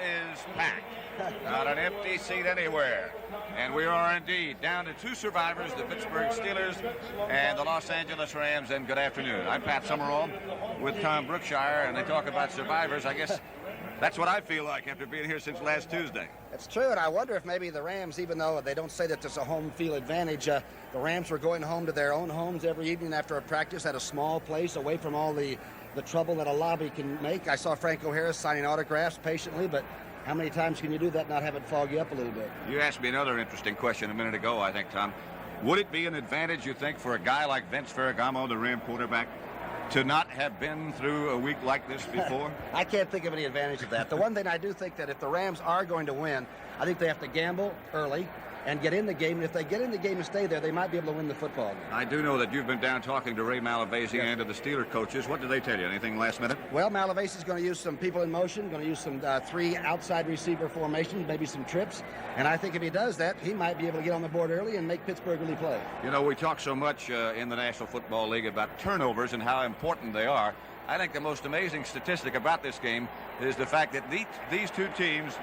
is packed. Not an empty seat anywhere. And we are indeed down to two survivors, the Pittsburgh Steelers and the Los Angeles Rams. And good afternoon. I'm Pat Summerall with Tom Brookshire, and they talk about survivors. I guess that's what I feel like after being here since last Tuesday. It's true, and I wonder if maybe the Rams, even though they don't say that there's a home field advantage, the Rams were going home to their own homes every evening after a practice at a small place away from all the trouble that a lobby can make. I saw Franco Harris signing autographs patiently, but how many times can you do that and not have it fog you up a little bit? You asked me another interesting question a minute ago, I think, Tom. Would it be an advantage, you think, for a guy like Vince Ferragamo, the Ram quarterback, to not have been through a week like this before? I can't think of any advantage of that. The one thing I do think that if the Rams are going to win, I think they have to gamble early and get in the game. And if they get in the game and stay there, they might be able to win the football game. I do know that you've been down talking to Ray Malavasi and to the Steeler coaches. What did they tell you? Anything last minute? Well, Malavasi's going to use some people in motion, going to use some three outside receiver formations, maybe some trips. And I think if he does that, he might be able to get on the board early and make Pittsburgh really play. You know, we talk so much in the National Football League about turnovers and how important they are. I think the most amazing statistic about this game is the fact that these two teams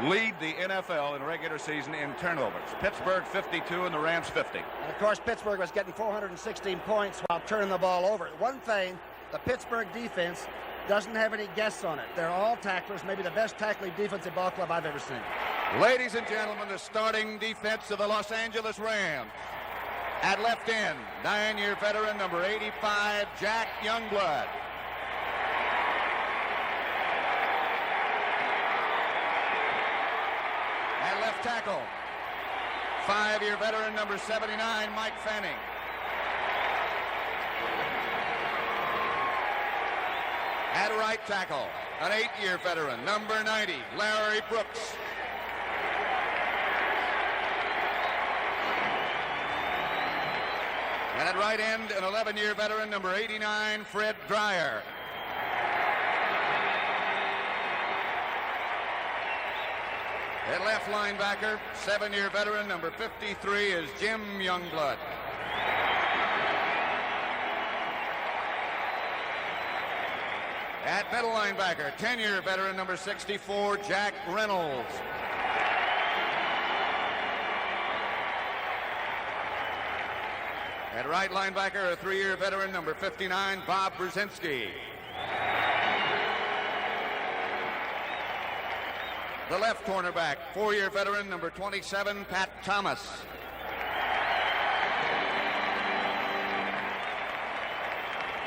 lead the NFL in regular season in turnovers. Pittsburgh 52 and the Rams 50. And of course, Pittsburgh was getting 416 points while turning the ball over. One thing, the Pittsburgh defense doesn't have any guests on it. They're all tacklers, maybe the best tackling defensive ball club I've ever seen. Ladies and gentlemen, the starting defense of the Los Angeles Rams. At left end, 9-year veteran number 85, Jack Youngblood. At left tackle, 5-year veteran number 79, Mike Fanning. At right tackle, an 8-year veteran, number 90, Larry Brooks. And at right end, an 11-year veteran, number 89, Fred Dreyer. At left linebacker, 7-year veteran, number 53, is Jim Youngblood. At middle linebacker, 10-year veteran, number 64, Jack Reynolds. At right linebacker, a 3-year veteran, number 59, Bob Brzezinski. The left cornerback, 4-year veteran, number 27, Pat Thomas.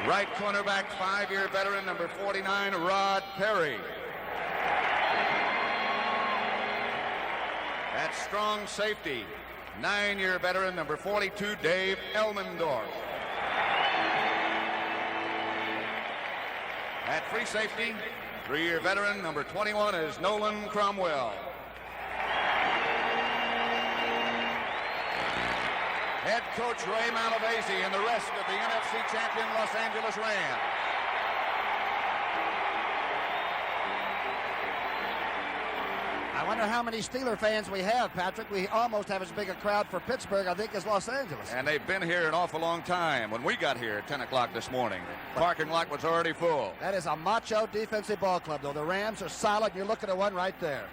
Right cornerback, 5-year veteran, number 49, Rod Perry. At strong safety, 9-year veteran, number 42, Dave Elmendorf. At free safety, 3-year veteran, number 21, is Nolan Cromwell. Head coach Ray Malavasi and the rest of the NFC champion Los Angeles Rams. I wonder how many Steeler fans we have, Patrick. We almost have as big a crowd for Pittsburgh, I think, as Los Angeles. And they've been here an awful long time. When we got here at 10 o'clock this morning, the parking lot was already full. That is a macho defensive ball club, though. The Rams are solid. You're looking at one right there.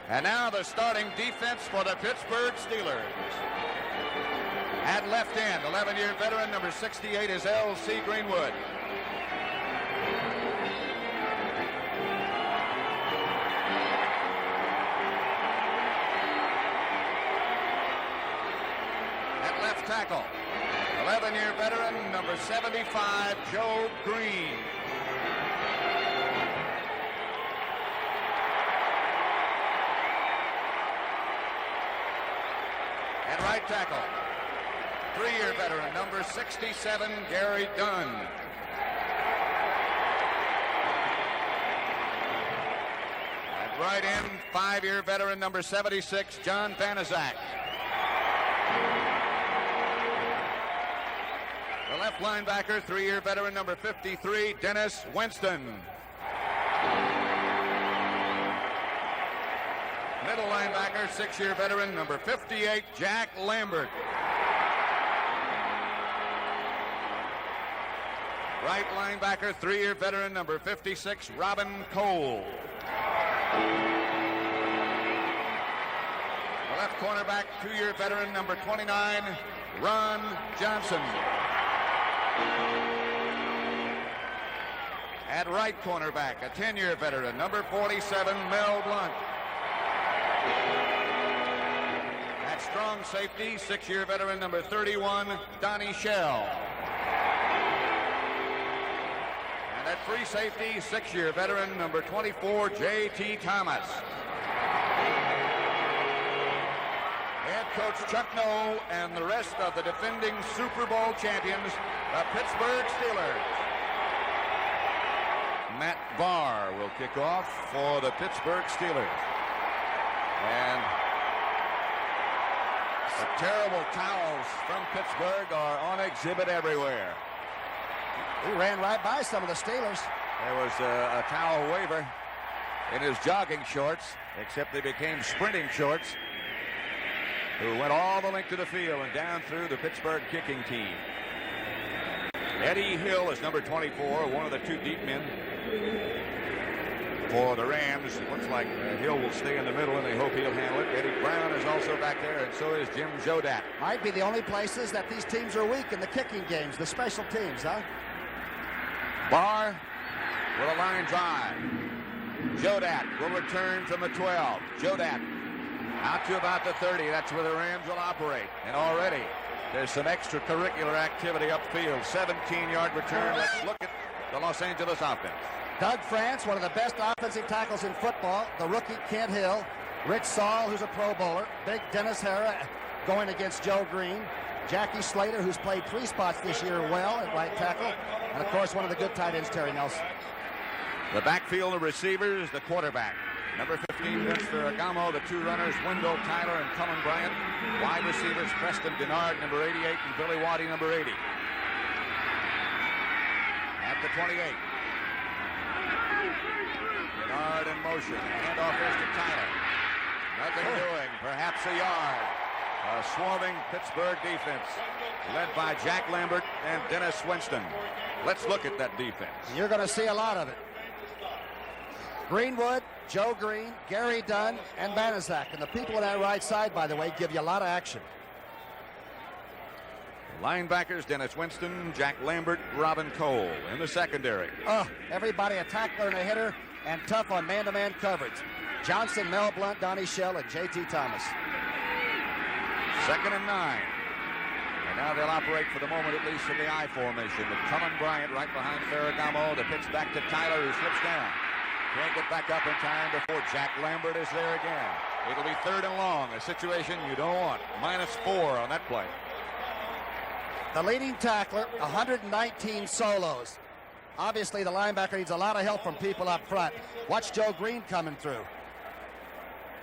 And now the starting defense for the Pittsburgh Steelers. At left end, 11-year veteran, number 68, is L.C. Greenwood. At left tackle, 11-year veteran, number 75, Joe Green. At right tackle, 3-year veteran, number 67, Gary Dunn. At right end, 5-year veteran, number 76, John Banaszak. The left linebacker, 3-year veteran, number 53, Dennis Winston. Middle linebacker, 6-year veteran, number 58, Jack Lambert. Right linebacker, 3-year veteran, number 56, Robin Cole. The left cornerback, 2-year veteran, number 29, Ron Johnson. At right cornerback, a 10-year veteran, number 47, Mel Blount. At strong safety, 6-year veteran, number 31, Donnie Shell. And at free safety, 6-year veteran, number 24, J.T. Thomas. Head coach Chuck Noll and the rest of the defending Super Bowl champions, the Pittsburgh Steelers. Matt Barr will kick off for the Pittsburgh Steelers. And the terrible towels from Pittsburgh are on exhibit everywhere. He ran right by some of the Steelers. There was a towel waiver in his jogging shorts, except they became sprinting shorts, who went all the length of the field and down through the Pittsburgh kicking team. Eddie Hill is number 24, one of the two deep men for the Rams. It looks like Hill will stay in the middle, and they hope he'll handle it. Eddie Brown is also back there, and so is Jim Jodat. Might be the only places that these teams are weak in the kicking games, the special teams, huh? Barr with a line drive. Jodat will return from the 12. Jodat out to about the 30. That's where the Rams will operate. And already there's some extracurricular activity upfield. 17-yard return. Let's look at the Los Angeles offense. Doug France, one of the best offensive tackles in football. The rookie Kent Hill. Rich Saul, who's a Pro Bowler. Big Dennis Hara going against Joe Green. Jackie Slater, who's played 3 spots this year well at right tackle. And, of course, one of the good tight ends, Terry Nelson. The backfield of receivers, the quarterback. Number 15, Vince Ferragamo. The 2 runners, Wendell Tyler and Cullen Bryant. Wide receivers, Preston Denard, number 88, and Billy Waddy, number 80. At the 28. Denard in motion. Handoff is to Tyler. Nothing doing. Perhaps a yard. A swarming Pittsburgh defense led by Jack Lambert and Dennis Winston. Let's look at that defense. You're going to see a lot of it. Greenwood, Joe Green, Gary Dunn, and Banaszak. And the people on that right side, by the way, give you a lot of action. Linebackers, Dennis Winston, Jack Lambert, Robin Cole. In the secondary. Oh, everybody a tackler and a hitter and tough on man-to-man coverage. Johnson, Mel Blount, Donnie Shell, and J.T. Thomas. 2nd and 9. And now they'll operate for the moment, at least in the I formation, with Cullen Bryant right behind Ferragamo. The pitch back to Tyler, who slips down. Can't get back up in time before Jack Lambert is there again. It'll be 3rd and long, a situation you don't want. -4 on that play. The leading tackler, 119 solos. Obviously, the linebacker needs a lot of help from people up front. Watch Joe Green coming through.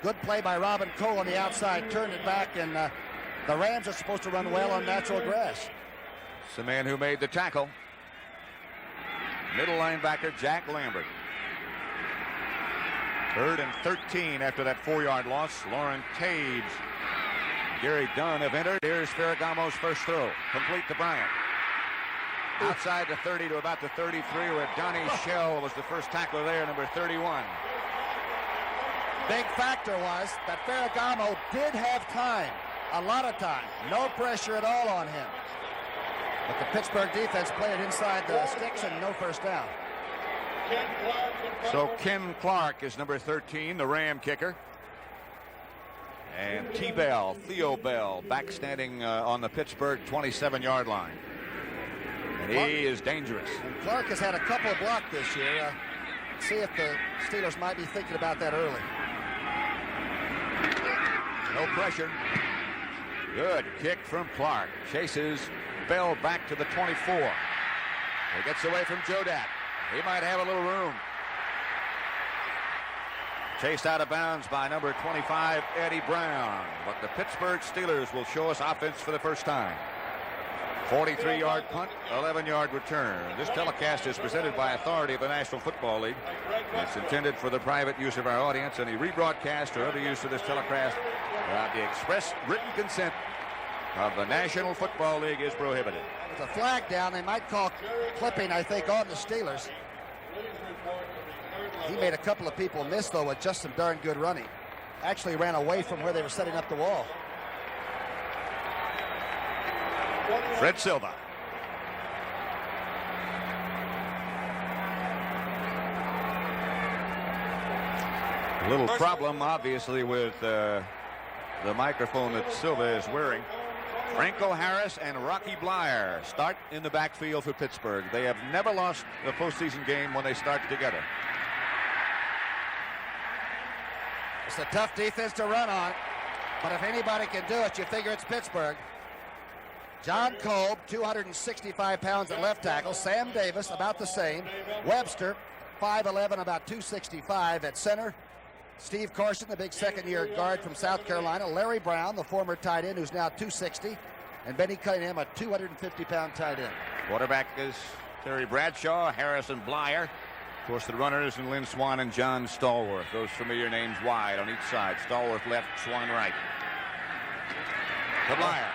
Good play by Robin Cole on the outside, turned it back, and the Rams are supposed to run well on natural grass. It's the man who made the tackle. Middle linebacker, Jack Lambert. 3rd and 13 after that 4-yard loss. Lauren Tage, Gary Dunn have entered. Here's Ferragamo's first throw. Complete to Bryant. Outside the 30 to about the 33, where Donnie Shell was the first tackler there, number 31. Big factor was that Ferragamo did have time, a lot of time. No pressure at all on him. But the Pittsburgh defense played it inside the sticks and no first down. So Ken Clark is number 13, the Ram kicker. And T-Bell, Theo Bell, back standing on the Pittsburgh 27-yard line. And he is dangerous. And Clark has had a couple of blocks this year. See if the Steelers might be thinking about that early. No pressure. Good kick from Clark. Chases Bell back to the 24. He gets away from Jodat. He might have a little room. Chased out of bounds by number 25, Eddie Brown. But the Pittsburgh Steelers will show us offense for the first time. 43-yard punt, 11-yard return. This telecast is presented by authority of the National Football League. It's intended for the private use of our audience. Any rebroadcast or other use of this telecast without the express written consent of the National Football League is prohibited. There's a flag down. They might call clipping, I think, on the Steelers. He made a couple of people miss, though, with just some darn good running. Actually ran away from where they were setting up the wall. Fred Silva. A little problem, obviously, with the microphone that Silva is wearing. Franco Harris and Rocky Bleier start in the backfield for Pittsburgh. They have never lost a postseason game when they start together. It's a tough defense to run on, but if anybody can do it, you figure it's Pittsburgh. John Kolb, 265 pounds at left tackle. Sam Davis, about the same. Webster, 5'11", about 265 at center. Steve Carson, the big second-year guard from South Carolina. Larry Brown, the former tight end, who's now 260. And Benny Cunningham, a 250-pound tight end. Quarterback is Terry Bradshaw, Harrison Bleier. Of course, the runners and Lynn Swan and John Stallworth. Those familiar names wide on each side. Stallworth left, Swan right. To Bleier.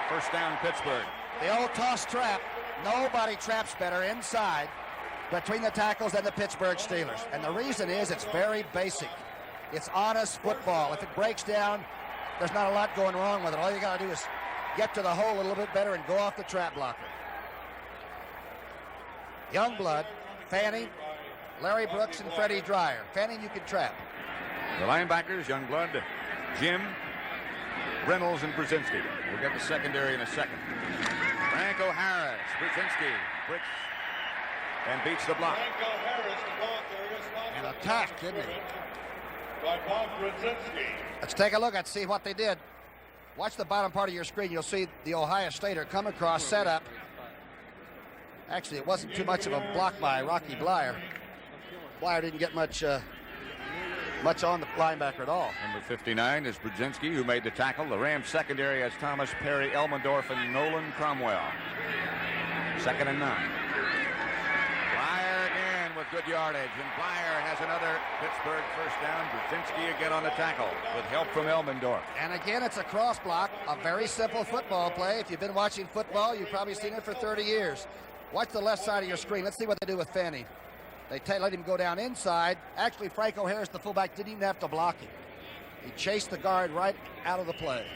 First down, Pittsburgh. The old toss trap. Nobody traps better inside between the tackles and the Pittsburgh Steelers. And the reason is it's very basic. It's honest football. If it breaks down, there's not a lot going wrong with it. All you got to do is get to the hole a little bit better and go off the trap blocker. Youngblood, Fanning, Larry Brooks, and Freddie Dreyer. Fanning, you can trap. The linebackers, Youngblood, Jim, Reynolds, and Brzezinski. We'll get the secondary in a second. Franco Harris, Brzezinski, breaks and beats the block. And attacked, didn't he? Let's take a look and see what they did. Watch the bottom part of your screen. You'll see the Ohio Stater come across, set up. Actually, it wasn't too much of a block by Rocky Bleier. Bleier didn't get much on the linebacker at all. Number 59 is Brzezinski, who made the tackle. The Rams secondary has Thomas, Perry, Elmendorf, and Nolan Cromwell. 2nd and 9. Bleier again with good yardage, and Bleier has another Pittsburgh first down. Brzezinski again on the tackle with help from Elmendorf. And again, it's a cross block, a very simple football play. If you've been watching football, you've probably seen it for 30 years. Watch the left side of your screen. Let's see what they do with Fanning. They let him go down inside. Actually, Franco Harris, the fullback, didn't even have to block him. He chased the guard right out of the play.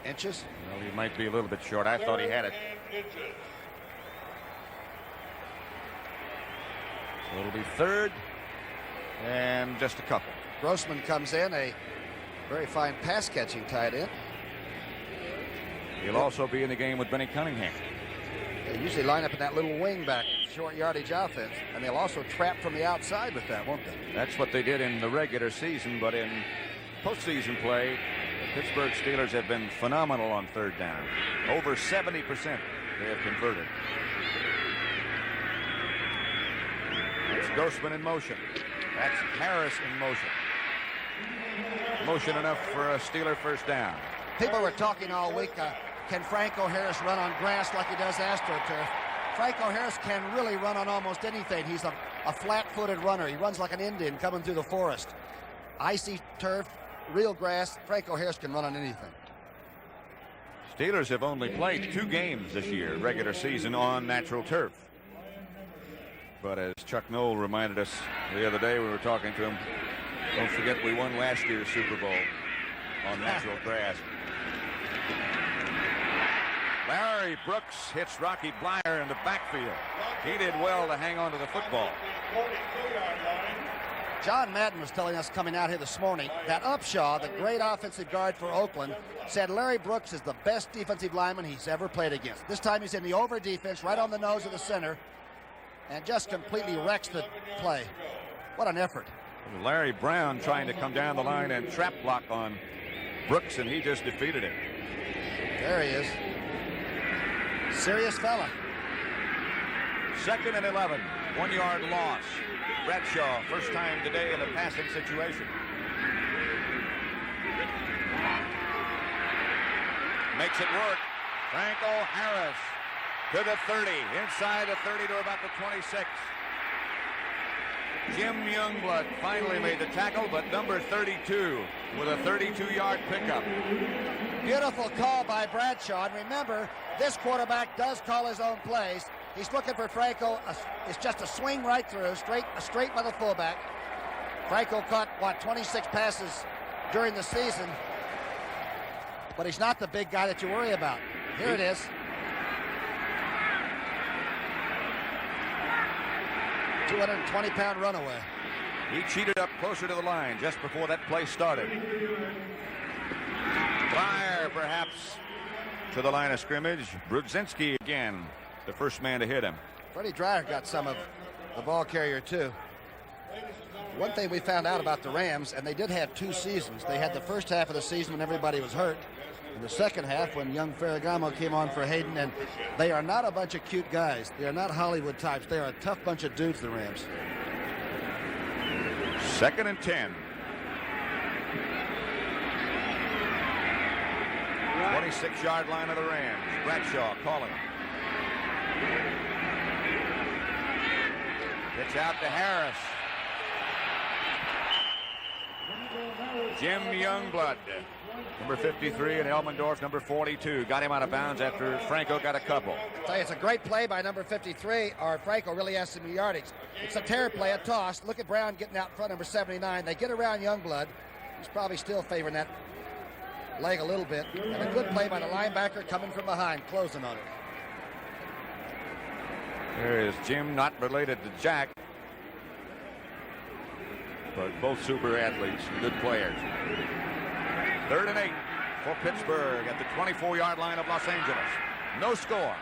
Inches? Well, he might be a little bit short. I thought he had it. So it'll be 3rd and just a couple. Grossman comes in, a very fine pass-catching tight end. He'll also be in the game with Benny Cunningham. They usually line up in that little wing back, short yardage offense, and they'll also trap from the outside with that, won't they? That's what they did in the regular season, but in postseason play, the Pittsburgh Steelers have been phenomenal on 3rd down. Over 70% they have converted. That's Grossman in motion. That's Harris in motion. Motion enough for a Steeler first down. People were talking all week, can Franco Harris run on grass like he does AstroTurf? Franco Harris can really run on almost anything. He's a flat-footed runner. He runs like an Indian coming through the forest. Icy turf, real grass, Franco Harris can run on anything. Steelers have only played 2 games this year, regular season, on natural turf. But as Chuck Noll reminded us the other day, we were talking to him, don't forget we won last year's Super Bowl on natural grass. Larry Brooks hits Rocky Bleier in the backfield. He did well to hang on to the football. John Madden was telling us coming out here this morning that Upshaw, the great offensive guard for Oakland, said Larry Brooks is the best defensive lineman he's ever played against. This time he's in the over defense, right on the nose of the center, and just completely wrecks the play. What an effort. Larry Brown trying to come down the line and trap block on Brooks, and he just defeated him. There he is. Serious fella. 2nd and 11. 1-yard loss. Bradshaw, first time today in a passing situation. Makes it work. Franco Harris to the 30. Inside the 30 to about the 26. Jim Youngblood finally made the tackle, but number 32 with a 32-yard pickup. Beautiful call by Bradshaw. And remember, this quarterback does call his own plays. He's looking for Franco. It's just a swing right through, straight by the fullback. Franco caught, 26 passes during the season. But he's not the big guy that you worry about. Here it is. $220-pound runaway. He cheated up closer to the line just before that play started. Fire, perhaps, to the line of scrimmage. Brudzinski again, the first man to hit him. Freddie Dryer got some of the ball carrier, too. One thing we found out about the Rams, and they did have 2 seasons. They had the first half of the season when everybody was hurt, and the second half when young Ferragamo came on for Hayden, and they are not a bunch of cute guys. They are not Hollywood types. They are a tough bunch of dudes, the Rams. 2nd and 10. 26-yard line of the Rams. Bradshaw calling. Pitch out to Harris. Jim Youngblood, number 53, and Elmendorf, number 42, got him out of bounds after Franco got a couple. I'll tell you, it's a great play by number 53, or Franco really has some yardage. It's a tear play, a toss. Look at Brown getting out in front, number 79. They get around Youngblood. He's probably still favoring that leg a little bit. And a good play by the linebacker coming from behind, closing on it. There is Jim, not related to Jack, but both super athletes, good players. 3rd and 8 for Pittsburgh at the 24-yard line of Los Angeles. No score.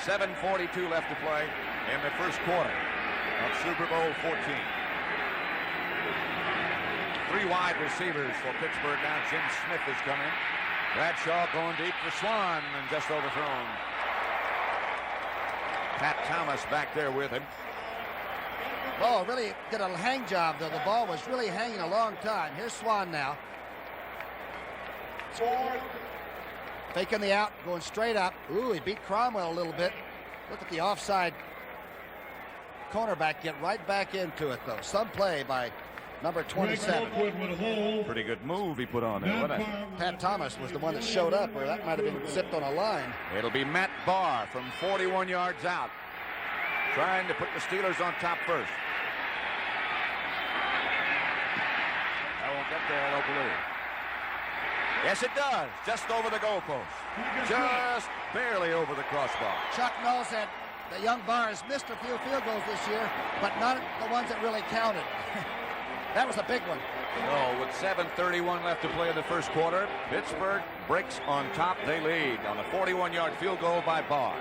7:42 left to play in the first quarter of Super Bowl 14. 3 wide receivers for Pittsburgh now. Jim Smith is coming. Bradshaw going deep for Swan and just overthrown. Pat Thomas back there with him. Oh, really did a hang job, though. The ball was really hanging a long time. Here's Swan now. Faking the out, going straight up. Ooh, he beat Cromwell a little bit. Look at the offside cornerback get right back into it, though. Some play by number 27. Pretty good move he put on there, wasn't it? Pat Thomas was the one that showed up, or that might have been zipped on a line. It'll be Matt Barr from 41 yards out, trying to put the Steelers on top first. That won't get there, I don't believe. Yes, it does. Just over the goalpost. Just barely over the crossbar. Chuck knows that the young Barr has missed a few field goals this year, but not the ones that really counted. That was a big one. So with 7:31 left to play in the first quarter, Pittsburgh breaks on top. They lead on a 41-yard field goal by Barr.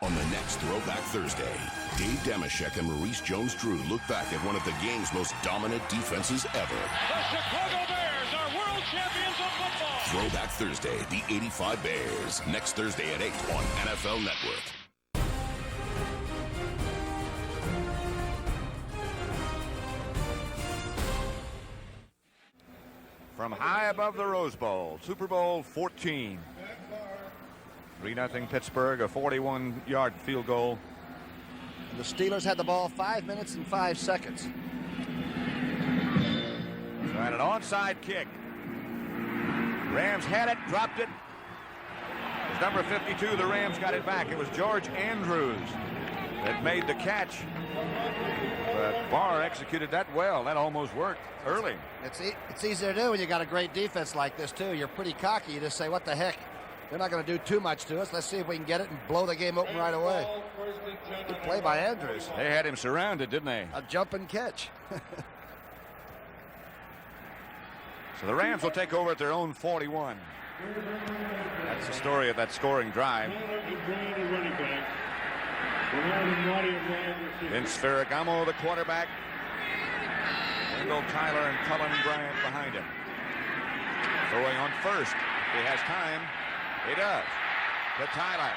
On the next Throwback Thursday, Dave Damashek and Maurice Jones-Drew look back at one of the game's most dominant defenses ever. The Chicago Bears are world champions of football. Throwback Thursday, the 85 Bears. Next Thursday at 8 on NFL Network. From high above the Rose Bowl, Super Bowl 14. 3-0 Pittsburgh, a 41-yard field goal. And the Steelers had the ball 5 minutes and 5 seconds. Tried an onside kick. Rams had it, dropped it. It was number 52. The Rams got it back. It was George Andrews that made the catch. But Barr executed that well. That almost worked early. It's easy to do when you got a great defense like this, too. You're pretty cocky. You just say, what the heck? They're not going to do too much to us. Let's see if we can get it and blow the game open right away. Good play by Andrews. They had him surrounded, didn't they? A jump and catch. So the Rams will take over at their own 41. That's the story of that scoring drive. Vince Ferragamo, the quarterback. Wendell Tyler and Cullen Bryant behind him. Throwing on first. If he has time, he does. To Tyler.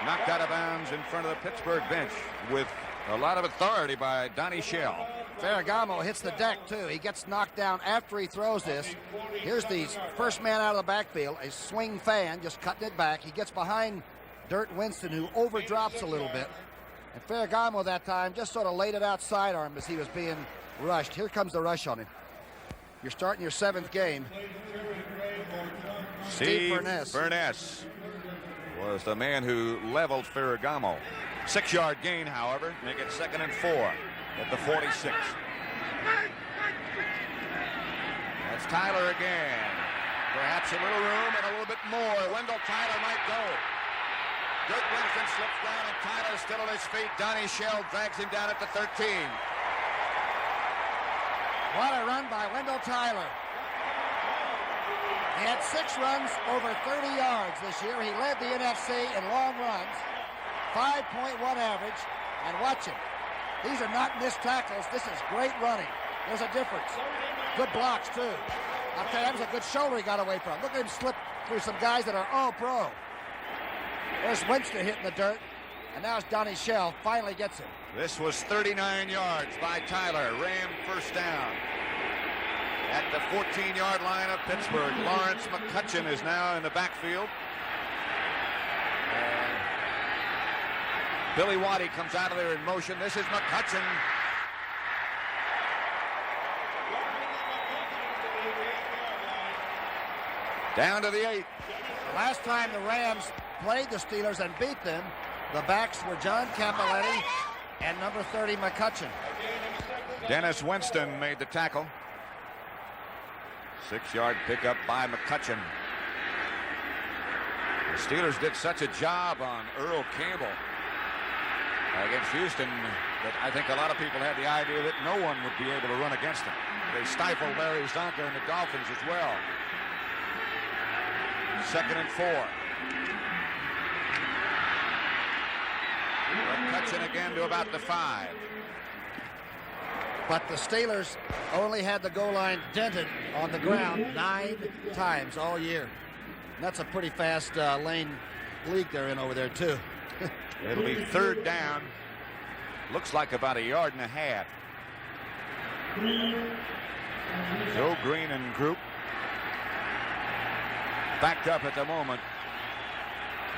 Knocked out of bounds in front of the Pittsburgh bench with a lot of authority by Donnie Shell. Ferragamo hits the deck, too. He gets knocked down after he throws this. Here's the first man out of the backfield, a swing fan, just cutting it back. He gets behind Dirt Winston, who overdrops a little bit. And Ferragamo that time just sort of laid it out sidearm as he was being rushed. Here comes the rush on him. You're starting your 7th game. Steve Burness was the man who leveled Ferragamo. 6-yard gain, however, make it 2nd and 4 at the 46. That's Tyler again. Perhaps a little room and a little bit more. Wendell Tyler might go. Dirk Winston slips down and Tyler still on his feet. Donnie Shell drags him down at the 13. What a run by Wendell Tyler. He had 6 runs over 30 yards this year. He led the NFC in long runs. 5.1 average. And watch him. These are not missed tackles. This is great running. There's a difference. Good blocks, too. I'll tell you, that was a good shoulder he got away from. Look at him slip through some guys that are all pro. There's Winston hitting the dirt. And now it's Donnie Shell. Finally gets him. This was 39 yards by Tyler. Ram first down. At the 14-yard line of Pittsburgh, Lawrence McCutcheon is now in the backfield. Billy Waddy comes out of there in motion. This is McCutcheon. Down to the 8. Last time the Rams played the Steelers and beat them, the backs were John Cappelletti and number 30 McCutcheon. Dennis Winston made the tackle. 6-yard pickup by McCutcheon. The Steelers did such a job on Earl Campbell against Houston that I think a lot of people had the idea that no one would be able to run against them. They stifled Larry Zonka and the Dolphins as well. 2nd and 4. McCutcheon again to about the 5. But the Steelers only had the goal line dented on the ground 9 times all year. And that's a pretty fast lane league they're in over there, too. It'll be 3rd down. Looks like about 1.5 yards. Joe Green and group backed up at the moment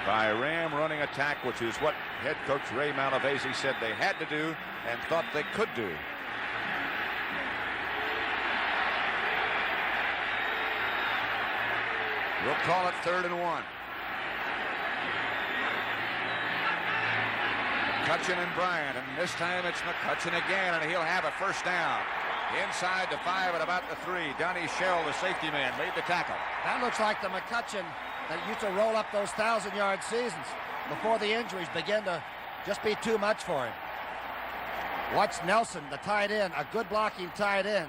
by a Ram running attack, which is what head coach Ray Malavasi said they had to do and thought they could do. We'll call it 3rd and 1. McCutcheon and Bryant, and this time it's McCutcheon again, and he'll have a first down. Inside the 5 at about the 3. Donnie Shell, the safety man, made the tackle. That looks like the McCutcheon that used to roll up those 1,000-yard seasons before the injuries began to just be too much for him. Watch Nelson, the tight end, a good blocking tight end.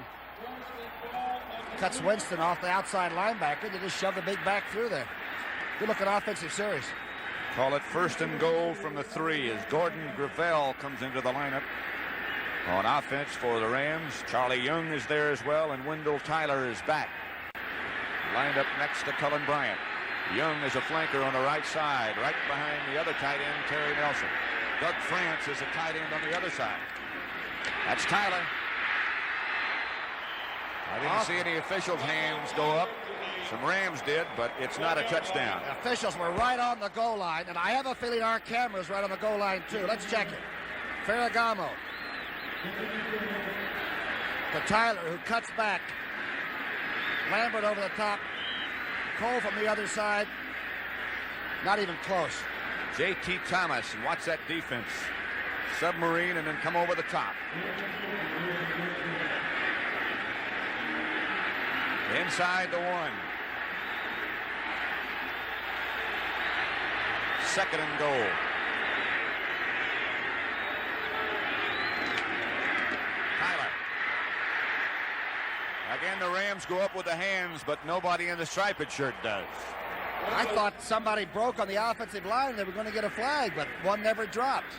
Cuts Winston off the outside linebacker. They just shove the big back through there. Good looking offensive series. Call it 1st and goal from the 3 as Gordon Gravel comes into the lineup. On offense for the Rams, Charlie Young is there as well, and Wendell Tyler is back. Lined up next to Cullen Bryant. Young is a flanker on the right side, right behind the other tight end, Terry Nelson. Doug France is a tight end on the other side. That's Tyler. I didn't see any officials' hands go up. Some Rams did, but it's not a touchdown. The officials were right on the goal line, and I have a feeling our camera's right on the goal line, too. Let's check it. Ferragamo to Tyler, who cuts back. Lambert over the top. Cole from the other side. Not even close. J.T. Thomas, and watch that defense. Submarine and then come over the top. Inside the 1. 2nd and goal. Tyler. Again, the Rams go up with the hands, but nobody in the striped shirt does. I thought somebody broke on the offensive line. They were going to get a flag, but one never dropped.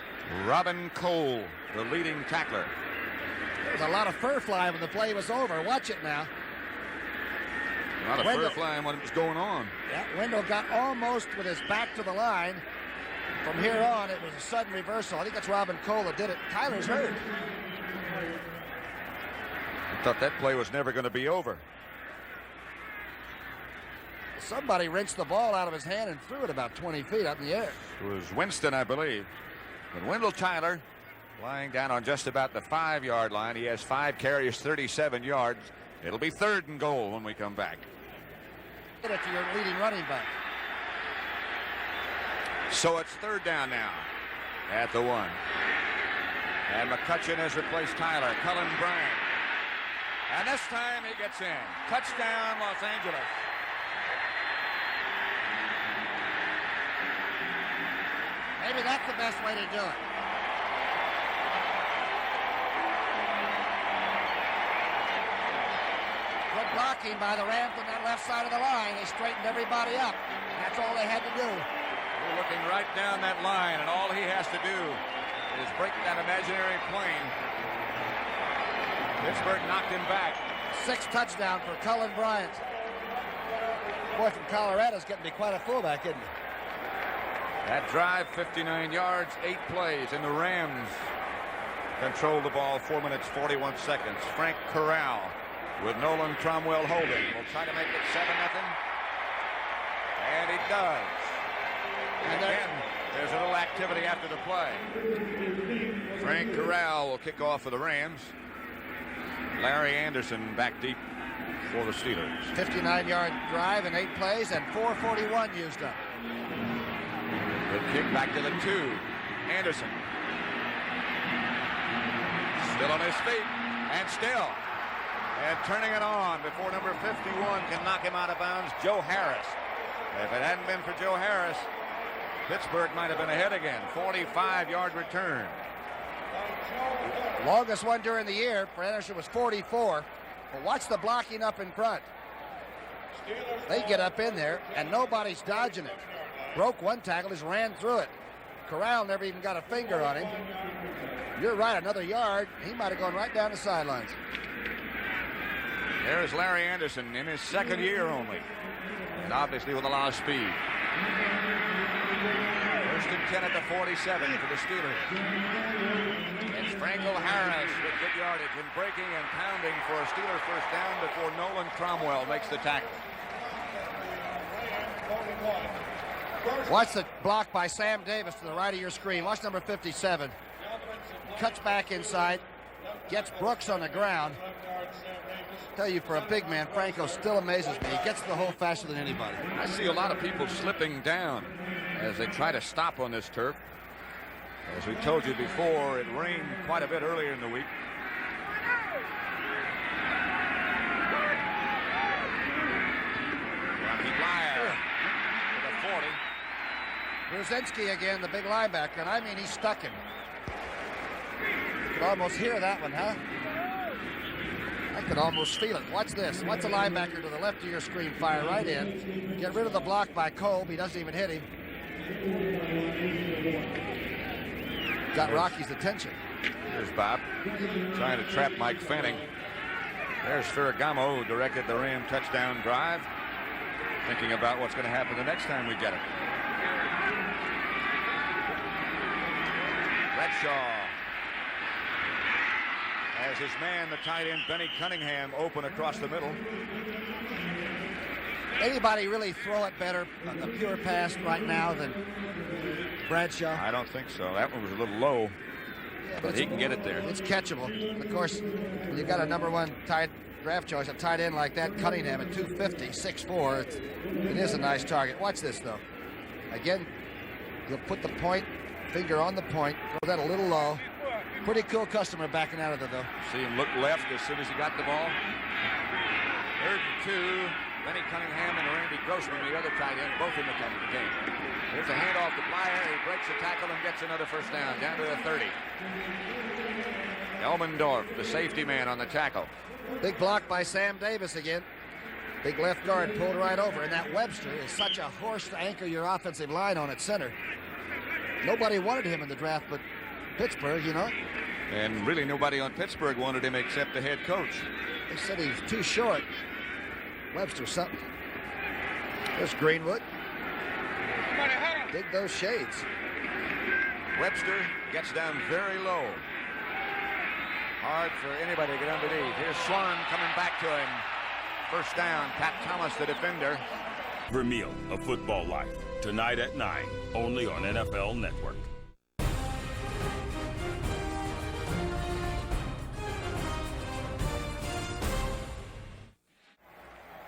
Robin Cole, the leading tackler. There was a lot of fur flying when the play was over. Watch it now. A lot of fur flying when it was going on. Yeah, Wendell got almost with his back to the line. From here on, it was a sudden reversal. I think that's Robin Cole that did it. Tyler's hurt. I thought that play was never going to be over. Somebody wrenched the ball out of his hand and threw it about 20 feet up in the air. It was Winston, I believe. But Wendell Tyler lying down on just about the 5-yard line. He has 5 carries, 37 yards. It'll be 3rd and goal when we come back. Get it to your leading running back. So it's 3rd down now at the 1. And McCutcheon has replaced Tyler. Cullen Bryant. And this time he gets in. Touchdown, Los Angeles. Maybe that's the best way to do it. Good blocking by the Rams on that left side of the line. They straightened everybody up. That's all they had to do. We're looking right down that line, and all he has to do is break that imaginary plane. Pittsburgh knocked him back. 6 touchdown for Cullen Bryant. Boy from Colorado's getting to be quite a fullback, isn't he? That drive, 59 yards, 8 plays, and the Rams control the ball 4 minutes, 41 seconds. Frank Corral with Nolan Cromwell holding. Will try to make it 7-0. And he does. And again, there's a little activity after the play. Frank Corral will kick off for the Rams. Larry Anderson back deep for the Steelers. 59-yard drive and 8 plays and 4:41 used up. Good kick back to the 2. Anderson. Still on his feet. And still. And turning it on before number 51 can knock him out of bounds, Joe Harris. If it hadn't been for Joe Harris, Pittsburgh might have been ahead again. 45-yard return. Longest one during the year for Anderson was 44. But watch the blocking up in front. They get up in there, and nobody's dodging it. Broke one tackle, just ran through it. Corral never even got a finger on him. You're right, another yard. He might have gone right down the sidelines. There's Larry Anderson in his 2nd year only. And obviously with a lot of speed. 1st and 10 at the 47 for the Steelers. It's Franco Harris with good yardage and breaking and pounding for a Steeler 1st down before Nolan Cromwell makes the tackle. Watch the block by Sam Davis to the right of your screen. Watch number 57. Cuts back inside. Gets Brooks on the ground. Tell you, for a big man, Franco still amazes me. He gets to the hole faster than anybody. I see a lot of people slipping down as they try to stop on this turf. As we told you before, it rained quite a bit earlier in the week. Rocky Blyer with a 40. Brzezinski again, the big linebacker, and I mean, he stuck him. You could almost hear that one, huh? I could almost feel it. Watch this. Watch the linebacker to the left of your screen fire right in. Get rid of the block by Kolb. He doesn't even hit him. Got Rocky's attention. Here's Bob trying to trap Mike Fanning. There's Ferragamo, who directed the Ram touchdown drive. Thinking about what's going to happen the next time we get it. Bradshaw has his man, the tight end, Benny Cunningham, open across the middle. Anybody really throw it better on the pure pass right now than Bradshaw? I don't think so. That one was a little low, Yeah, but he can get it there. It's catchable. Of course, when you've got a number 1 draft choice, a tight end like that, Cunningham at 250, 6'4", it is a nice target. Watch this, though. Again, you'll put the point, finger on the point, throw that a little low. Pretty cool customer backing out of it, though. See him look left as soon as he got the ball. 3rd and 2. Benny Cunningham and Randy Grossman, the other tight end, both in the game. Here's a handoff to Blyer. He breaks the tackle and gets another 1st down to the 30. Elmendorf, the safety man on the tackle. Big block by Sam Davis again. Big left guard pulled right over. And that Webster is such a horse to anchor your offensive line on at center. Nobody wanted him in the draft but Pittsburgh, you know. And really nobody on Pittsburgh wanted him except the head coach. They said he was too short. Webster something. There's Greenwood. Dig those shades. Webster gets down very low. Hard for anybody to get underneath. Here's Swan coming back to him. 1st down. Pat Thomas, the defender. Vermeil, A Football Life. Tonight at 9, only on NFL Network.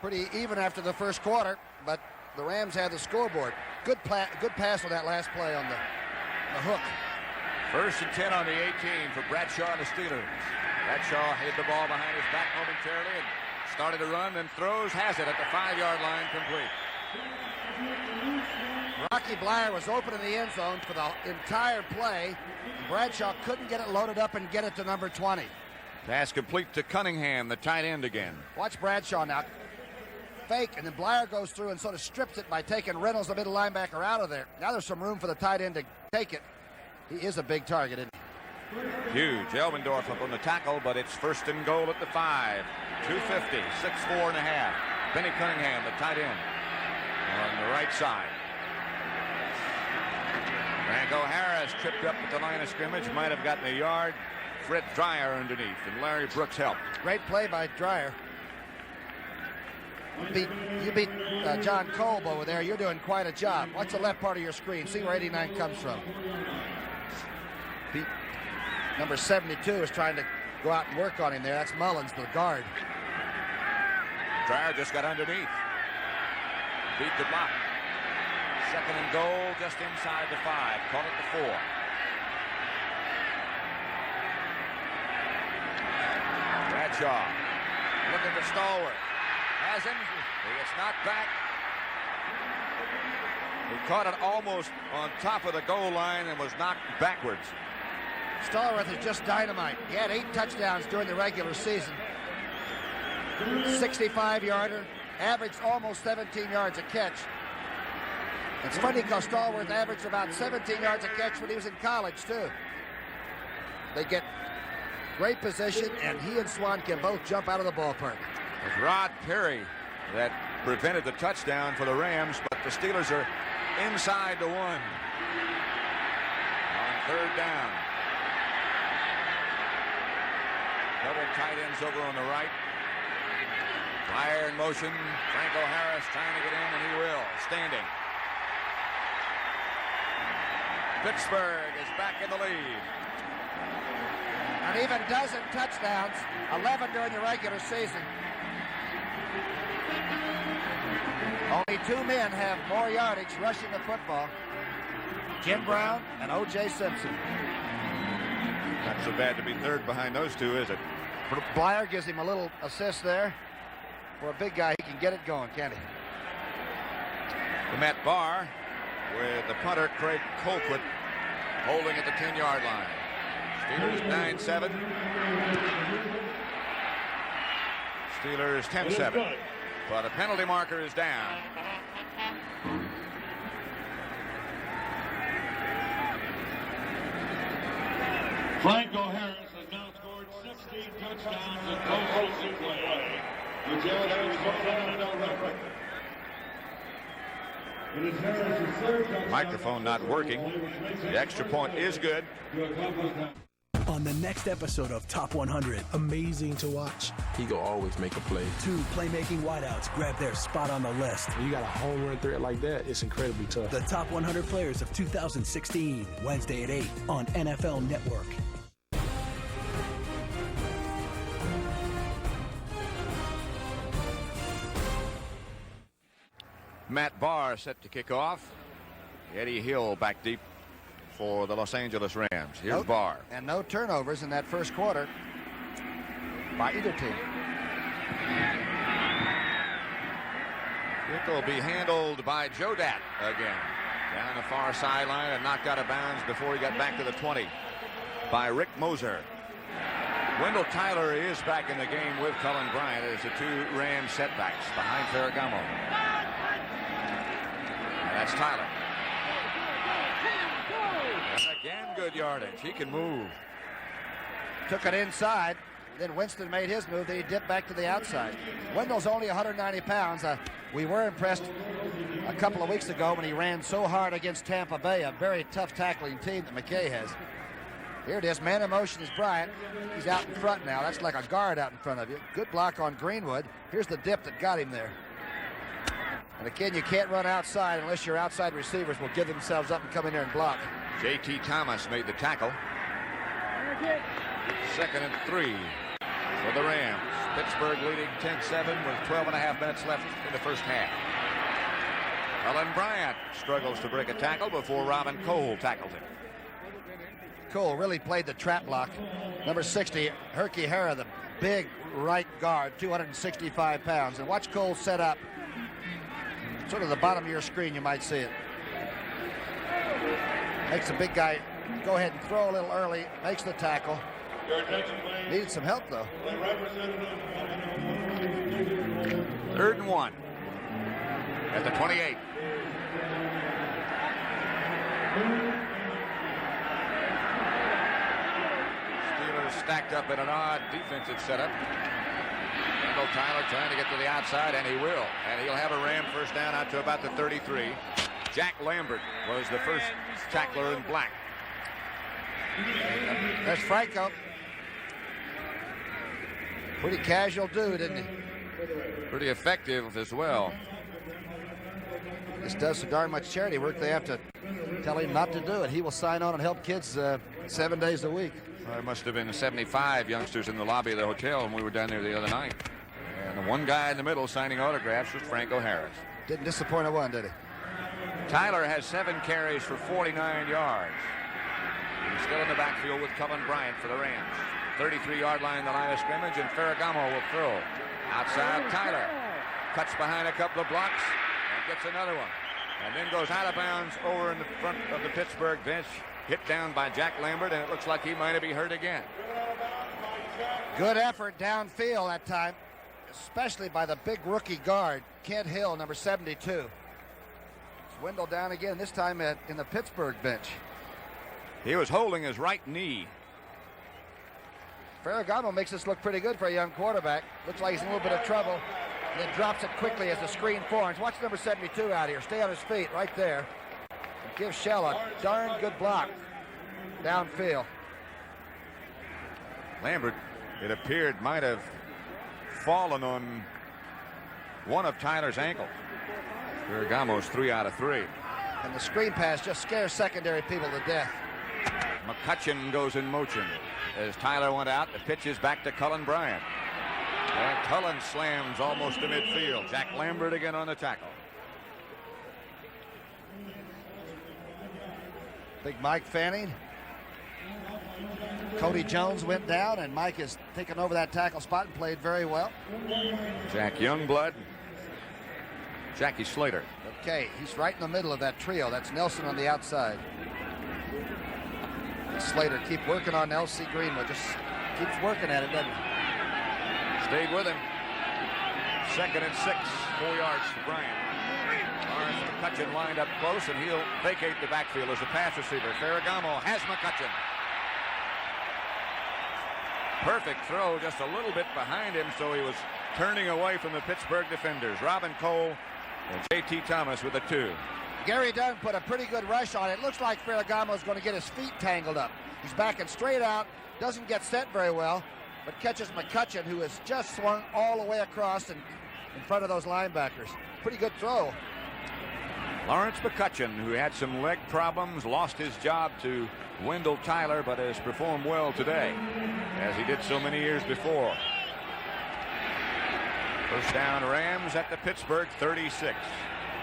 pretty even after the first quarter, but the Rams had the scoreboard. Good pass on that last play on the hook. 1st and 10 on the 18 for Bradshaw and the Steelers. Bradshaw hid the ball behind his back momentarily and started to run, then throws, has it at the 5-yard line, complete. Rocky Bleier was open in the end zone for the entire play. Bradshaw couldn't get it loaded up and get it to number 20. Pass complete to Cunningham, the tight end again. Watch Bradshaw now. Fake, and then Bleier goes through and sort of strips it by taking Reynolds, the middle linebacker, out of there. Now there's some room for the tight end to take it. He is a big target, isn't he? Huge. Elmendorf up on the tackle, but it's 1st and goal at the 5. 250, 6'4 and a half. Benny Cunningham, the tight end, on the right side. Franco Harris tripped up at the line of scrimmage, might have gotten a yard. Fred Dreyer underneath, and Larry Brooks helped. Great play by Dreyer. You beat John Kolb over there. You're doing quite a job. Watch the left part of your screen. See where 89 comes from. Number 72 is trying to go out and work on him there. That's Mullins, the guard. Dreyer just got underneath. Beat the block. 2nd and goal just inside the 5. Call it the 4. Bradshaw looking for Stallworth. Has him. He gets knocked back. He caught it almost on top of the goal line and was knocked backwards. Stallworth is just dynamite. He had 8 touchdowns during the regular season. 65-yarder, averaged almost 17 yards a catch. It's funny because Stallworth averaged about 17 yards a catch when he was in college, too. They get great position, and he and Swan can both jump out of the ballpark. It was Rod Perry that prevented the touchdown for the Rams, but the Steelers are inside the 1 on 3rd down. Double tight ends over on the right. Fire in motion. Franco Harris trying to get in, and he will. Standing. Pittsburgh is back in the lead. An even dozen touchdowns, 11 during the regular season. Only 2 men have more yardage rushing the football. Jim Brown and O.J. Simpson. Not so bad to be 3rd behind those 2, is it? Bleier gives him a little assist there. For a big guy, he can get it going, can't he? The Matt Barr with the punter, Craig Colquitt, holding at the 10-yard line. Steelers 9-7. Steelers 10-7. But a penalty marker is down. Franco Harris has now scored 16 touchdowns in postseason play. The Jared Harris record. It is Harris's 3rd touchdown. Microphone not working. The extra point is good. On the next episode of Top 100. Amazing to watch. He go always make a play. 2 playmaking wideouts grab their spot on the list. When you got a home run threat like that, it's incredibly tough. The Top 100 Players of 2016, Wednesday at 8 on NFL Network. Matt Barr set to kick off. Eddie Hill back deep for the Los Angeles Rams. Here's Barr. And no turnovers in that first quarter by either team. It will be handled by Joe Dat again. Down the far sideline and knocked out of bounds before he got back to the 20 by Rick Moser. Wendell Tyler is back in the game with Cullen Bryant as the 2 Rams setbacks behind Ferragamo. And that's Tyler. And again, good yardage. He can move. Took it inside. Then Winston made his move. Then he dipped back to the outside. Wendell's only 190 pounds. We were impressed a couple of weeks ago when he ran so hard against Tampa Bay, a very tough tackling team that McKay has. Here it is. Man in motion is Bryant. He's out in front now. That's like a guard out in front of you. Good block on Greenwood. Here's the dip that got him there. And again, you can't run outside unless your outside receivers will give themselves up and come in there and block. J.T. Thomas made the tackle. 2nd and 3 for the Rams. Pittsburgh leading 10-7 with 12.5 minutes left in the first half. Cullen Bryant struggles to break a tackle before Robin Cole tackles him. Cole really played the trap block. Number 60, Herky Hara, the big right guard, 265 pounds. And watch Cole set up. Sort of the bottom of your screen, you might see it. Makes the big guy go ahead and throw a little early, makes the tackle. Needed some help, though. 3rd and 1 at the 28. Steelers stacked up in an odd defensive setup. Wendell Tyler trying to get to the outside, and he will. And he'll have a Ram first down out to about the 33. Jack Lambert was the first tackler in black. There's Franco. Pretty casual dude, isn't he? Pretty effective as well. This does so darn much charity work, they have to tell him not to do it. He will sign on and help kids 7 days a week. There must have been 75 youngsters in the lobby of the hotel when we were down there the other night. And the one guy in the middle signing autographs was Franco Harris. Didn't disappoint a one, did he? Tyler has 7 carries for 49 yards. He's still in the backfield with Cullen Bryant for the Rams. 33-yard line, the line of scrimmage, and Ferragamo will throw. Outside, Tyler cuts behind a couple of blocks and gets another one. And then goes out of bounds over in the front of the Pittsburgh bench. Hit down by Jack Lambert, and it looks like he might be hurt again. Good effort downfield that time, especially by the big rookie guard, Kent Hill, number 72. Wendell down again, this time in the Pittsburgh bench. He was holding his right knee. Ferragamo makes this look pretty good for a young quarterback. Looks like he's in a little bit of trouble. And then drops it quickly as the screen forms. Watch number 72 out here. Stay on his feet right there. And give Shell a darn good block downfield. Lambert, it appeared, might have fallen on one of Tyler's ankles. Ferragamo's 3 out of 3. And the screen pass just scares secondary people to death. McCutcheon goes in motion. As Tyler went out, the pitch is back to Cullen Bryant. And Cullen slams almost to midfield. Jack Lambert again on the tackle. Big Mike Fanning. Cody Jones went down, and Mike has taken over that tackle spot and played very well. Jack Youngblood. Jackie Slater. Okay, he's right in the middle of that trio. That's Nelson on the outside. Slater keep working on L.C. Greenwood. Just keeps working at it, doesn't he? Stayed with him. 2nd and 6. 4 yards to Bryant. Lawrence McCutcheon lined up close, and he'll vacate the backfield as a pass receiver. Ferragamo has McCutcheon. Perfect throw, just a little bit behind him, so he was turning away from the Pittsburgh defenders. Robin Cole and J.T. Thomas with a 2. Gary Dunn put a pretty good rush on it. Looks like Ferragamo's going to get his feet tangled up. He's backing straight out, doesn't get set very well, but catches McCutcheon, who has just swung all the way across and in front of those linebackers. Pretty good throw. Lawrence McCutcheon, who had some leg problems, lost his job to Wendell Tyler, but has performed well today, as he did so many years before. First down, Rams at the Pittsburgh 36.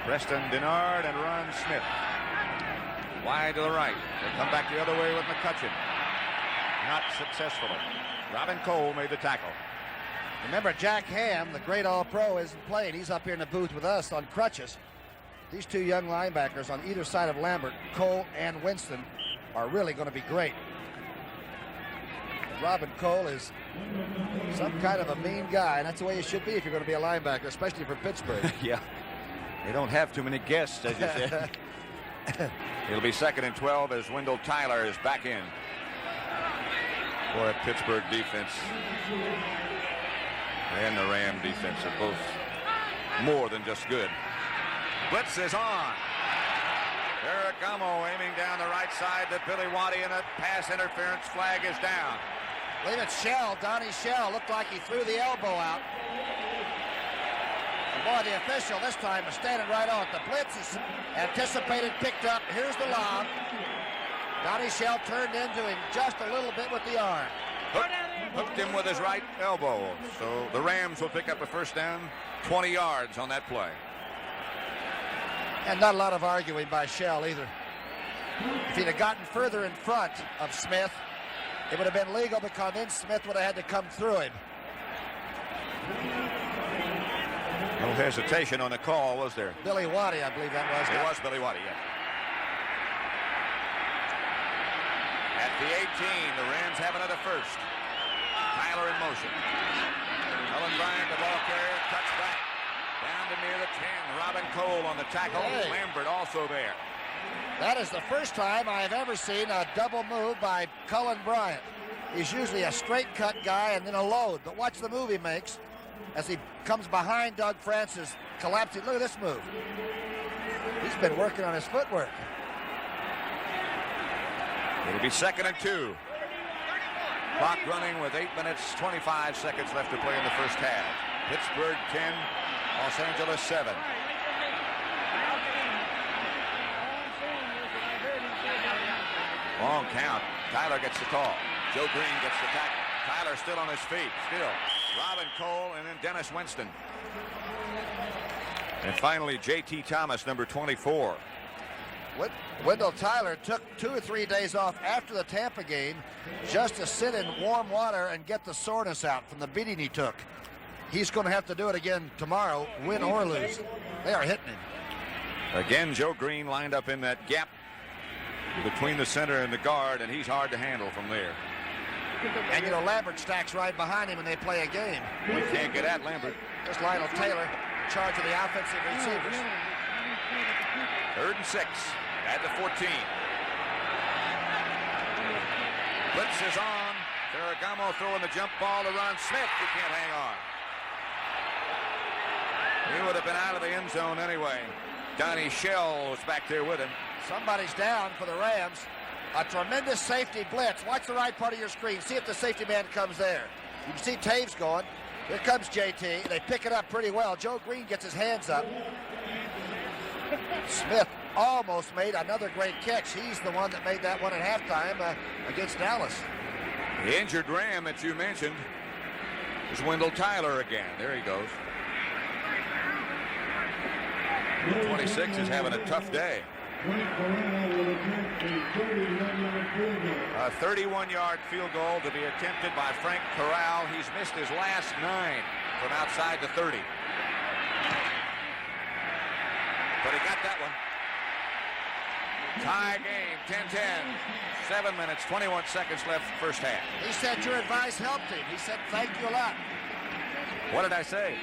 Preston Denard and Ron Smith. Wide to the right. They come back the other way with McCutcheon. Not successfully. Robin Cole made the tackle. Remember, Jack Ham, the great All-Pro, isn't playing. He's up here in the booth with us on crutches. These 2 young linebackers on either side of Lambert, Cole and Winston, are really going to be great. Robin Cole is some kind of a mean guy, and that's the way you should be if you're going to be a linebacker, especially for Pittsburgh. Yeah. They don't have too many guests, as you said. It'll be 2nd and 12 as Wendell Tyler is back in. Boy, a Pittsburgh defense and the Ram defense are both more than just good. Blitz is on. Ferragamo aiming down the right side to Billy Waddy, and a pass interference flag is down. I believe it's Shell, Donnie Shell. Looked like he threw the elbow out. And boy, the official this time is standing right on it. The blitz is anticipated, picked up. Here's the lob. Donnie Shell turned into him just a little bit with the arm. Hooked him with his right elbow. So the Rams will pick up a first down, 20 yards on that play. And not a lot of arguing by Shell either. If he'd have gotten further in front of Smith, it would have been legal because then Smith would have had to come through him. No hesitation on the call, was there? Billy Waddy, I believe that was. It was Billy Waddy, yes. At the 18, the Rams have another first. Tyler in motion. Cullen Bryant, the ball carrier, cuts back. Down to near the 10. Robin Cole on the tackle. Hey. Lambert also there. That is the first time I have ever seen a double move by Cullen Bryant. He's usually a straight cut guy and then a load. But watch the move he makes as he comes behind Doug Francis, collapsing. Look at this move. He's been working on his footwork. It'll be 2nd and 2. Clock running with 8 minutes, 25 seconds left to play in the first half. Pittsburgh 10, Los Angeles 7. Long count. Tyler gets the call. Joe Green gets the tackle. Tyler still on his feet. Still. Robin Cole and then Dennis Winston. And finally, J.T. Thomas, number 24. Wendell Tyler took 2 or 3 days off after the Tampa game just to sit in warm water and get the soreness out from the beating he took. He's going to have to do it again tomorrow, win or lose. They are hitting him. Again, Joe Green lined up in that gap between the center and the guard, and he's hard to handle from there. And, you know, Lambert stacks right behind him when they play a game. We can't get at Lambert. There's Lionel Taylor in charge of the offensive receivers. 3rd and 6 at the 14. Blitz is on. Ferragamo throwing the jump ball to Ron Smith. He can't hang on. He would have been out of the end zone anyway. Donnie Shell was back there with him. Somebody's down for the Rams. A tremendous safety blitz. Watch the right part of your screen. See if the safety man comes there. You can see Taves going. Here comes JT. They pick it up pretty well. Joe Green gets his hands up. Smith almost made another great catch. He's the one that made that one at halftime against Dallas. The injured Ram that you mentioned is Wendell Tyler again. There he goes. 26 is having a tough day. A 31-yard field goal to be attempted by Frank Corral. He's missed his last 9 from outside the 30. But he got that one. Tie game, 10-10. 7 minutes, 21 seconds left, first half. He said your advice helped him. He said thank you a lot. What did I say?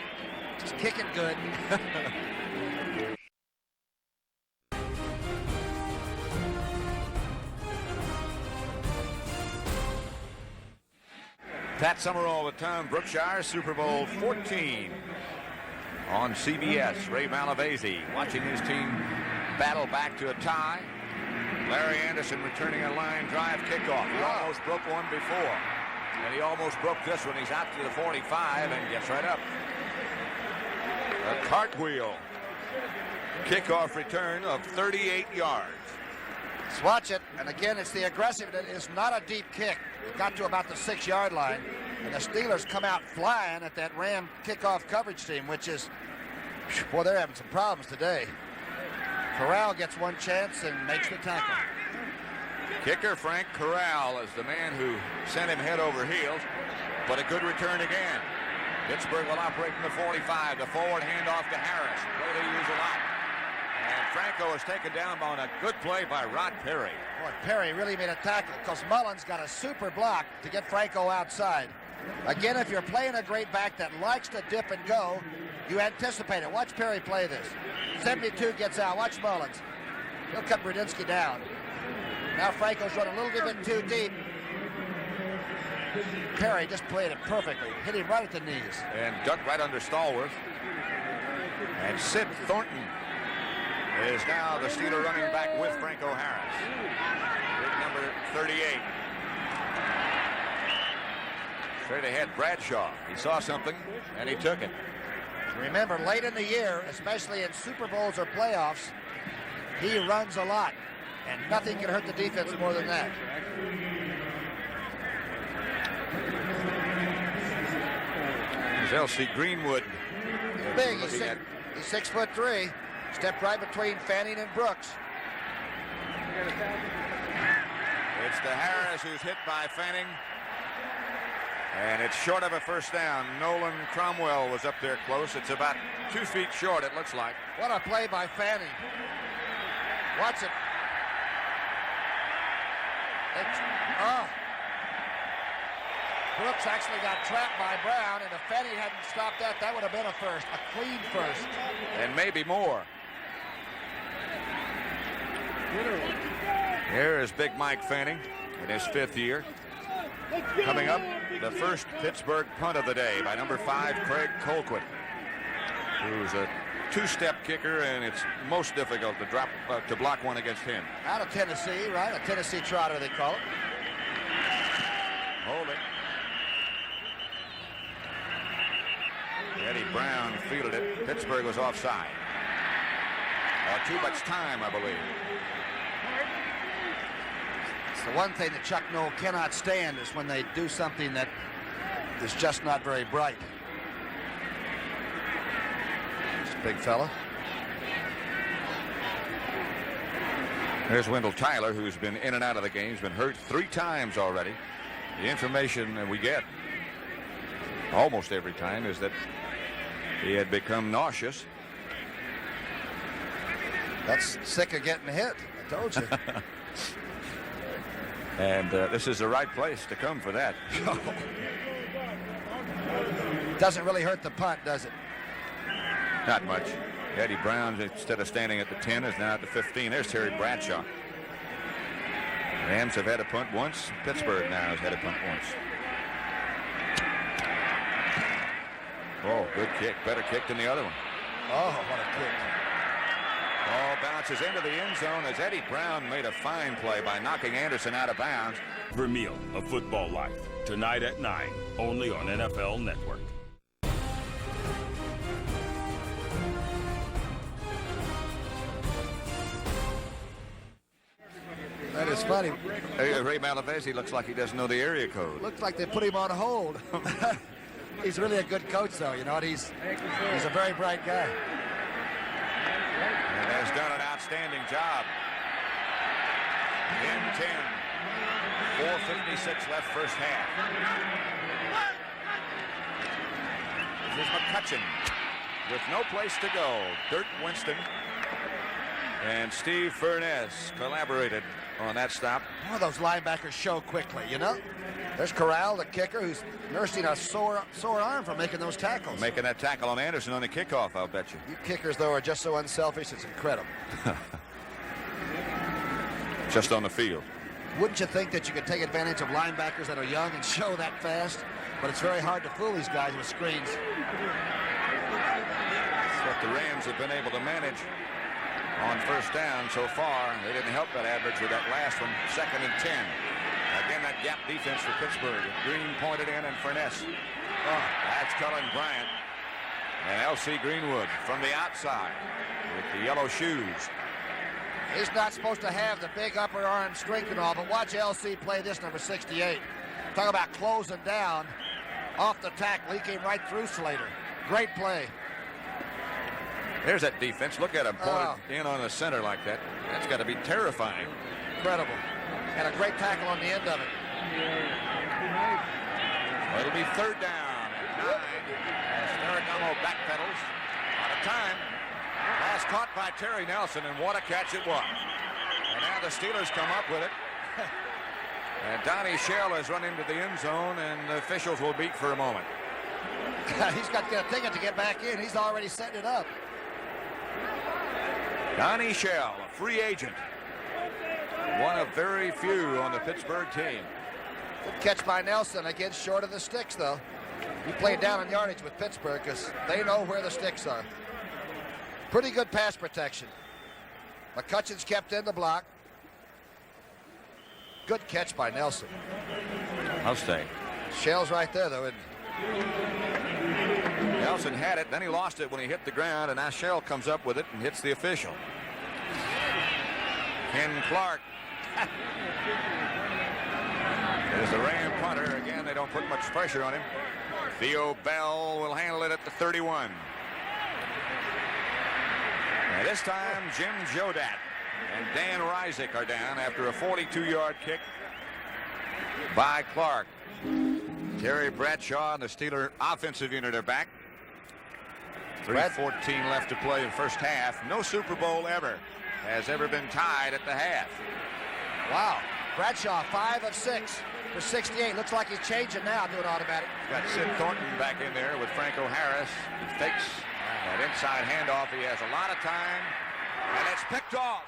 Just kicking good. Pat Summerall with Tom Brookshire, Super Bowl 14 on CBS. Ray Malavasi watching his team battle back to a tie. Larry Anderson returning a line drive kickoff. He almost broke one before. And he almost broke this one. He's out to the 45 and gets right up. A cartwheel. Kickoff return of 38 yards. Let's watch it. And again, it's the aggressiveness. It's not a deep kick. It got to about the 6-yard line. And the Steelers come out flying at that Ram kickoff coverage team, which is, boy, they're having some problems today. Corral gets one chance and makes the tackle. Kicker Frank Corral is the man who sent him head over heels, but a good return again. Pittsburgh will operate from the 45. The forward handoff to Harris. Play they use a lot. And Franco is taken down on a good play by Rod Perry. Boy, Perry really made a tackle because Mullins got a super block to get Franco outside. Again, if you're playing a great back that likes to dip and go, you anticipate it. Watch Perry play this. 72 gets out. Watch Mullins. He'll cut Brudinski down. Now Franco's running a little bit too deep. Perry just played it perfectly. Hit him right at the knees. And ducked right under Stallworth. And Sid Thornton is now the Steeler running back with Franco Harris. Big number 38. Straight ahead, Bradshaw. He saw something, and he took it. Remember, late in the year, especially in Super Bowls or playoffs, he runs a lot, and nothing can hurt the defense more than that. There's L.C. Greenwood. Big. He's 6'3". Stepped right between Fanning and Brooks. It's to Harris, who's hit by Fanning. And it's short of a first down. Nolan Cromwell was up there close. It's about 2 feet short, it looks like. What a play by Fanning. Watch it. Brooks actually got trapped by Brown, and if Fanning hadn't stopped that, that would have been a first, a clean first. And maybe more. Here is Big Mike Fanning in his 5th year. Coming up, the first Pittsburgh punt of the day by number 5, Craig Colquitt, who's a 2-step kicker, and it's most difficult to block one against him. Out of Tennessee, right? A Tennessee trotter, they call it. Hold it. Eddie Brown fielded it. Pittsburgh was offside. Too much time, I believe. It's the one thing that Chuck Noll cannot stand is when they do something that is just not very bright. It's a big fella. There's Wendell Tyler, who's been in and out of the game. He's been hurt 3 times already. The information that we get almost every time is that he had become nauseous. That's sick of getting hit, I told you. And this is the right place to come for that. Doesn't really hurt the punt, does it? Not much. Eddie Brown, instead of standing at the 10, is now at the 15. There's Terry Bradshaw. Rams have had a punt once. Pittsburgh now has had a punt once. Oh, good kick. Better kick than the other one. Oh, what a kick. Ball bounces into the end zone as Eddie Brown made a fine play by knocking Anderson out of bounds. Vermeil, A Football Life. Tonight at 9, only on NFL Network. That is funny. Ray Malavasi looks like he doesn't know the area code. Looks like they put him on hold. He's really a good coach, though. You know what? He's a very bright guy. And has done an outstanding job. In 10. 4:56 left first half. This is McCutcheon with no place to go. Dirk Winston and Steve Furness collaborated on that stop. One of those linebackers show quickly, you know? There's Corral, the kicker, who's nursing a sore arm from making those tackles. Making that tackle on Anderson on the kickoff, I'll bet you. You kickers, though, are just so unselfish, it's incredible. Just on the field. Wouldn't you think that you could take advantage of linebackers that are young and show that fast? But it's very hard to fool these guys with screens. That's what the Rams have been able to manage on first down so far. They didn't help that average with that last one, 2nd and 10. Again, that gap defense for Pittsburgh. Green pointed in and Furness. Oh, that's Cullen Bryant. And L.C. Greenwood from the outside with the yellow shoes. He's not supposed to have the big upper arm strength and all, but watch L.C. play this number 68. Talk about closing down off the tackle. He came right through Slater. Great play. There's that defense. Look at him pointed in on the center like that. That's got to be terrifying. Incredible. And a great tackle on the end of it. Well, it'll be 3rd down and 9 as Ferragamo backpedals. Out of time. Pass caught by Terry Nelson, and what a catch it was. And now the Steelers come up with it. And Donnie Shell has run into the end zone, and the officials will beat for a moment. He's got to get a ticket to get back in. He's already setting it up. Donnie Shell, a free agent. One of very few on the Pittsburgh team. Good catch by Nelson. Again, short of the sticks, though. He played down on yardage with Pittsburgh because they know where the sticks are. Pretty good pass protection. McCutcheon's kept in the block. Good catch by Nelson. I'll stay. Shell's right there, though. Nelson had it, then he lost it when he hit the ground, and now Shell comes up with it and hits the official. Ken Clark. There's the Ram punter. Again, they don't put much pressure on him. Theo Bell will handle it at the 31. And this time, Jim Jodat and Dan Rysick are down after a 42-yard kick by Clark. Terry Bradshaw and the Steeler offensive unit are back. 3:14 left to play in first half. No Super Bowl ever has ever been tied at the half. Wow. Bradshaw, 5 of 6 for 68. Looks like he's changing now, doing automatic. Got Sid Thornton back in there with Franco Harris. He fakes that inside handoff. He has a lot of time, and it's picked off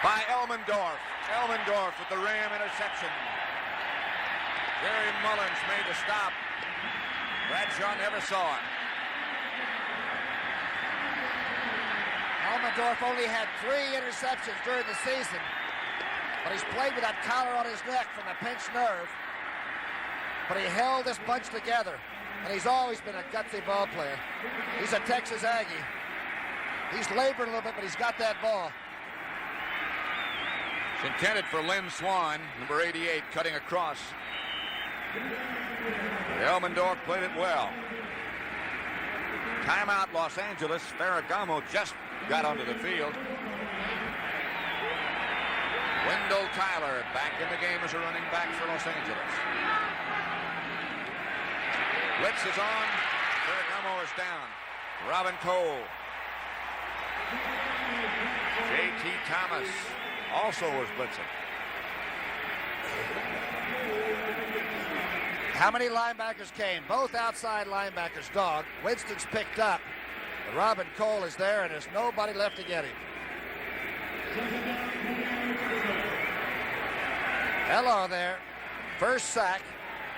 by Elmendorf. Elmendorf with the Ram interception. Jerry Mullins made the stop. Bradshaw never saw it. Elmendorf only had 3 interceptions during the season, but he's played with that collar on his neck from the pinched nerve. But he held this bunch together, and he's always been a gutsy ball player. He's a Texas Aggie. He's labored a little bit, but he's got that ball. It's intended for Lynn Swan, number 88, cutting across. But Elmendorf played it well. Timeout, Los Angeles. Ferragamo just got onto the field. Wendell Tyler back in the game as a running back for Los Angeles. Blitz is on. Ferragamo is down. Robin Cole. J.T. Thomas also was blitzing. How many linebackers came? Both outside linebackers dog. Winston's picked up. But Robin Cole is there, and there's nobody left to get him. Hello there. First sack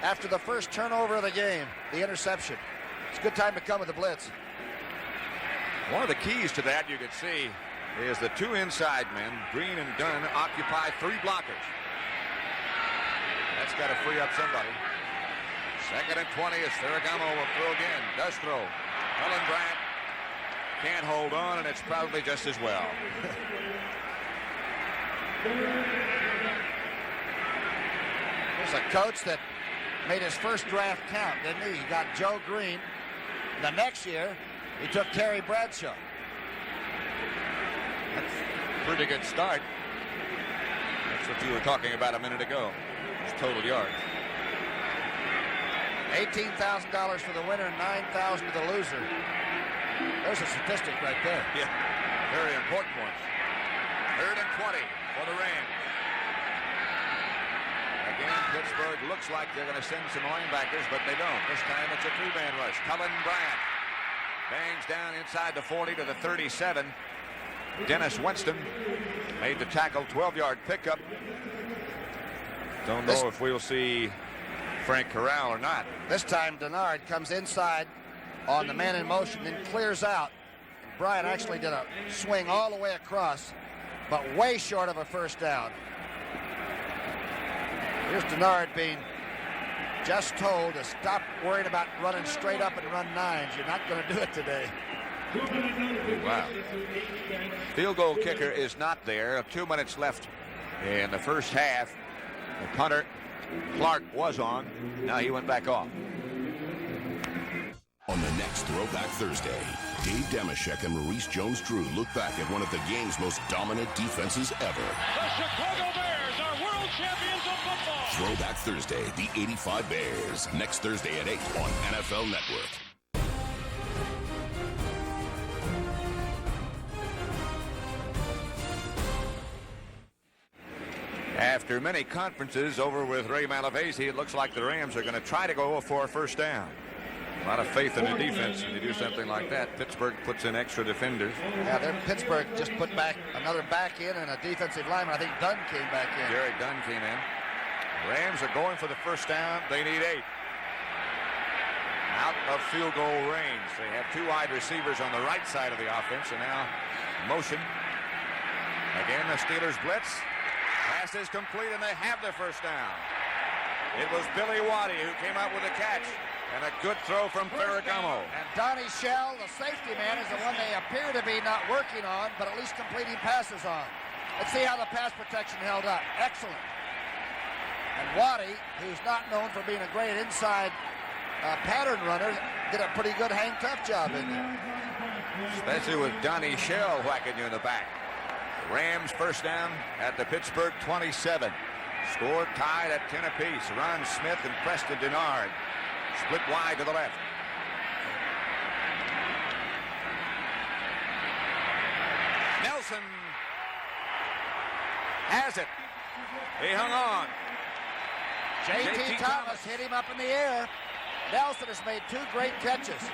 after the first turnover of the game, the interception. It's a good time to come with the blitz. One of the keys to that, you can see, is the 2 inside men, Green and Dunn, occupy 3 blockers. That's got to free up somebody. 2nd and 20 as Ferragamo will throw again. Does throw. Helen Bryant can't hold on, and it's probably just as well. There's a coach that made his first draft count, didn't he? He got Joe Green. The next year, he took Terry Bradshaw. That's a pretty good start. That's what you were talking about a minute ago. His total yards. $18,000 for the winner, $9,000 for the loser. There's a statistic right there. Yeah, very important one. 3rd and 20 for the Rams. Again, Pittsburgh looks like they're going to send some linebackers, but they don't. This time it's a 3-man rush. Cullen Bryant bangs down inside the 40 to the 37. Dennis Winston made the tackle, 12-yard pickup. Don't know if we'll see Frank Corral or not. This time Denard comes inside on the man in motion, then clears out. Bryant actually did a swing all the way across, but way short of a first down. Here's Denard being just told to stop worrying about running straight up and run 9s. You're not going to do it today. Wow. Field goal kicker is not there. 2 minutes left in the first half. The punter, Clark, was on. Now he went back off. On the next Throwback Thursday, Dave Dameshek and Maurice Jones-Drew look back at one of the game's most dominant defenses ever. The Chicago Bears are world champions of football. Throwback Thursday, the 85 Bears. Next Thursday at 8 on NFL Network. After many conferences over with Ray Malavasi, it looks like the Rams are going to try to go for a first down. A lot of faith in the defense when you do something like that. Pittsburgh puts in extra defenders. Yeah, Pittsburgh just put back another back in and a defensive lineman. I think Dunn came back in. Gary Dunn came in. Rams are going for the first down. They need 8. Out of field goal range. They have 2 wide receivers on the right side of the offense, and now motion. Again, the Steelers blitz. Pass is complete, and they have their first down. It was Billy Waddy who came out with a catch, and a good throw from Ferragamo. And Donnie Shell, the safety man, is the one they appear to be not working on, but at least completing passes on. Let's see how the pass protection held up. Excellent. And Waddy, who's not known for being a great inside pattern runner, did a pretty good hang tough job in there. Especially with Donnie Shell whacking you in the back. Rams first down at the Pittsburgh 27. Score tied at 10 apiece. Ron Smith and Preston Denard split wide to the left. Nelson has it. He hung on. J.T. Thomas hit him up in the air. Nelson has made 2 great catches.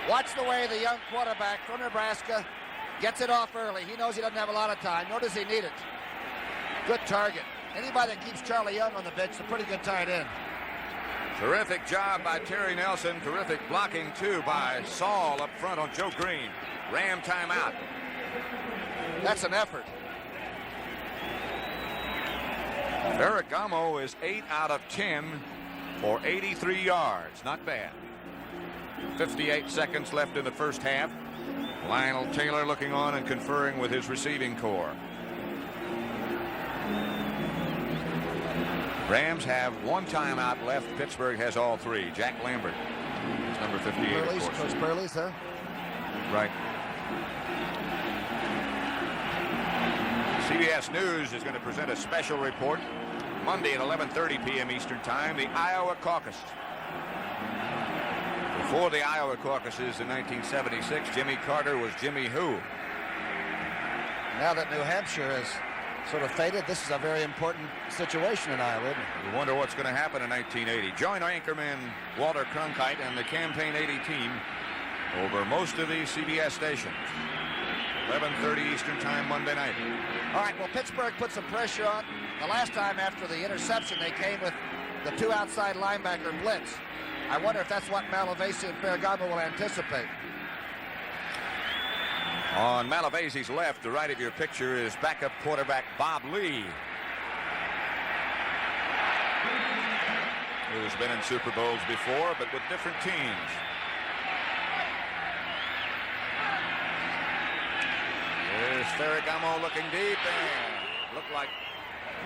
Watch the way the young quarterback from Nebraska gets it off early. He knows he doesn't have a lot of time, nor does he need it. Good target. Anybody that keeps Charlie Young on the bench is a pretty good tight end. Terrific job by Terry Nelson. Terrific blocking, too, by Saul up front on Joe Green. Ram timeout. That's an effort. Ferragamo is 8 out of 10 for 83 yards. Not bad. 58 seconds left in the first half. Lionel Taylor looking on and conferring with his receiving corps. Rams have 1 timeout left. Pittsburgh has all 3. Jack Lambert is number 58. Burley's, Coach Burley's, huh? Right. CBS News is going to present a special report Monday at 11:30 p.m. Eastern Time, the Iowa caucus. Before the Iowa caucuses in 1976, Jimmy Carter was Jimmy who? Now that New Hampshire has sort of faded, this is a very important situation in Iowa, isn't it? We wonder what's going to happen in 1980. Join anchorman Walter Cronkite and the Campaign 80 team over most of these CBS stations. 11:30 Eastern Time Monday night. All right, well, Pittsburgh put some pressure on. The last time after the interception, they came with the 2 outside linebacker blitz. I wonder if that's what Malavasi and Ferragamo will anticipate. On Malavasi's left, the right of your picture is backup quarterback Bob Lee, who's been in Super Bowls before, but with different teams. There's Ferragamo looking deep, and looked like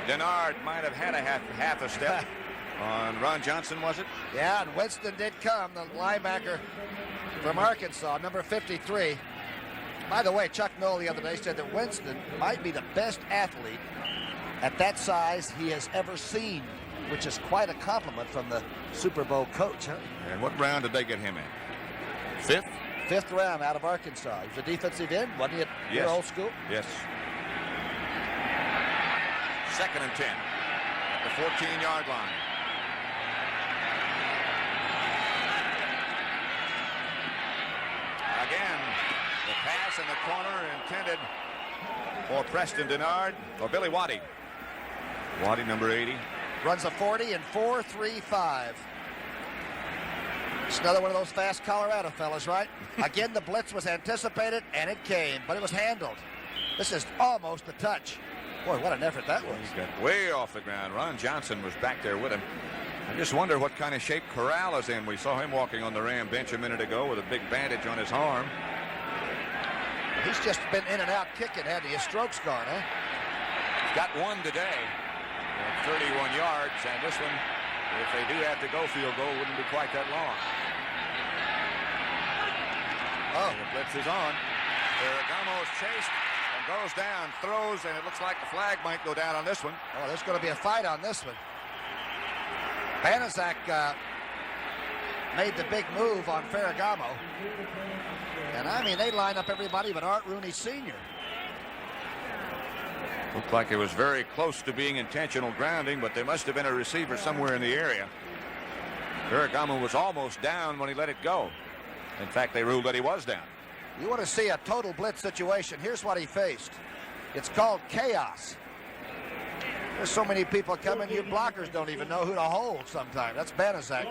Denard might have had a half a step on Ron Johnson, was it? Yeah, and Winston did come, the linebacker from Arkansas, number 53. By the way, Chuck Noll the other day said that Winston might be the best athlete at that size he has ever seen, which is quite a compliment from the Super Bowl coach, huh? And what round did they get him in? 5th? 5th round out of Arkansas. He was a defensive end, wasn't he, at your old school? Yes. 2nd and 10 at the 14-yard line. Again, the pass in the corner intended for Preston Denard or Billy Waddy. Waddy, number 80. Runs a 40 and 4.35. It's another one of those fast Colorado fellas, right? Again, the blitz was anticipated, and it came, but it was handled. This is almost a touch. Boy, what an effort that was. He got way off the ground. Ron Johnson was back there with him. I just wonder what kind of shape Corral is in. We saw him walking on the Ram bench a minute ago with a big bandage on his arm. He's just been in and out kicking, hadn't he? His stroke's gone, huh? He's got one today. 31 yards, and this one, if they do have to go field goal, wouldn't be quite that long. Oh. The blitz is on. Ferragamo is chased and goes down, throws, and it looks like the flag might go down on this one. Oh, there's going to be a fight on this one. Banaszak made the big move on Ferragamo. And, I mean, they line up everybody but Art Rooney Sr. Looked like it was very close to being intentional grounding, but there must have been a receiver somewhere in the area. Ferragamo was almost down when he let it go. In fact, they ruled that he was down. You want to see a total blitz situation. Here's what he faced. It's called chaos. There's so many people coming, you blockers don't even know who to hold sometimes. That's Banaszak.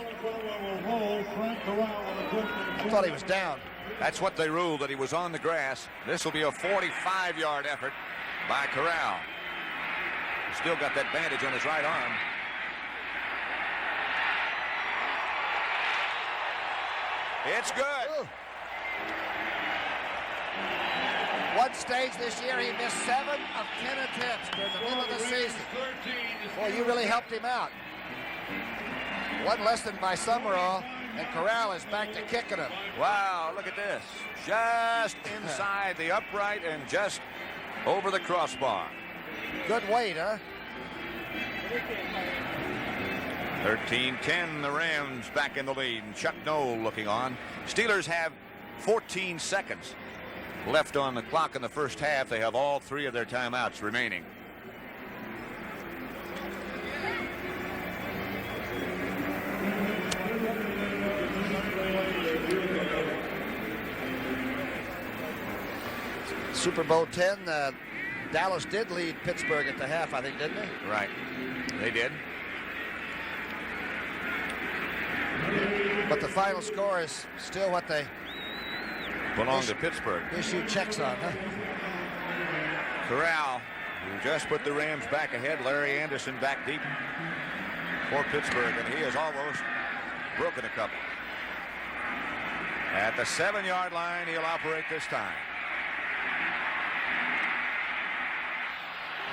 I thought he was down. That's what they ruled, that he was on the grass. This will be a 45-yard effort by Corral. He's still got that bandage on his right arm. It's good. Ooh. One stage this year, he missed 7 of 10 attempts during the middle of the season. Boy, you really helped him out. One less than by Summerall, and Corral is back to kicking him. Wow, look at this. Just inside the upright and just over the crossbar. Good weight, huh? 13-10, the Rams back in the lead, and Chuck Noll looking on. Steelers have 14 seconds left on the clock in the first half. They have all 3 of their timeouts remaining. Super Bowl 10, Dallas did lead Pittsburgh at the half, I think, didn't they? Right, they did. But the final score is still what they belong to Pittsburgh. Issue checks on, huh? Corral, who just put the Rams back ahead. Larry Anderson back deep for Pittsburgh, and he has almost broken a couple. At the 7-yard line, he'll operate this time.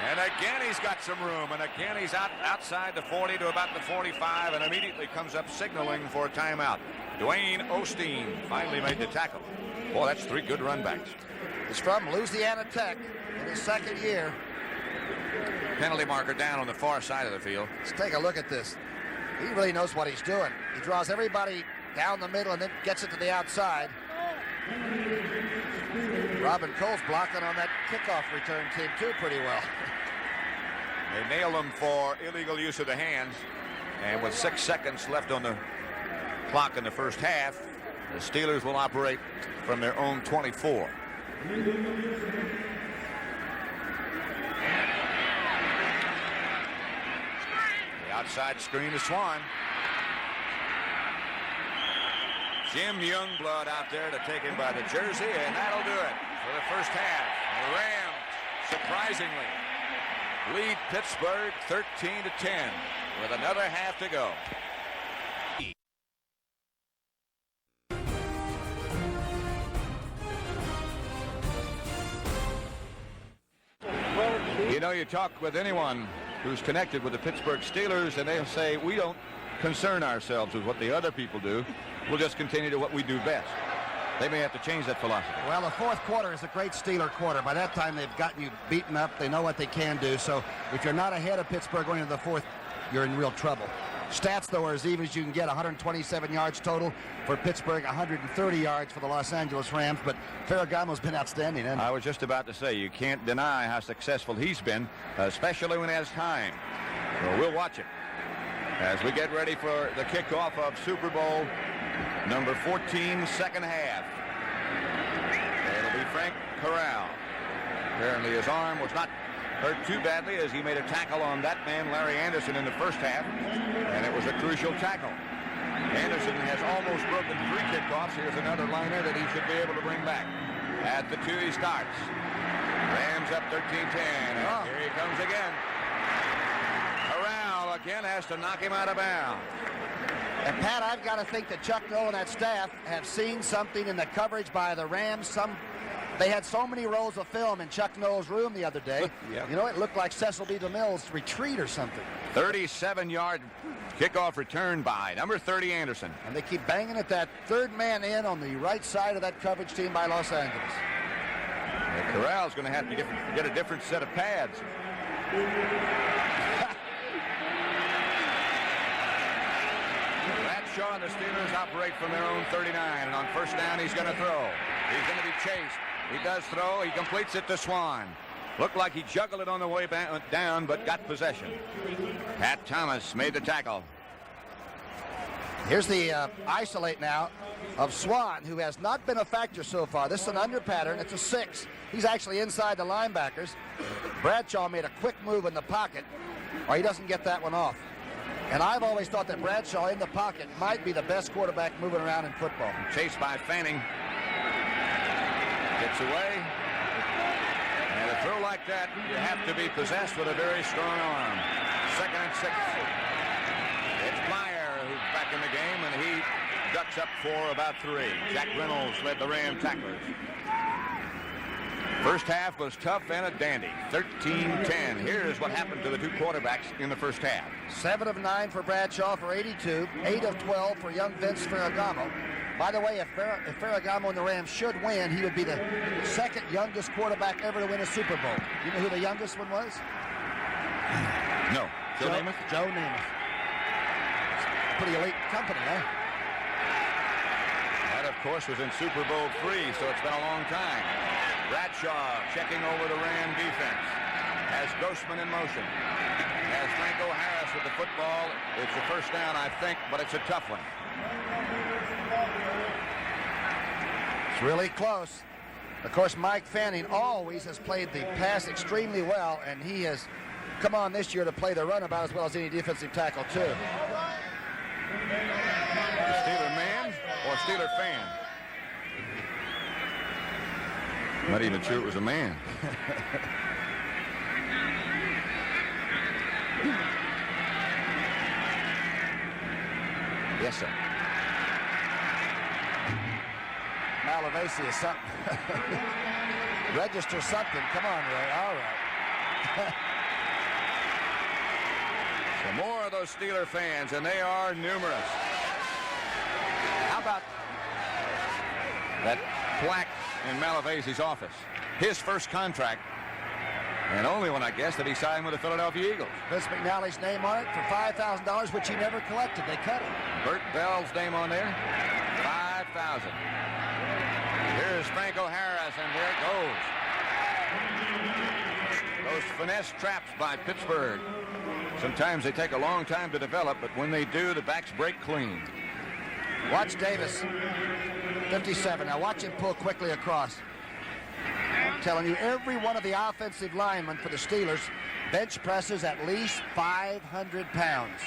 And again, he's got some room, and again, he's outside the 40 to about the 45, and immediately comes up signaling for a timeout. Dwayne Osteen finally made the tackle. Boy, that's 3 good run backs. He's from Louisiana Tech in his 2nd year. Penalty marker down on the far side of the field. Let's take a look at this. He really knows what he's doing. He draws everybody down the middle and then gets it to the outside. Robin Cole's blocking on that kickoff return team, too, pretty well. They nailed him for illegal use of the hands. And with 6 seconds left on the clock in the first half, the Steelers will operate from their own 24. The outside screen to Swan. Jim Youngblood out there to take him by the jersey, and that'll do it for the first half. The Rams, surprisingly, lead Pittsburgh 13-10 with another half to go. You know, you talk with anyone who's connected with the Pittsburgh Steelers, and they'll say, we don't concern ourselves with what the other people do. We'll just continue to what we do best. They may have to change that philosophy. Well, the 4th quarter is a great Steeler quarter. By that time, they've gotten you beaten up. They know what they can do. So if you're not ahead of Pittsburgh going into the 4th, you're in real trouble. Stats, though, are as even as you can get. 127 yards total for Pittsburgh, 130 yards for the Los Angeles Rams. But Ferragamo's been outstanding, hasn't he? I was just about to say, you can't deny how successful he's been, especially when he has time. So we'll watch it as we get ready for the kickoff of Super Bowl number 14, second half. It'll be Frank Corral. Apparently his arm was not hurt too badly as he made a tackle on that man, Larry Anderson, in the first half, and it was a crucial tackle. Anderson has almost broken 3 kickoffs. Here's another liner that he should be able to bring back. At the 2 he starts. Rams up 13-10. And here he comes again. Corral again has to knock him out of bounds. And Pat, I've got to think that Chuck Noll and that staff have seen something in the coverage by the Rams. They had so many rolls of film in Chuck Noll's room the other day. Yep. You know, it looked like Cecil B. DeMille's retreat or something. 37-yard kickoff return by number 30 Anderson. And they keep banging at that 3rd man in on the right side of that coverage team by Los Angeles. And Corral's going to have to get a different set of pads. Bradshaw and the Steelers operate from their own 39, and on first down he's going to throw. He's going to be chased. He does throw. He completes it to Swan. Looked like he juggled it on the way down, but got possession. Pat Thomas made the tackle. Here's the isolate now of Swan, who has not been a factor so far. This is an under pattern. It's a 6. He's actually inside the linebackers. Bradshaw made a quick move in the pocket, or he doesn't get that one off. And I've always thought that Bradshaw in the pocket might be the best quarterback moving around in football. Chased by Fanning. Gets away. And a throw like that, you have to be possessed with a very strong arm. 2nd and 6. It's Meyer who's back in the game, and he ducks up for about 3. Jack Reynolds led the Ram tacklers. First half was tough and a dandy. 13-10. Here's what happened to the two quarterbacks in the first half. 7 of 9 for Bradshaw for 82. 8 of 12 for young Vince Ferragamo. By the way, if Ferragamo and the Rams should win, he would be the second youngest quarterback ever to win a Super Bowl. You know who the youngest one was? No. Joe Namath? Joe Namath. Pretty elite company, huh? That, of course, was in Super Bowl III, so it's been a long time. Bradshaw checking over the Ram defense. Has Grossman in motion. Has Franco Harris with the football. It's a first down, I think, but it's a tough one. It's really close. Of course, Mike Fanning always has played the pass extremely well, and he has come on this year to play the run about as well as any defensive tackle, too. Steeler man or Steeler fan? Not even sure it was a man. Yes, sir. Malavasi is something. Register something. Come on, Ray. All right. So more of those Steeler fans, and they are numerous. How about that plaque in Malavasi's office? His first contract, and only one, I guess, that he signed with the Philadelphia Eagles. Vince McNally's name on it for $5,000, which he never collected. They cut it. Bert Bell's name on there, $5,000. Here's Franco Harris, and there it goes. Those finesse traps by Pittsburgh. Sometimes they take a long time to develop, but when they do, the backs break clean. Watch Davis, 57. Now watch him pull quickly across. I'm telling you, every one of the offensive linemen for the Steelers bench presses at least 500 pounds.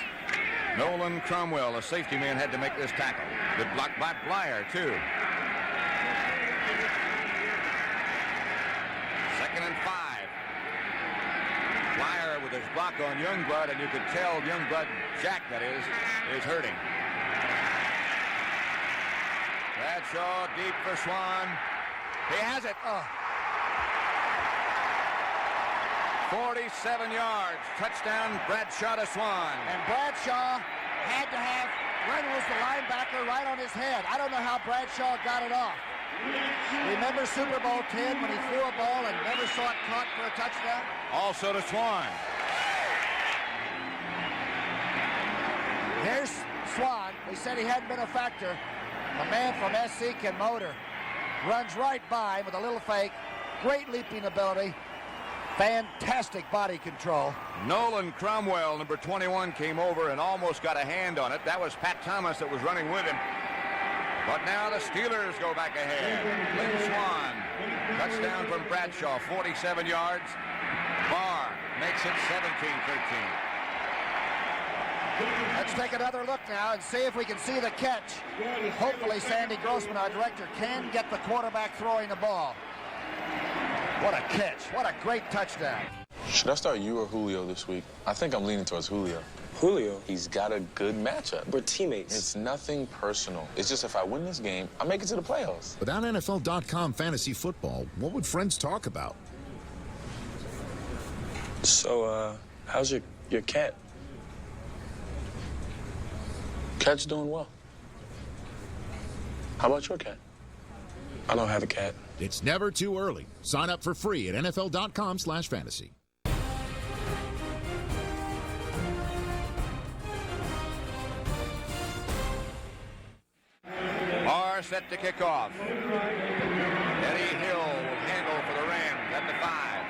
Nolan Cromwell, a safety man, had to make this tackle. Good block by Blyer, too. 2nd and 5. Blyer with his block on Youngblood, and you could tell Youngblood, Jack that is hurting. Bradshaw deep for Swan. He has it. 47 yards. Touchdown, Bradshaw to Swan. And Bradshaw had to have Reynolds, the linebacker, right on his head. I don't know how Bradshaw got it off. Remember Super Bowl 10 when he threw a ball and never saw it caught for a touchdown? Also to Swan. Here's Swan. We said he hadn't been a factor. A man from SC can motor. Runs right by with a little fake. Great leaping ability. Fantastic body control. Nolan Cromwell, number 21, came over and almost got a hand on it. That was Pat Thomas that was running with him. But now the Steelers go back ahead. Lynn Swan, touchdown from Bradshaw, 47 yards. Barr makes it 17-13. Let's take another look now and see if we can see the catch. Hopefully Sandy Grossman, our director, can get the quarterback throwing the ball. What a catch. What a great touchdown. Should I start you or Julio this week? I think I'm leaning towards Julio. Julio? He's got a good matchup. We're teammates. It's nothing personal. It's just if I win this game, I make it to the playoffs. Without NFL.com fantasy football, what would friends talk about? So, how's your cat? Cat's doing well. How about your cat? I don't have a cat. It's never too early. Sign up for free at NFL.com/fantasy. Barr set to kick off. Eddie Hill will handle for the Rams at the 5.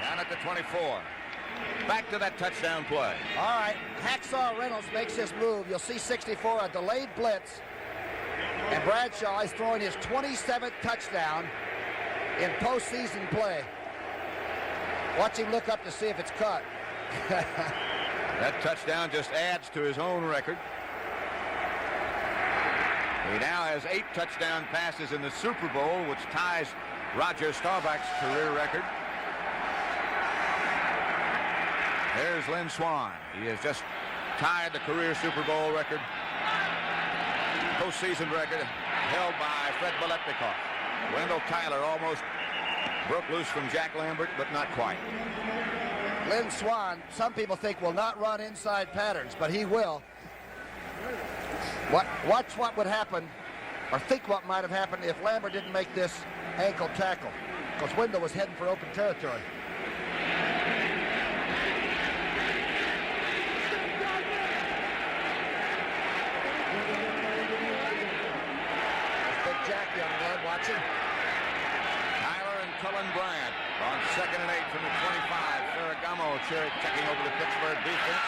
Down at the 24. Back to that touchdown play. All right, Hacksaw Reynolds makes this move. You'll see 64, a delayed blitz. And Bradshaw is throwing his 27th touchdown in postseason play. Watch him look up to see if it's caught. That touchdown just adds to his own record. He now has 8 touchdown passes in the Super Bowl, which ties Roger Staubach's career record. There's Lynn Swan. He has just tied the career Super Bowl record, postseason record. held by Fred Biletnikoff. Wendell Tyler almost broke loose from Jack Lambert, but not quite. Lynn Swan, some people think, will not run inside patterns, but he will. Watch what would happen, or think what might have happened if Lambert didn't make this ankle tackle, because Wendell was heading for open territory. There's Big Jack Youngblood watching. Tyler and Cullen Bryant on 2nd and 8 from the 25. Ferragamo checking over the Pittsburgh defense.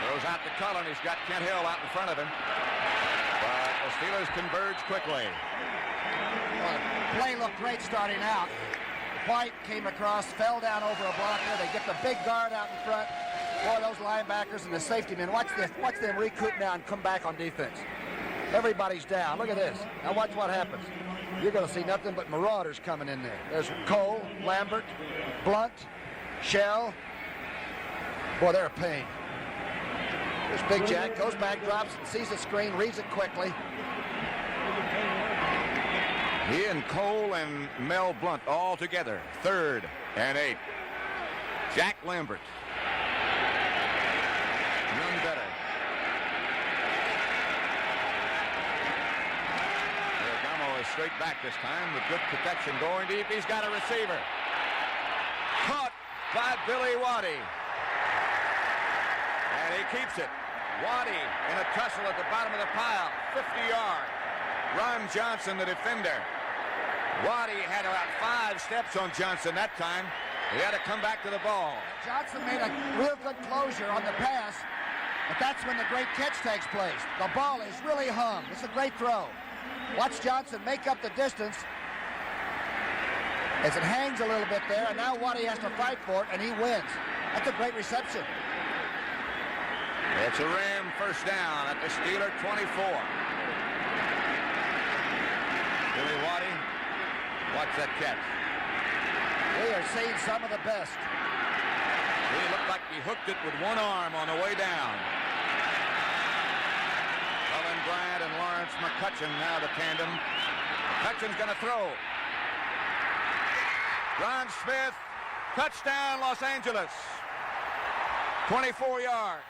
Throws out to Cullen. He's got Kent Hill out in front of him. But the Steelers converge quickly. Well, the play looked great starting out. White came across, fell down over a blocker. They get the big guard out in front. Boy, those linebackers and the safety men. Watch them recoup now and come back on defense. Everybody's down. Look at this. Now watch what happens. You're going to see nothing but marauders coming in there. There's Cole, Lambert, Blunt, Shell. Boy, they're a pain. There's Big Jack, goes back, drops, sees the screen, reads it quickly. He and Cole and Mel Blunt all together. 3rd and 8. Jack Lambert. None better. Ferragamo is straight back this time with good protection. Going deep, he's got a receiver. Caught by Billy Waddy. And he keeps it. Waddy in a tussle at the bottom of the pile. 50 yards. Ron Johnson, the defender. Waddy had about 5 steps on Johnson that time. He had to come back to the ball. Johnson made a real good closure on the pass, but that's when the great catch takes place. The ball is really hung. It's a great throw. Watch Johnson make up the distance as it hangs a little bit there, and now Waddy has to fight for it, and he wins. That's a great reception. It's a Ram first down at the Steeler 24. Billy Waddy, watch that catch. We are seeing some of the best. He looked like he hooked it with one arm on the way down. Cullen Bryant and Lawrence McCutcheon now the tandem. McCutcheon's going to throw. Ron Smith, touchdown Los Angeles. 24 yards.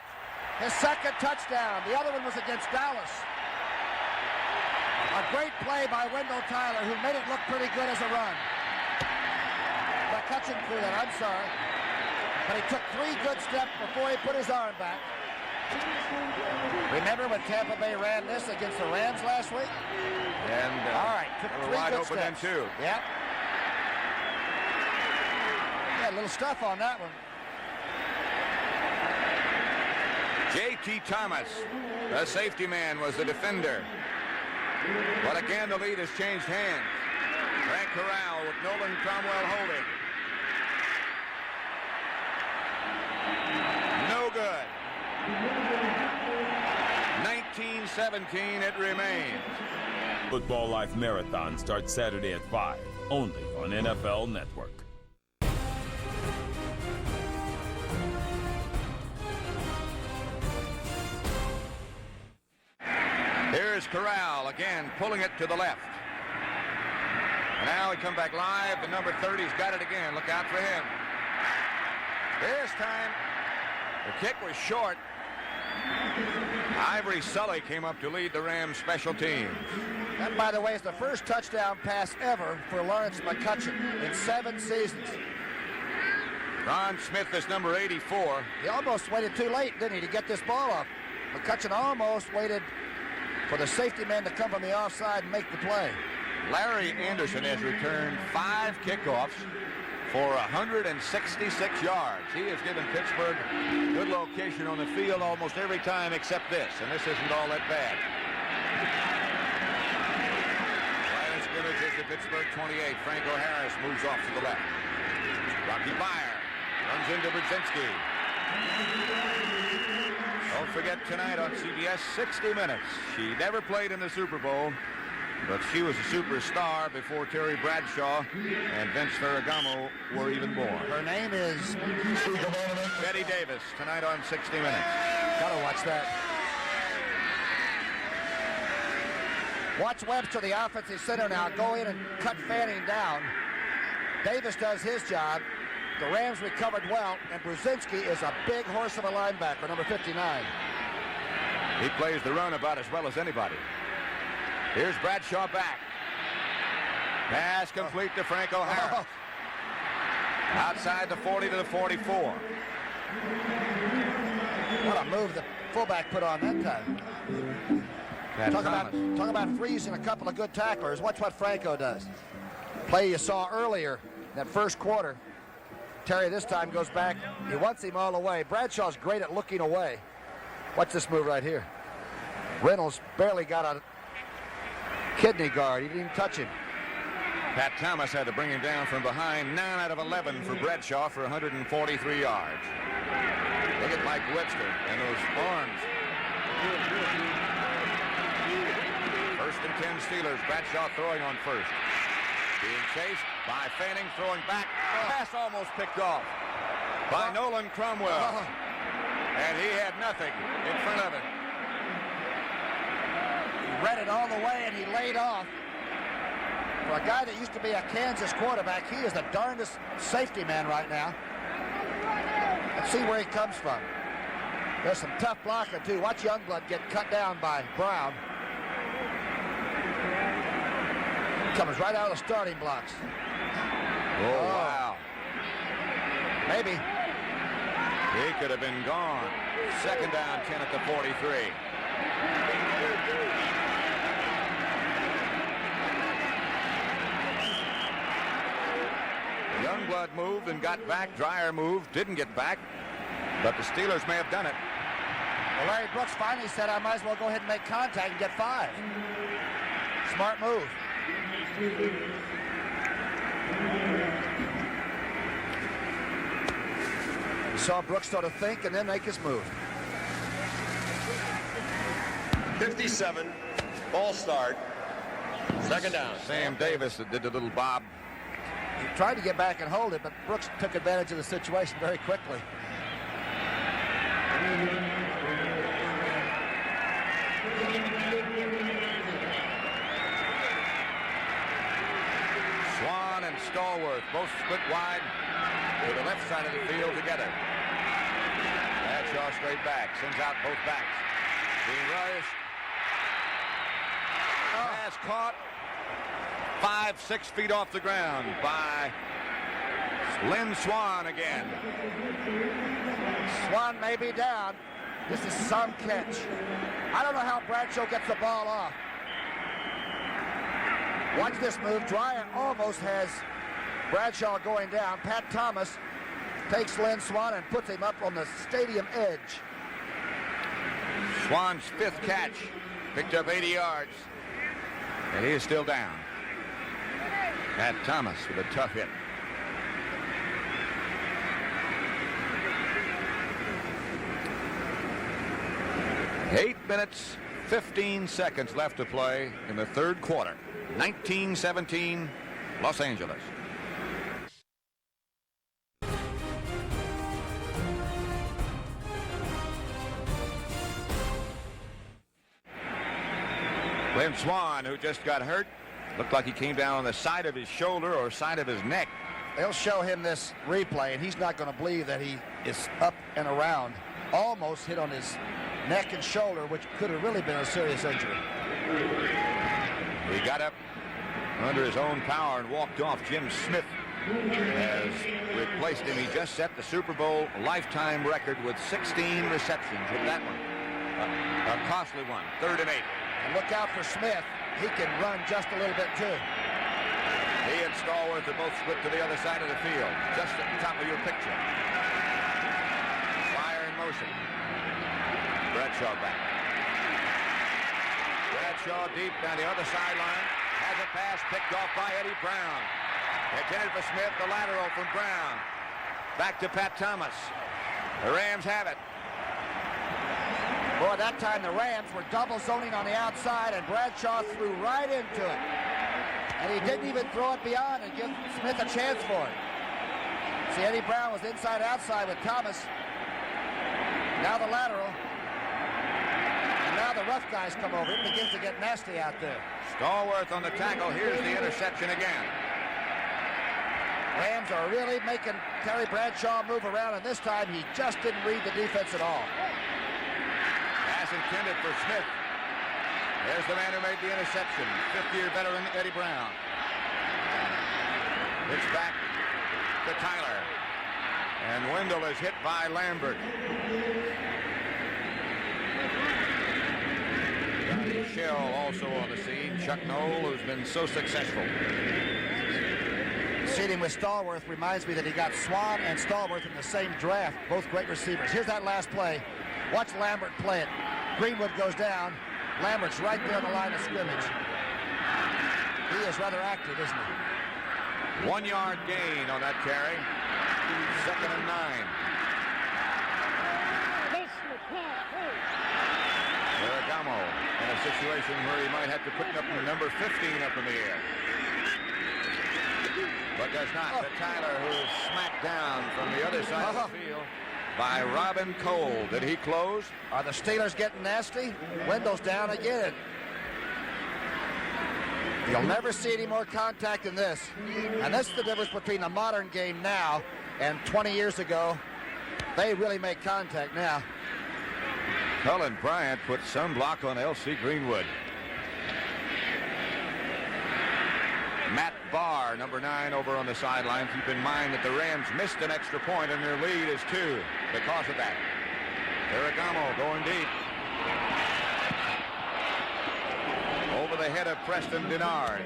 His second touchdown. The other one was against Dallas. A great play by Wendell Tyler, who made it look pretty good as a run. McCutcheon threw that, I'm sorry. But he took 3 good steps before he put his arm back. Remember when Tampa Bay ran this against the Rams last week? And all right, took they were 3 wide good open steps. then too. Yep. Yeah, a little stuff on that one. J.T. Thomas, the safety man, was the defender. But again, the lead has changed hands. Frank Corral with Nolan Cromwell holding. No good. 19-17 it remains. Football Life Marathon starts Saturday at 5, only on NFL Network. Here's Corral again, pulling it to the left. And now we come back live. The number 30's got it again. Look out for him. This time, the kick was short. Ivory Sully came up to lead the Rams special teams. That, by the way, is the first touchdown pass ever for Lawrence McCutcheon in 7 seasons. Ron Smith is number 84. He almost waited too late, didn't he, to get this ball off. McCutcheon almost waited for the safety man to come from the offside and make the play. Larry Anderson has returned 5 kickoffs for 166 yards. He has given Pittsburgh good location on the field almost every time except this, and this isn't all that bad. Line of scrimmage is the Pittsburgh 28. Franco Harris moves off to the left. Rocky Byer runs into Brzezinski. Don't forget tonight on CBS, 60 Minutes. She never played in the Super Bowl, but she was a superstar before Terry Bradshaw and Vince Ferragamo were even born. Her name is Betty Davis, tonight on 60 Minutes. Gotta watch that. Watch Webster, the offensive center, now go in and cut Fanning down. Davis does his job. The Rams recovered well, and Brzezinski is a big horse of a linebacker, number 59. He plays the run about as well as anybody. Here's Bradshaw back. Pass complete to Franco Harris. Outside the 40 to the 44. What a move the fullback put on that time. Talk about freezing a couple of good tacklers. Watch what Franco does. Play you saw earlier in that first quarter. Terry this time goes back. He wants him all the way. Bradshaw's great at looking away. Watch this move right here. Reynolds barely got a kidney guard. He didn't even touch him. Pat Thomas had to bring him down from behind. 9 out of 11 for Bradshaw for 143 yards. Look at Mike Webster and those arms. First and 10 Steelers. Bradshaw throwing on first. Being chased by Fanning, throwing back. Pass almost picked off by Nolan Cromwell. And he had nothing in front of him. He read it all the way and he laid off. For a guy that used to be a Kansas quarterback, he is the darndest safety man right now. Let's see where he comes from. There's some tough blocking too. Watch Youngblood get cut down by Brown. Comes right out of the starting blocks. Oh, wow. Maybe. He could have been gone. Second down, 10 at the 43. Youngblood moved and got back. Dreyer moved, didn't get back. But the Steelers may have done it. Well, Larry Brooks finally said, I might as well go ahead and make contact and get 5. Smart move. You saw Brooks sort of think and then make his move. 57, ball start, second down. Sam Davis that did the little bob. He tried to get back and hold it, but Brooks took advantage of the situation very quickly. Swan and Stallworth both split wide to the left side of the field together. Bradshaw straight back, sends out both backs. Being rushed. Pass caught 5-6 feet off the ground by Lynn Swan again. Swan may be down. This is some catch. I don't know how Bradshaw gets the ball off. Watch this move. Dreyer almost has Bradshaw going down. Pat Thomas takes Lynn Swan and puts him up on the stadium edge. Swan's 5th catch. Picked up 80 yards. And he is still down. Pat Thomas with a tough hit. Eight minutes, 15 seconds left to play in the third quarter. 19-17, Los Angeles. Lynn Swan, who just got hurt, looked like he came down on the side of his shoulder or side of his neck. They'll show him this replay, and he's not going to believe that he is up and around. Almost hit on his neck and shoulder, which could have really been a serious injury. He got up under his own power and walked off. Jim Smith has replaced him. He just set the Super Bowl lifetime record with 16 receptions with that one. A costly one, 3rd and 8. And look out for Smith. He can run just a little bit too. He and Stallworth are both split to the other side of the field, just at the top of your picture. Fire in motion. Bradshaw back. Bradshaw deep down the other sideline. Has a pass picked off by Eddie Brown. Intended for Smith, the lateral from Brown. Back to Pat Thomas. The Rams have it. Boy, that time the Rams were double zoning on the outside, and Bradshaw threw right into it. And he didn't even throw it beyond and give Smith a chance for it. See, Eddie Brown was inside-outside with Thomas. Now the lateral. And now the rough guys come over. It begins to get nasty out there. Stallworth on the tackle. Here's the interception again. Rams are really making Terry Bradshaw move around, and this time he just didn't read the defense at all. Pass intended for Smith. There's the man who made the interception. Fifth-year veteran Eddie Brown. It's back to Tyler. And Wendell is hit by Lambert. Johnny Shell also on the scene. Chuck Knoll, who's been so successful. Seating with Stallworth reminds me that he got Swan and Stallworth in the same draft, both great receivers. Here's that last play. Watch Lambert play it. Greenwood goes down. Lambert's right there on the line of scrimmage. He is rather active, isn't he? 1 yard gain on that carry. 2nd and 9. Ferragamo in a situation where he might have to put up number 15 up in the air. But does not. The Tyler, who is smacked down from the other side of the field by Robin Cole. Did he close? Are the Steelers getting nasty? Wendell's down again. You'll never see any more contact than this. And that's the difference between the modern game now and 20 years ago. They really make contact now. Cullen Bryant put some block on L.C. Greenwood. Matt Barr, number 9, over on the sideline. Keep in mind that the Rams missed an extra point and their lead is 2 because of that. Ferragamo going deep. Over the head of Preston Denard.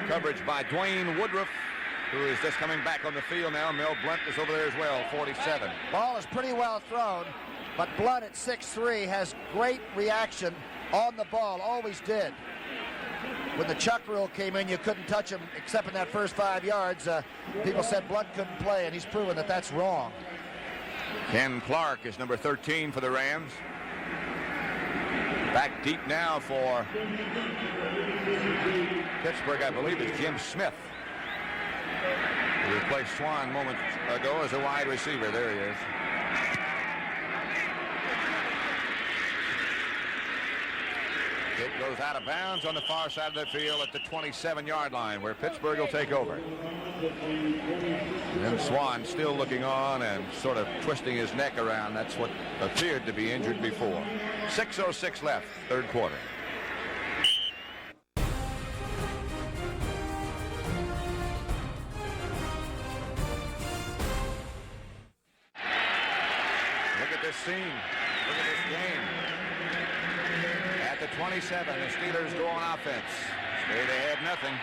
Coverage by Dwayne Woodruff, who is just coming back on the field now. Mel Blunt is over there as well, 47. Ball is pretty well thrown, but Blunt at 6'3" has great reaction on the ball, always did. When the Chuck rule came in, you couldn't touch him except in that first 5 yards. People said Blunt couldn't play, and he's proven that that's wrong. Ken Clark is number 13 for the Rams. Back deep now for Pittsburgh, I believe, is Jim Smith, who replaced Swan moments ago as a wide receiver. There he is. It goes out of bounds on the far side of the field at the 27-yard line, where Pittsburgh will take over. And then Swan still looking on and sort of twisting his neck around. That's what appeared to be injured before. 6:06 left, third quarter. Look at this scene. Look at this game. At the 27, the Steelers go on offense. Straight ahead, nothing.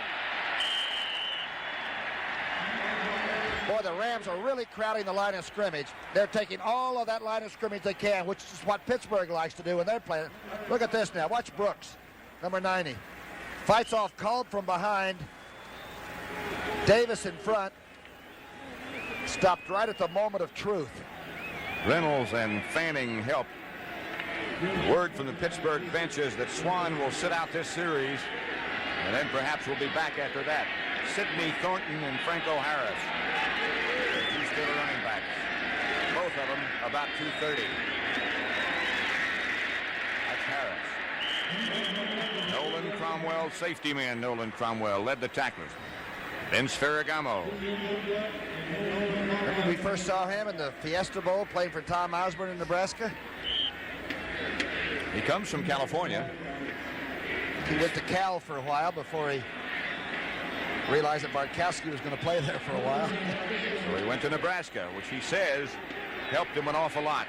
Boy, the Rams are really crowding the line of scrimmage. They're taking all of that line of scrimmage they can, which is what Pittsburgh likes to do when they're playing. Look at this now. Watch Brooks, number 90. Fights off Culp from behind. Davis in front. Stopped right at the moment of truth. Reynolds and Fanning help. Word from the Pittsburgh bench is that Swan will sit out this series, and then perhaps we'll be back after that. Sidney Thornton and Franco Harris, the two Steeler running backs. Both of them about 230. That's Harris. Nolan Cromwell, safety man Nolan Cromwell, led the tacklers. Vince Ferragamo. Remember we first saw him in the Fiesta Bowl playing for Tom Osborne in Nebraska? He comes from California. He went to Cal for a while before he realized that Bartkowski was going to play there for a while. So he went to Nebraska, which he says helped him an awful lot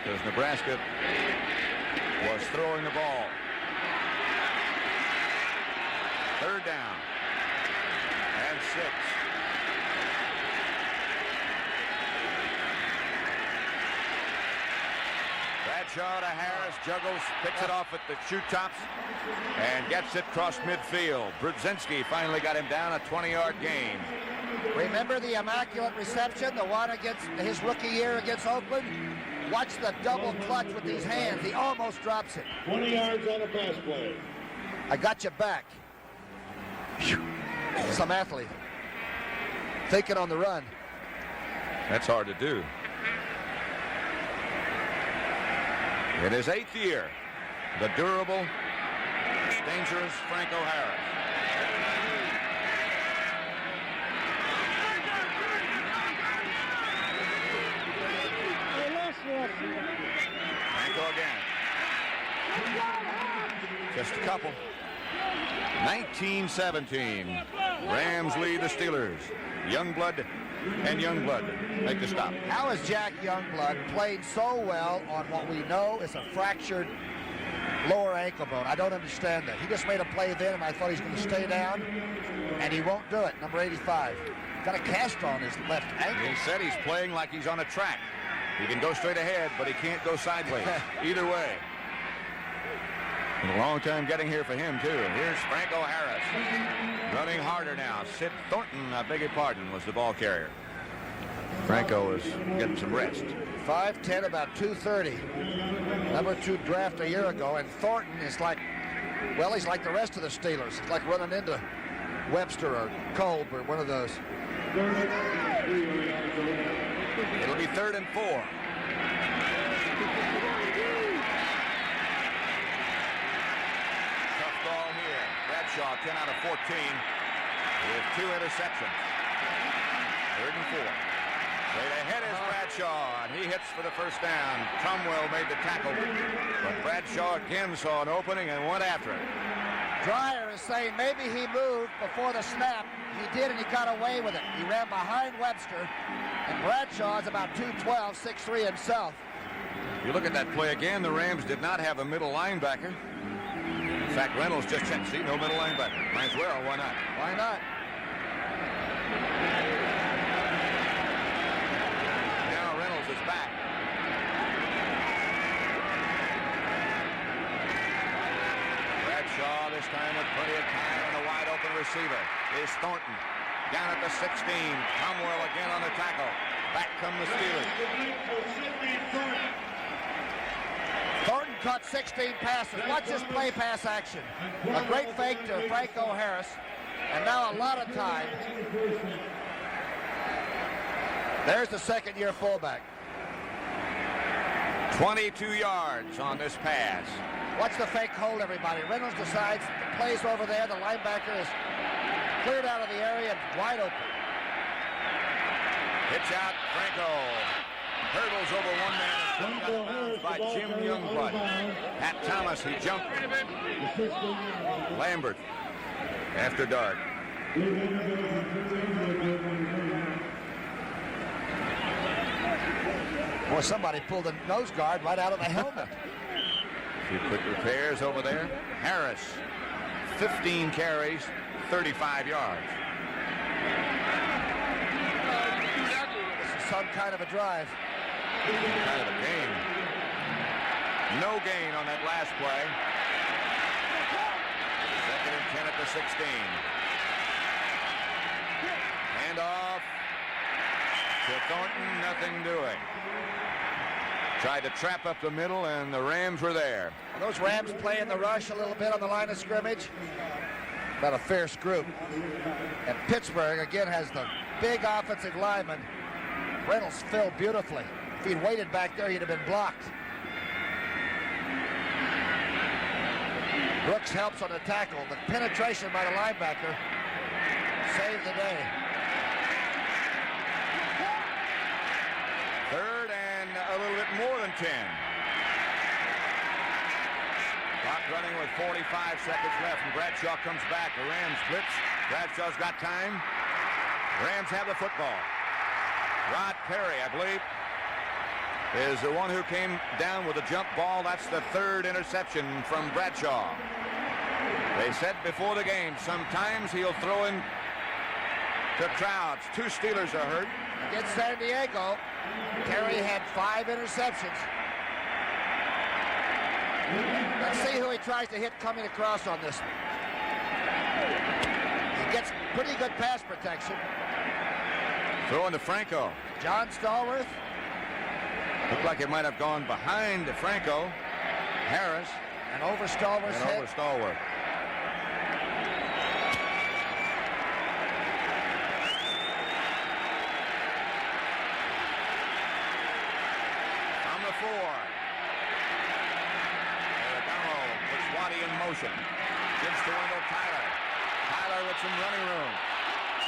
because Nebraska was throwing the ball. Third down and 6. Bradshaw to Harris, juggles, picks it off at the shoe tops, and gets it across midfield. Brudzinski finally got him down, a 20-yard gain. Remember the immaculate reception, the one against his rookie year against Oakland? Watch the double clutch with these hands. He almost drops it. 20 yards on a pass play. I got you back. Whew. Some athlete. Thinking on the run. That's hard to do. In his 8th year, the durable, dangerous Franco Harris. Franco again. Just a couple. 19-17. Rams lead the Steelers. Youngblood and Youngblood make the stop. How has Jack Youngblood played so well on what we know is a fractured lower ankle bone? I don't understand that. He just made a play then, and I thought he's going to stay down, and he won't do it. Number 85. Got a cast on his left ankle. He said he's playing like he's on a track. He can go straight ahead, but he can't go sideways. Either way. A long time getting here for him, too. Here's Franco Harris. Running harder now. Sid Thornton, I beg your pardon, was the ball carrier. Franco is getting some rest. 5'10", about 230. Number 2 draft a year ago, and Thornton is like, well, he's like the rest of the Steelers. He's like running into Webster or Kolb or one of those. It'll be 3rd and 4. Tough ball here. Bradshaw, 10 out of 14 with 2 interceptions. 3rd and 4. Straight ahead is Bradshaw, and he hits for the first down. Cromwell made the tackle, but Bradshaw again saw an opening and went after it. Dreyer is saying maybe he moved before the snap. He did, and he got away with it. He ran behind Webster, and Bradshaw is about 212, 6'3" himself. If you look at that play again, the Rams did not have a middle linebacker. In fact, Reynolds just checked. See, no middle linebacker. Might as well. Why not? Why not? Now Reynolds is back. Bradshaw this time with plenty of time and a wide open receiver is Thornton. Down at the 16. Cromwell again on the tackle. Back come the Steelers. Thornton caught 16 passes. Watch this play pass action. A great fake to Franco Harris. And now a lot of time. There's the second-year fullback. 22 yards on this pass. Watch the fake hold, everybody. Reynolds decides the play's over there. The linebacker is cleared out of the area and wide open. Pitch out, Franco. Hurdles over one man and out of bounds by Jim Youngblood. Pat Thomas, he jumped. Lambert, after dark. Boy, somebody pulled a nose guard right out of the helmet. A few quick repairs over there. Harris, 15 carries, 35 yards. This is some kind of a drive. Kind of a gain. No gain on that last play. 2nd and 10 at the 16. Hand off to Thornton, nothing doing. Tried to trap up the middle, and the Rams were there. Those Rams play in the rush a little bit on the line of scrimmage. About a fierce group. And Pittsburgh, again, has the big offensive lineman. Reynolds filled beautifully. If he'd waited back there, he'd have been blocked. Brooks helps on the tackle. The penetration by the linebacker saved the day. 3rd and a little bit more than 10. Clock running with 45 seconds left, and Bradshaw comes back. The Rams blitz. Bradshaw's got time. Rams have the football. Rod Perry, I believe, is the one who came down with a jump ball. That's the 3rd interception from Bradshaw. They said before the game, sometimes he'll throw in to crowds. 2 Steelers are hurt. Against San Diego, Perry had 5 interceptions. Let's see who he tries to hit coming across on this. He gets pretty good pass protection. Throwing to Franco. John Stallworth. Looked like it might have gone behind Franco. Harris. And over Stallworth's head. Over Stallworth. From the 4. Ferragamo motion. Gives to Wendell Tyler. Tyler with some running room.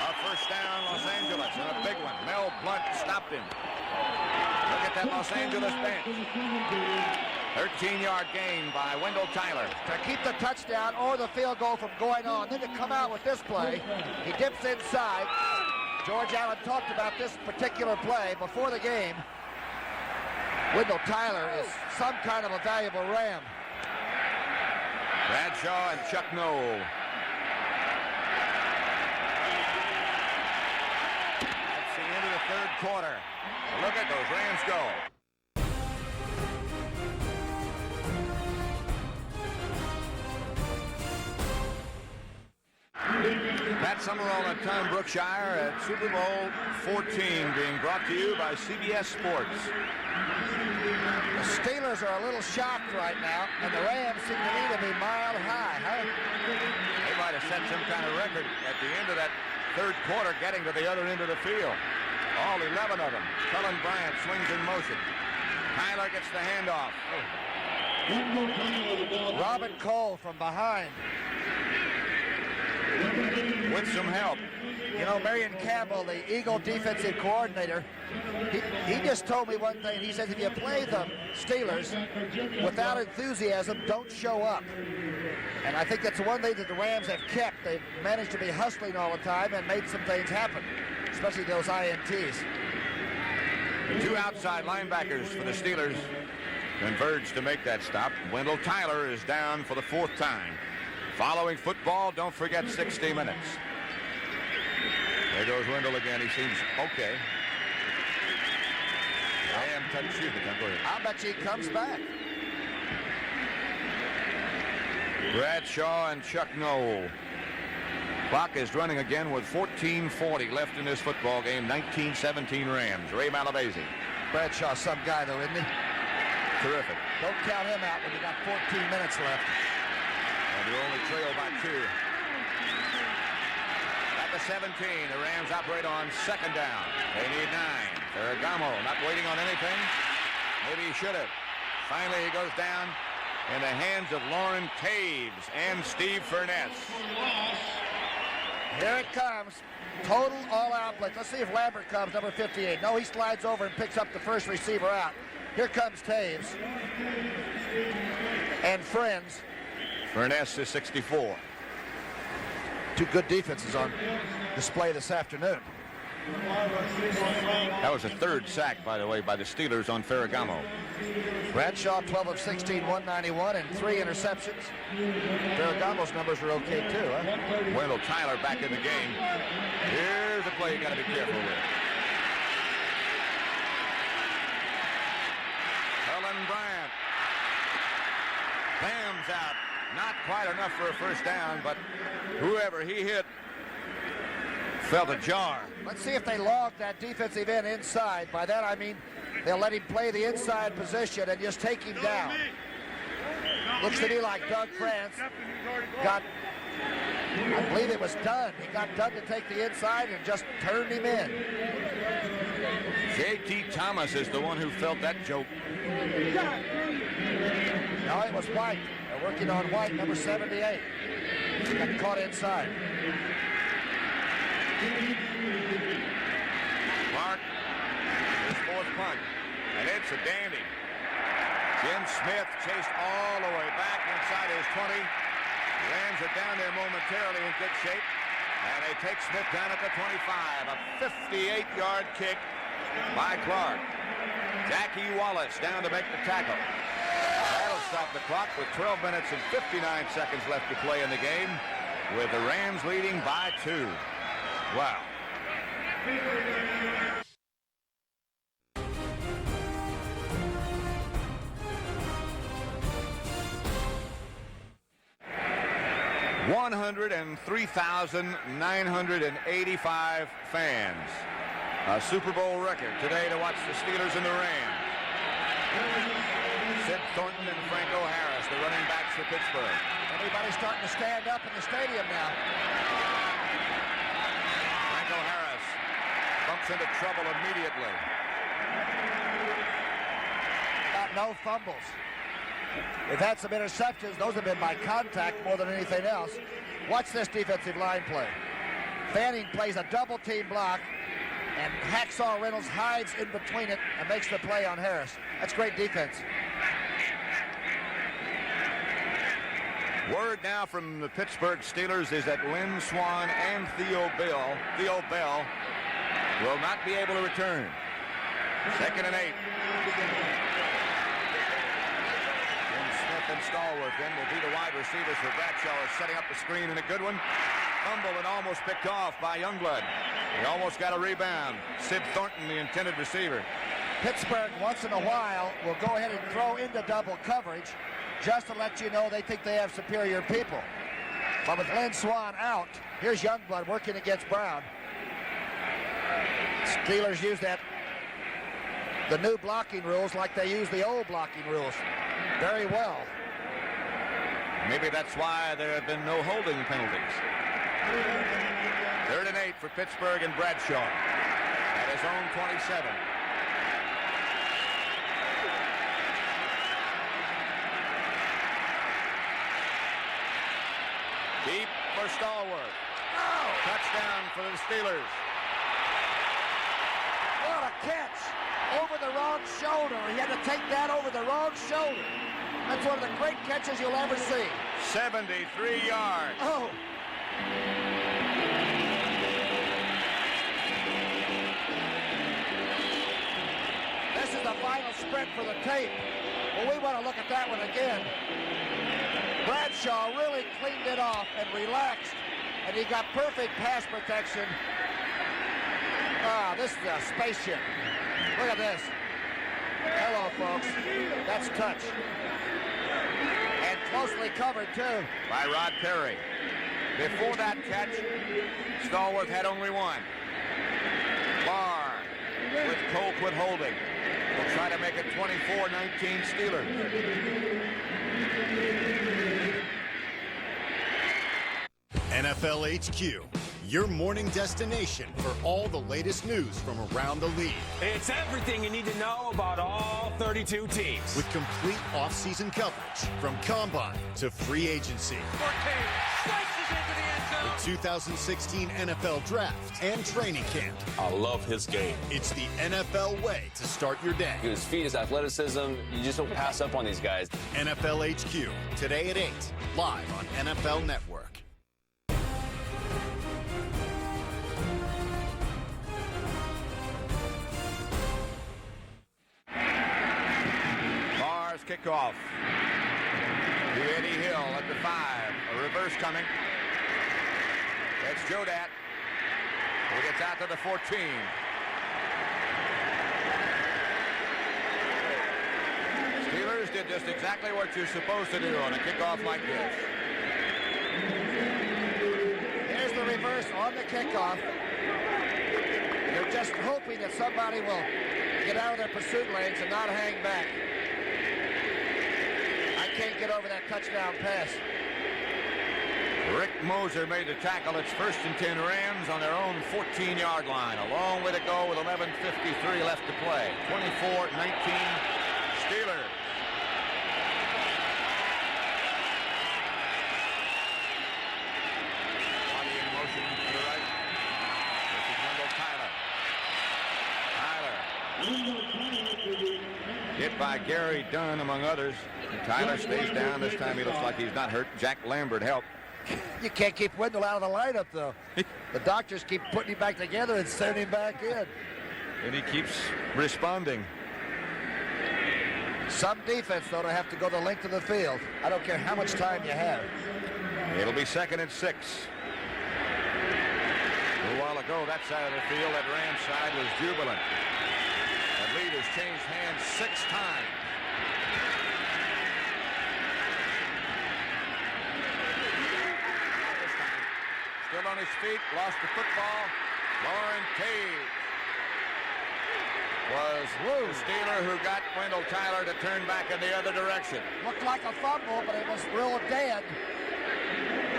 A first down, Los Angeles, and a big one. Mel Blunt stopped him. Look at that Los Angeles bench. 13-yard gain by Wendell Tyler. To keep the touchdown or the field goal from going on. Then to come out with this play, he dips inside. George Allen talked about this particular play before the game. Wendell Tyler is some kind of a valuable Ram. Bradshaw and Chuck Noll. That's the end of the third quarter. Look at those Rams go. Pat Summerall and Tom Brookshire at Super Bowl 14 being brought to you by CBS Sports. The Steelers are a little shocked right now, and the Rams seem to me to be mile high. Huh? They might have set some kind of record at the end of that third quarter, getting to the other end of the field. All 11 of them. Cullen Bryant swings in motion. Tyler gets the handoff. Robin Cole from behind. With some help. You know, Marion Campbell, the Eagle defensive coordinator, he just told me one thing. He says if you play the Steelers without enthusiasm, don't show up. And I think that's one thing that the Rams have kept. They've managed to be hustling all the time and made some things happen, especially those INTs. The two outside linebackers for the Steelers converge to make that stop. Wendell Tyler is down for the fourth time. Following football, don't forget 60 minutes. There goes Wendell again. He seems okay. I'll bet you he comes back. Bradshaw and Chuck Noll. Clock is running again with 14:40 left in this football game. 19-17 Rams. Ray Malavasi. Bradshaw's some guy, though, isn't he? Terrific. Don't count him out when you got 14 minutes left. And you only trail by 2. At the 17, the Rams operate on second down. They need 9. Ferragamo not waiting on anything. Maybe he should have. Finally, he goes down in the hands of Lauren Taves and Steve Furness. Here it comes. Total all-out blitz. Let's see if Lambert comes, number 58. No, he slides over and picks up the first receiver out. Here comes Taves. And friends. Furness is 64. Two good defenses on display this afternoon. That was the third sack, by the way, by the Steelers on Ferragamo. Bradshaw, 12 of 16, 191, and 3 interceptions. Ferragamo's numbers are okay, too, huh? Wendell Tyler back in the game. Here's a play you got to be careful with. Cullen Bryant. Bams out. Not quite enough for a first down, but whoever he hit felt a jar. Let's see if they log that defensive end inside. By that I mean they'll let him play the inside position and just take him down. Looks to me like Doug France got, I believe it was Dunn. He got Dunn to take the inside and just turned him in. J.T. Thomas is the one who felt that joke. No, it was White. They're working on White, number 78. He got caught inside. Clark, his fourth punt, and it's a dandy. Jim Smith chased all the way back inside his 20. Rams are down there momentarily in good shape, and they take Smith down at the 25. A 58-yard kick by Clark. Jackie Wallace down to make the tackle. That'll stop the clock with 12 minutes and 59 seconds left to play in the game, with the Rams leading by 2. Wow. $103,985 fans. A Super Bowl record today to watch the Steelers and the Rams. Sid Thornton and Franco Harris, the running backs for Pittsburgh. Everybody's starting to stand up in the stadium now. Franco Harris bumps into trouble immediately. Got no fumbles. They've had some interceptions. Those have been by contact more than anything else. Watch this defensive line play. Fanning plays a double team block, and Hacksaw Reynolds hides in between it and makes the play on Harris. That's great defense. Word now from the Pittsburgh Steelers is that Lynn Swann and Theo Bell will not be able to return. 2nd and 8. Smith and Stallworth then will be the wide receivers for Bradshaw, is setting up the screen, and a good one. Fumble and almost picked off by Youngblood. He almost got a rebound. Sid Thornton, the intended receiver. Pittsburgh, once in a while, will go ahead and throw into double coverage just to let you know they think they have superior people. But with Lynn Swann out, here's Youngblood working against Brown. Steelers use the new blocking rules like they use the old blocking rules very well. Maybe that's why there have been no holding penalties. 3rd and 8 for Pittsburgh and Bradshaw at his own 27. Deep for Stallworth. Oh. Touchdown for the Steelers. What a catch. Over the wrong shoulder. He had to take that over the wrong shoulder. That's one of the great catches you'll ever see. 73 yards. Oh. This is the final sprint for the tape. Well, we want to look at that one again. Bradshaw really cleaned it off and relaxed, and he got perfect pass protection. Ah, this is a spaceship. Look at this. Hello, folks. That's touch. And closely covered, too. By Rod Perry. Before that catch, Stallworth had only one. Barr with Colquitt holding. Will try to make it 24-19 Steelers. NFL HQ, your morning destination for all the latest news from around the league. It's everything you need to know about all 32 teams. With complete off-season coverage from Combine to free agency. Slices into the end zone. The 2016 NFL Draft and Training Camp. I love his game. It's the NFL way to start your day. His feet, his athleticism, you just don't pass up on these guys. NFL HQ, today at 8, live on NFL Network. Kickoff to Eddie Hill at the 5. A reverse coming. That's Jodat, who gets out to the 14. Steelers did just exactly what you're supposed to do on a kickoff like this. Here's the reverse on the kickoff. You're just hoping that somebody will get out of their pursuit lanes and not hang back. Can't get over that touchdown pass. Rick Moser made the tackle. It's 1st and 10 Rams on their own 14-yard line. A long way to go with 11:53 left to play. 24-19 Steelers. Body in motion to the right. This is Wendell Tyler. Hit by Gary Dunn, among others. And Tyler stays down. This time he looks like he's not hurt. Jack Lambert helped. You can't keep Wendell out of the lineup, though. The doctors keep putting him back together and sending him back in. And he keeps responding. Some defense, though, to have to go the length of the field. I don't care how much time you have. It'll be 2nd and 6. A while ago, that side of the field, that Rams side, was jubilant. The lead has changed hands 6 times. Still on his feet, lost the football. Lauren Cage was the Steeler who got Wendell Tyler to turn back in the other direction. Looked like a fumble, but it was real dead.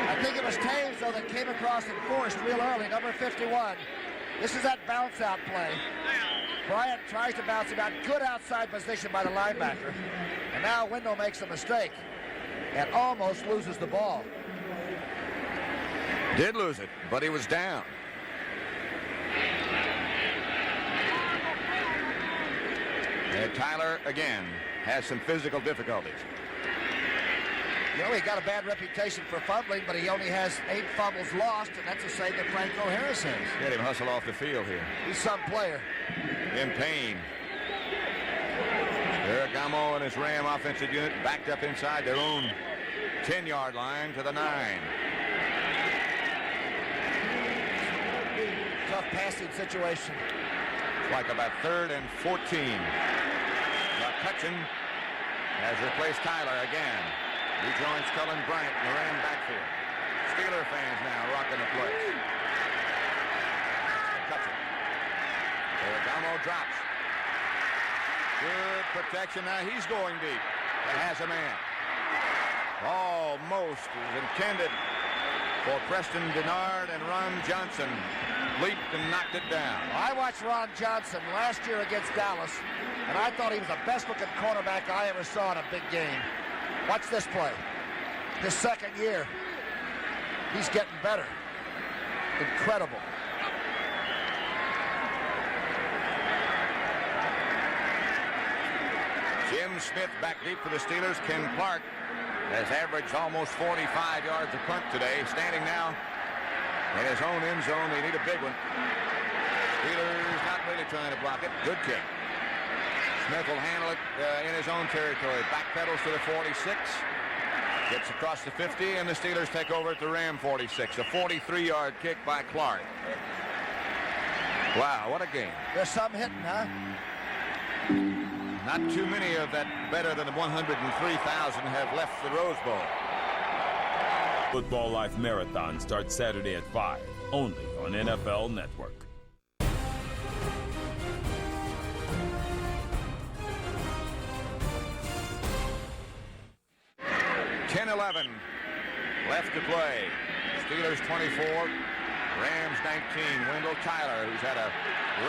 I think it was Taves, though, that came across and forced real early, number 51. This is that bounce-out play. Bryant tries to bounce him out. Good outside position by the linebacker. And now Wendell makes a mistake and almost loses the ball. Did lose it, but he was down. And Tyler, again, has some physical difficulties. You know, he got a bad reputation for fumbling, but he only has 8 fumbles lost, and that's the same that Franco Harris has. Get him hustle off the field here. He's some player. In pain. Ferragamo and his Ram offensive unit backed up inside their own 10-yard line to the 9. Tough passing situation. Like about 3rd and 14. McCutcheon has replaced Tyler again. Rejoins Cullen Bryant in the Ram backfield. Steeler fans now rocking the place. McCutcheon. Ferragamo drops. Good protection. Now he's going deep. And has a man. Almost is intended for Preston Denard, and Ron Johnson leaped and knocked it down. I watched Ron Johnson last year against Dallas, and I thought he was the best-looking cornerback I ever saw in a big game. Watch this play. His second year. He's getting better. Incredible. Jim Smith back deep for the Steelers. Ken Clark has averaged almost 45 yards a punt today. Standing now in his own end zone. They need a big one. Steelers not really trying to block it. Good kick. Smith will handle it in his own territory. Backpedals to the 46. Gets across the 50, and the Steelers take over at the Ram 46. A 43-yard kick by Clark. Wow, what a game. There's some hitting, huh? Not too many of that better than 103,000 have left the Rose Bowl. Football Life Marathon starts Saturday at 5, only on NFL Network. 10-11 left to play. Steelers 24, Rams 19. Wendell Tyler, who's had a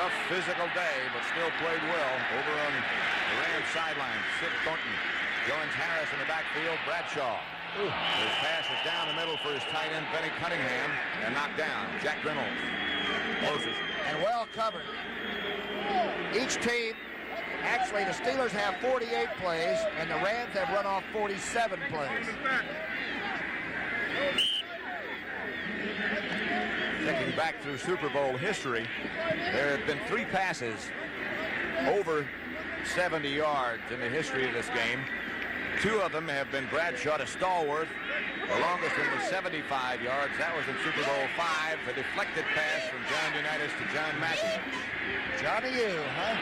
rough physical day but still played well over on the Rams sideline. Sid Thornton joins Harris in the backfield. Bradshaw. His pass is down the middle for his tight end Benny Cunningham and knocked down. Jack Reynolds closes. And well covered. Each team, actually the Steelers have 48 plays and the Rams have run off 47 plays. Checking back through Super Bowl history, there have been 3 passes over 70 yards in the history of this game. 2 of them have been Bradshaw to Stallworth. The longest one was 75 yards. That was in Super Bowl V, a deflected pass from John Unitas to John Mackey. Johnny U, huh?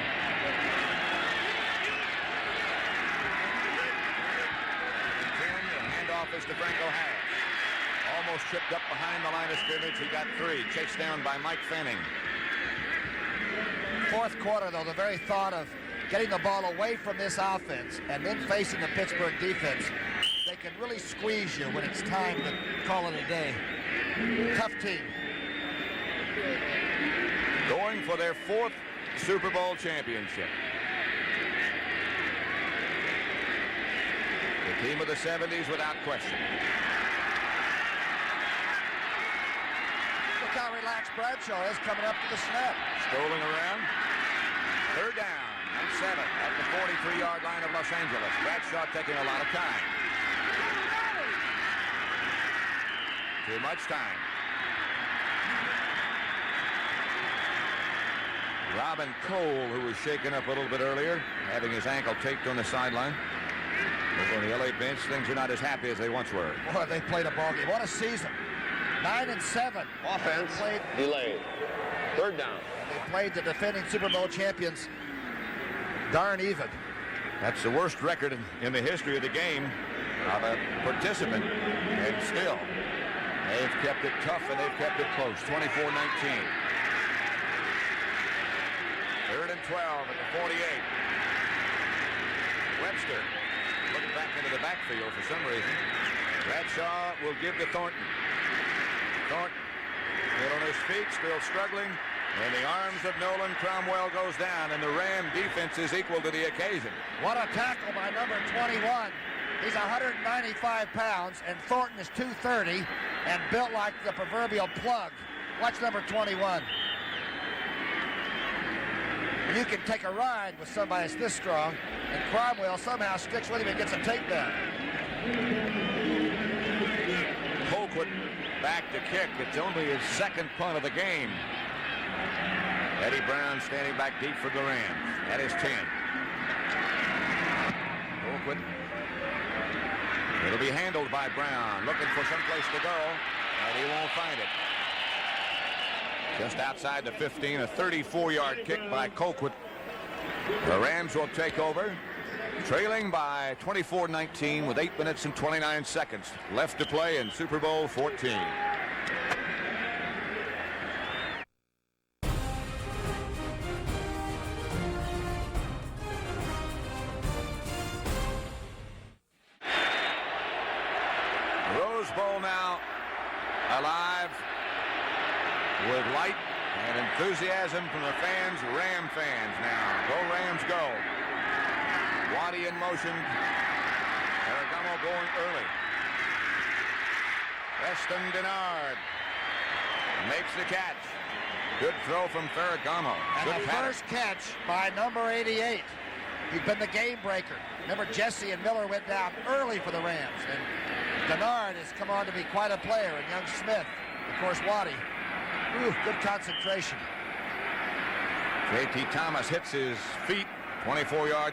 The handoff is to Franco Harris. Almost tripped up behind the line of scrimmage. He got 3. Chased down by Mike Fanning. Fourth quarter, though, the very thought of getting the ball away from this offense and then facing the Pittsburgh defense, they can really squeeze you when it's time to call it a day. Tough team. Going for their 4th Super Bowl championship. The team of the 70s without question. Look how relaxed Bradshaw is coming up to the snap. Strolling around. 3rd down and 7 at the 43-yard line of Los Angeles. Bradshaw taking a lot of time. Too much time. Robin Cole, who was shaken up a little bit earlier, having his ankle taped on the sideline. Over on the LA bench, things are not as happy as they once were. Boy, they played a ball game. What a season. 9-7. Offense delayed. 3rd down. They played the defending Super Bowl champions darn even. That's the worst record in the history of the game of a participant, and still they've kept it tough and they've kept it close. 24-19. 3rd and 12 at the 48. Webster looking back into the backfield for some reason. Bradshaw will give to Thornton. Thornton still on his feet, still struggling, And the arms of Nolan Cromwell goes down, and the Ram defense is equal to the occasion. What a tackle by number 21. He's 195 pounds, and Thornton is 230 and built like the proverbial plug. Watch number 21. You can take a ride with somebody that's this strong, and Cromwell somehow sticks with him and gets a takedown. Colquitt back to kick. It's only his second punt of the game. Eddie Brown standing back deep for the Rams. That is 10. Colquitt. It'll be handled by Brown, looking for someplace to go, and he won't find it. Just outside the 15, a 34-yard kick by Colquitt. The Rams will take over, trailing by 24-19 with 8 minutes and 29 seconds left to play in Super Bowl 14. Rose Bowl now alive with light and enthusiasm from the fans, Ram fans now. Go Rams, go. Waddy in motion. Ferragamo going early. Preston Denard makes the catch. Good throw from Ferragamo. And the first catch by number 88. He's been the game breaker. Remember, Jesse and Miller went down early for the Rams. And Denard has come on to be quite a player. And young Smith, of course, Waddy. Ooh, good concentration. J.T. Thomas hits his feet. 24-yard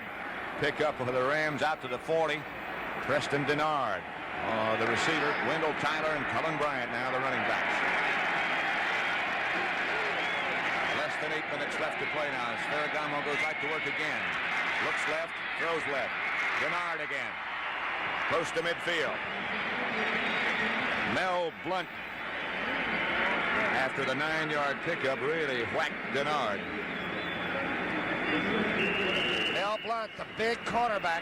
pickup of the Rams out to the 40. Preston Denard. The receiver, Wendell Tyler and Cullen Bryant now the running backs. Less than 8 minutes left to play now as Ferragamo goes right to work again. Looks left, throws left. Denard again. Close to midfield. Mel Blunt, after the 9-yard pickup, really whacked Denard. Mel Blunt, the big cornerback.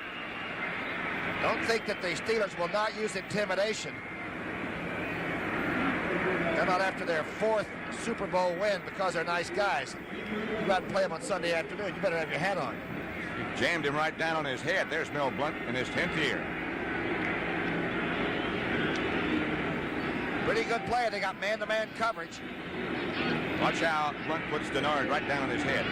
Don't think that the Steelers will not use intimidation. They're not after their 4th Super Bowl win because they're nice guys. You got to play them on Sunday afternoon. You better have your hat on. Jammed him right down on his head. There's Mel Blunt in his 10th year. Pretty good play. They got man-to-man coverage. Watch out. Blunt puts Denard right down on his head.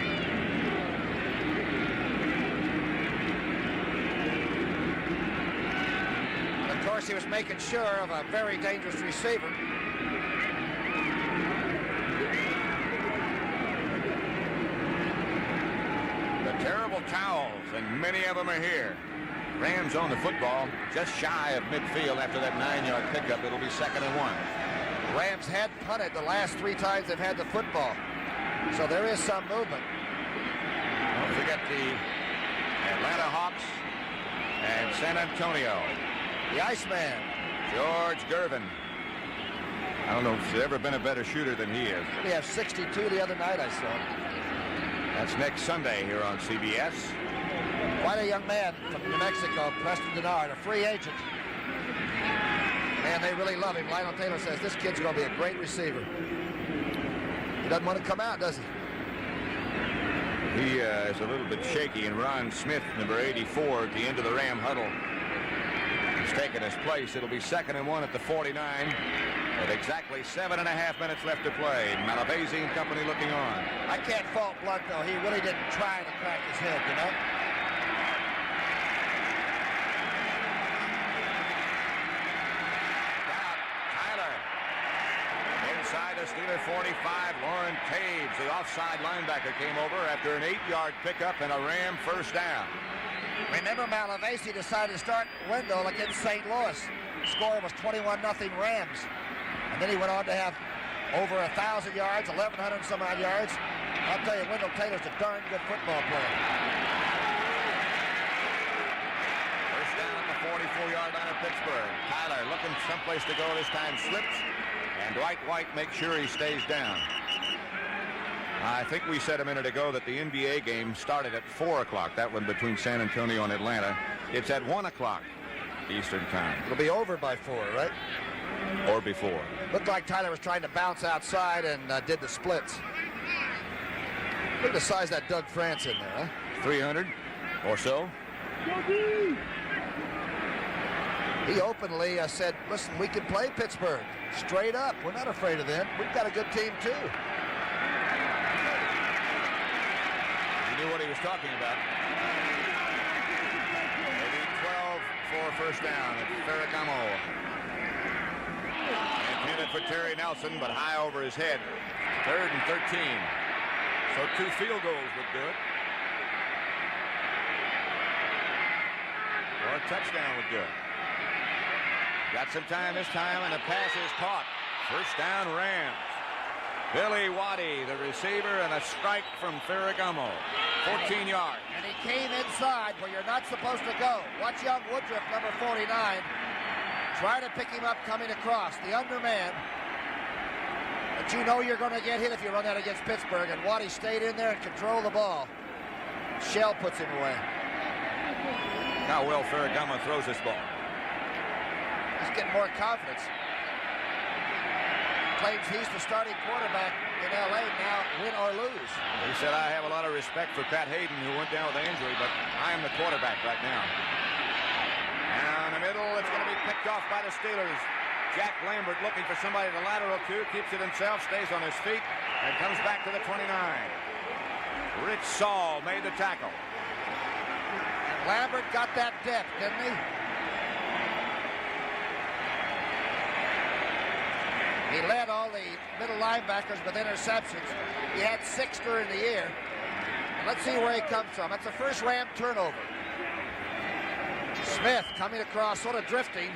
And of course, he was making sure of a very dangerous receiver. The terrible towels, and many of them are here. Rams own the football just shy of midfield after that 9-yard pickup. It'll be 2nd and 1. Rams had punted the last 3 times they've had the football. So there is some movement. Don't forget the Atlanta Hawks and San Antonio. The Iceman. George Gervin. I don't know if there's ever been a better shooter than he is. He had 62 the other night, I saw. That's next Sunday here on CBS. Quite a young man from New Mexico, Preston Denard, a free agent. Man, they really love him. Lionel Taylor says this kid's going to be a great receiver. He doesn't want to come out, does he? He is a little bit shaky, and Ron Smith, number 84, at the end of the Ram huddle, has taken his place. It'll be 2nd and 1 at the 49, with exactly 7.5 minutes left to play. Malavasi and company looking on. I can't fault Blunt, though. He really didn't try to crack his head, you know? Inside the Steeler 45, Lauren Taves, the offside linebacker, came over after an 8-yard pickup and a Ram first down. Remember, Malavasi decided to start Wendell against St. Louis. The score was 21-0 Rams. And then he went on to have over 1,000 yards, 1,100 some odd yards. I'll tell you, Wendell Taylor's a darn good football player. First down at the 44-yard line of Pittsburgh. Tyler looking someplace to go this time, slips. And Dwight White makes sure he stays down. I think we said a minute ago that the NBA game started at 4 o'clock. That one between San Antonio and Atlanta. It's at 1 o'clock Eastern time. It'll be over by 4, right? Or before. Looked like Tyler was trying to bounce outside and did the splits. Look at the size of that Doug France in there, huh? 300 or so. He openly said, listen, we can play Pittsburgh. Straight up. We're not afraid of them. We've got a good team, too. He knew what he was talking about. They need 12 for a first down at Ferragamo. Intended for Terry Nelson, but high over his head. 3rd and 13. So 2 field goals would do it. Or a touchdown would do it. Got some time this time, and the pass is caught. First down, Rams. Billy Waddy, the receiver, and a strike from Ferragamo. 14 yards. And he came inside where you're not supposed to go. Watch young Woodruff, number 49. Try to pick him up coming across. The underman. But you know you're going to get hit if you run that against Pittsburgh. And Waddy stayed in there and controlled the ball. Shell puts him away. How well Ferragamo throws this ball. He's getting more confidence. Claims he's the starting quarterback in L.A. now, win or lose. He said, I have a lot of respect for Pat Hayden, who went down with an injury, but I am the quarterback right now. Down the middle, it's going to be picked off by the Steelers. Jack Lambert looking for somebody to lateral to, keeps it himself, stays on his feet, and comes back to the 29. Rich Saul made the tackle. And Lambert got that depth, didn't he? He led all the middle linebackers with interceptions. He had 6 during the year. And let's see where he comes from. That's the first Ram turnover. Smith coming across, sort of drifting.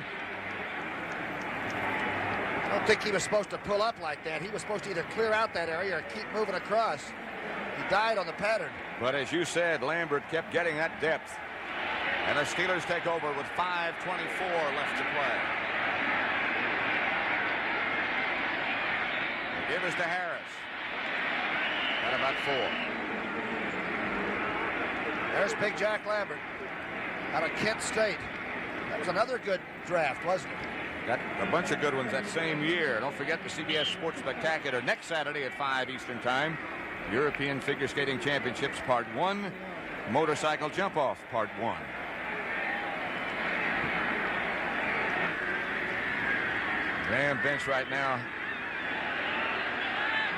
I don't think he was supposed to pull up like that. He was supposed to either clear out that area or keep moving across. He died on the pattern. But as you said, Lambert kept getting that depth. And the Steelers take over with 5:24 left to play. Give us to Harris. At about 4. There's Big Jack Lambert out of Kent State. That was another good draft, wasn't it? Got a bunch of good ones that same year. Don't forget the CBS Sports Spectacular next Saturday at 5 Eastern Time. European Figure Skating Championships Part 1. Motorcycle Jump-Off Part 1. Ram bench right now.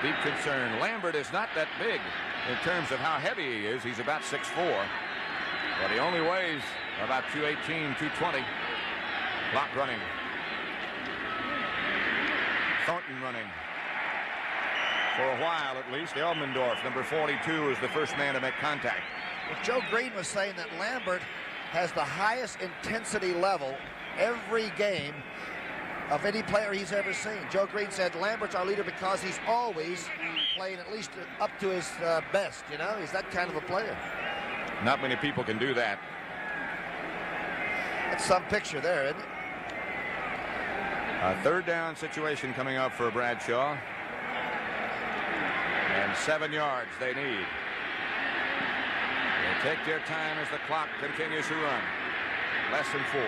Deep concern. Lambert is not that big in terms of how heavy he is. He's about 6'4", but he only weighs about 218, 220. Clock running. Thornton running. For a while, at least. Elmendorf, number 42, is the first man to make contact. Well, Joe Green was saying that Lambert has the highest intensity level every game of any player he's ever seen. Joe Green said Lambert's our leader because he's always playing at least up to his best, you know? He's that kind of a player. Not many people can do that. That's some picture there, isn't it? A 3rd down situation coming up for Bradshaw. And 7 yards they need. They take their time as the clock continues to run. Less than 4.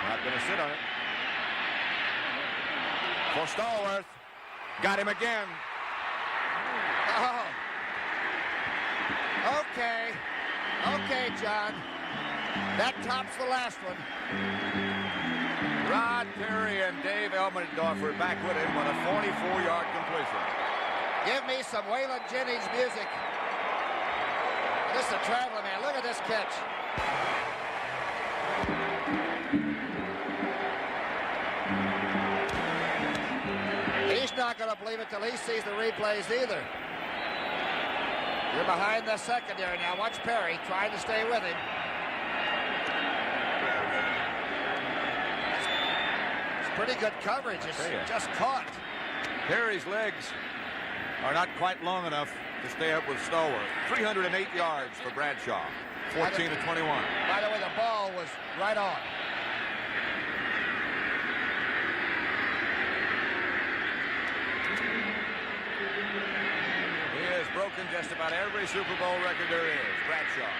Not going to sit on it. For Stallworth. Got him again. Oh. Okay. Okay, John. That tops the last one. Rod Perry and Dave Elmendorf were back with him on a 44-yard completion. Give me some Waylon Jennings music. This is a traveler, man. Look at this catch. He's not going to believe it till he sees the replays either. You're behind the secondary now. Watch Perry trying to stay with him. It's pretty good coverage. It's just caught. Perry's legs are not quite long enough to stay up with Stallworth. 308 yards for Bradshaw. 14 to 21. By the way, the ball was right on. He has broken just about every Super Bowl record there is. Bradshaw.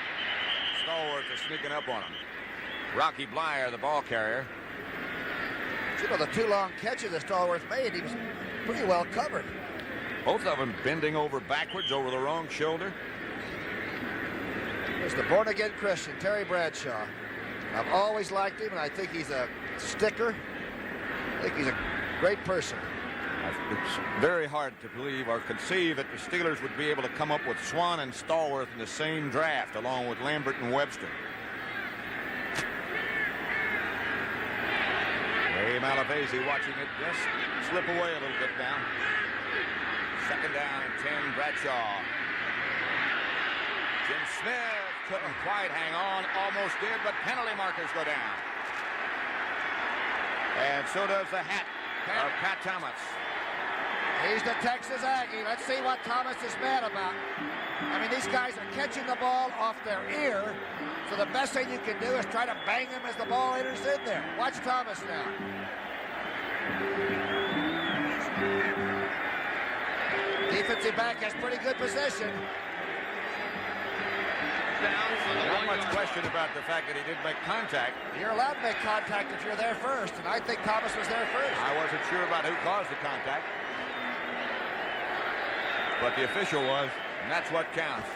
Stallworth is sneaking up on him. Rocky Blyer, the ball carrier. You know, the two long catches that Stallworth made, he was pretty well covered. Both of them bending over backwards over the wrong shoulder. There's the born-again Christian, Terry Bradshaw. I've always liked him, and I think he's a sticker. I think he's a great person. It's very hard to believe or conceive that the Steelers would be able to come up with Swan and Stallworth in the same draft, along with Lambert and Webster. Ray Malavasi watching it just slip away a little bit now. Second down and 10, Bradshaw. Jim Smith couldn't quite hang on, almost did, but penalty markers go down. And so does the hat of Pat Thomas. He's the Texas Aggie. Let's see what Thomas is mad about. I mean, these guys are catching the ball off their ear, so the best thing you can do is try to bang him as the ball enters in there. Watch Thomas now. Defensive back has pretty good position. Not much question about the fact that he did make contact. You're allowed to make contact if you're there first, and I think Thomas was there first. I wasn't sure about who caused the contact, but the official was, and that's what counts.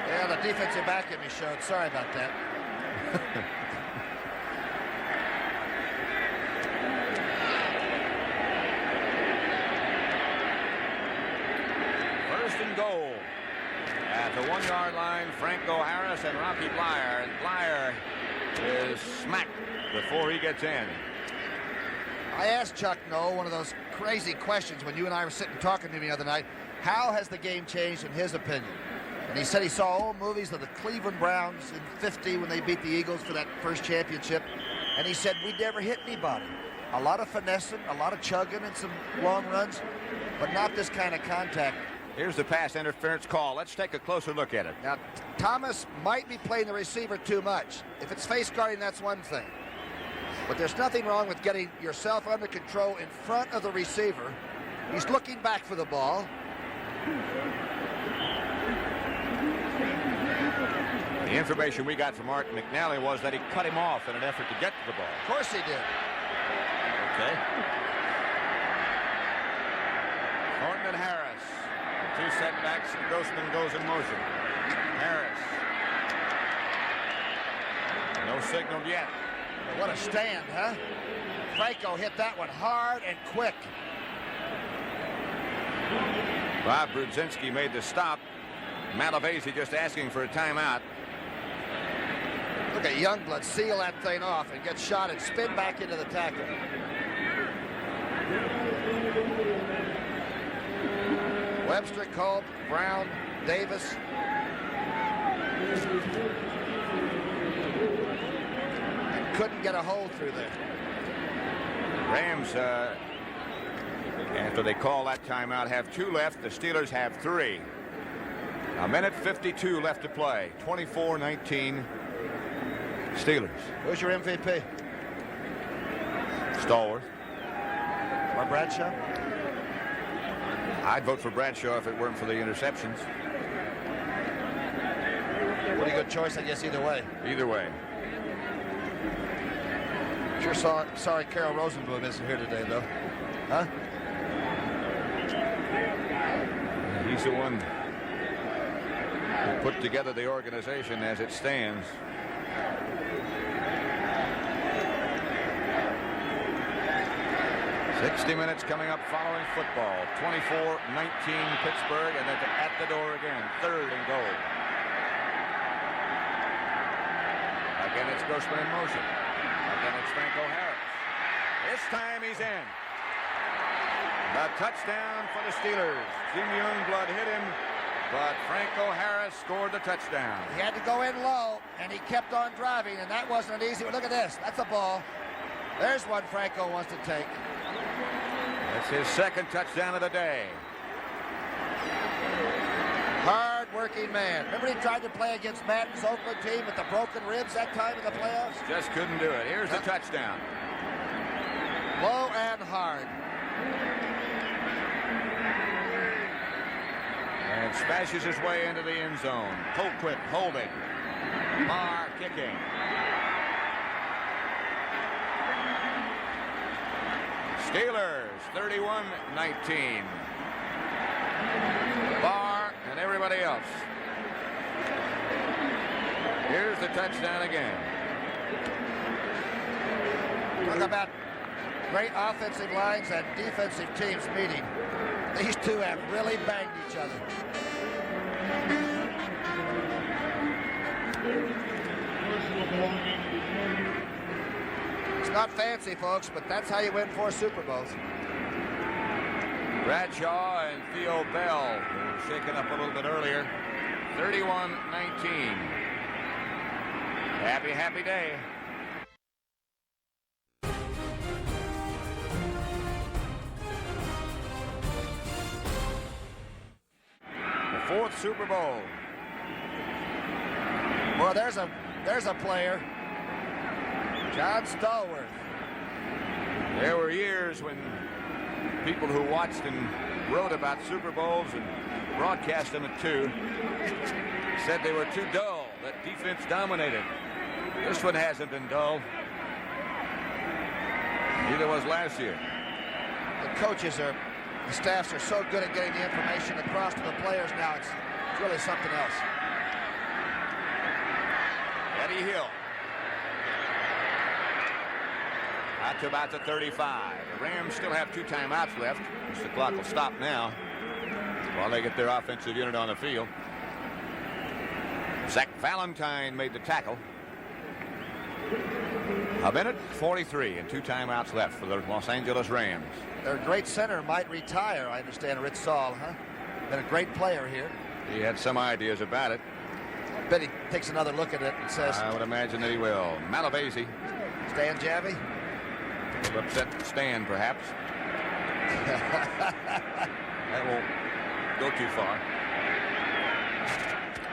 Yeah, the defensive back in me showed. Sorry about that. First and goal. At the 1-yard line, Franco Harris and Rocky Blyer. And Blyer is smacked before he gets in. I asked Chuck Noll one of those crazy questions when you and I were sitting talking to me the other night. How has the game changed in his opinion? And he said he saw old movies of the Cleveland Browns in '50 when they beat the Eagles for that first championship. And he said, we never hit anybody. A lot of finessing, a lot of chugging, and some long runs, but not this kind of contact. Here's the pass interference call. Let's take a closer look at it. Now, Thomas might be playing the receiver too much. If it's face guarding, that's one thing. But there's nothing wrong with getting yourself under control in front of the receiver. He's looking back for the ball. The information we got from Art McNally was that he cut him off in an effort to get to the ball. Of course he did. Okay. Thornton and Harris. Two setbacks, and Grossman goes in motion. Harris. No signal yet. What a stand, huh? Franco hit that one hard and quick. Bob Brudzinski made the stop. Malavasi just asking for a timeout. Look at Youngblood seal that thing off and get shot and spin back into the tackle. Webster, Culp, Brown, Davis. And couldn't get a hole through there. Rams, after they call that timeout, have 2 left. The Steelers have 3. A minute 52 left to play. 24-19 Steelers. Who's your MVP? Stallworth. Or Bradshaw? I'd vote for Bradshaw if it weren't for the interceptions. Pretty good choice, I guess, either way. Either way. Sure sorry Carol Rosenblum isn't here today, though. Huh? He's the one who put together the organization as it stands. "60 minutes coming up following football. 24-19 Pittsburgh, and then at the door again. 3rd and goal. Again, it's Grossman in motion. Again, it's Franco Harris. This time he's in. The touchdown for the Steelers. Jim Youngblood hit him, but Franco Harris scored the touchdown. He had to go in low, and he kept on driving, and that wasn't an easy one. Look at this. That's a ball. There's one Franco wants to take. That's his 2nd touchdown of the day. Hard-working man. Remember he tried to play against Madden's Oakland team with the broken ribs that time in the playoffs? Just couldn't do it. Here's the touchdown. Low and hard. And smashes his way into the end zone. Colquitt holding. Marr kicking. Steelers 31-19. Barr and everybody else. Here's the touchdown again. Talk about great offensive lines and defensive teams meeting. These two have really banged each other. It's not fancy, folks, but that's how you win 4 Super Bowls. Bradshaw and Theo Bell were shaken up a little bit earlier. 31-19. Happy, happy day. The 4th Super Bowl. Well, there's a player. John Stallworth. There were years when people who watched and wrote about Super Bowls and broadcast them at 2 said they were too dull, that defense dominated. This one hasn't been dull. Neither was last year. The staffs are so good at getting the information across to the players now. It's really something else. Eddie Hill. Out to about the 35. The Rams still have 2 timeouts left. The clock will stop now while they get their offensive unit on the field. Zach Valentine made the tackle. A minute 43 and 2 timeouts left for the Los Angeles Rams. Their great center might retire, I understand. Rich Saul, huh? Been a great player here. He had some ideas about it. I bet he takes another look at it and says... I would imagine that he will. Malavasi. Stan Javi? Upset Stan, perhaps. That won't go too far.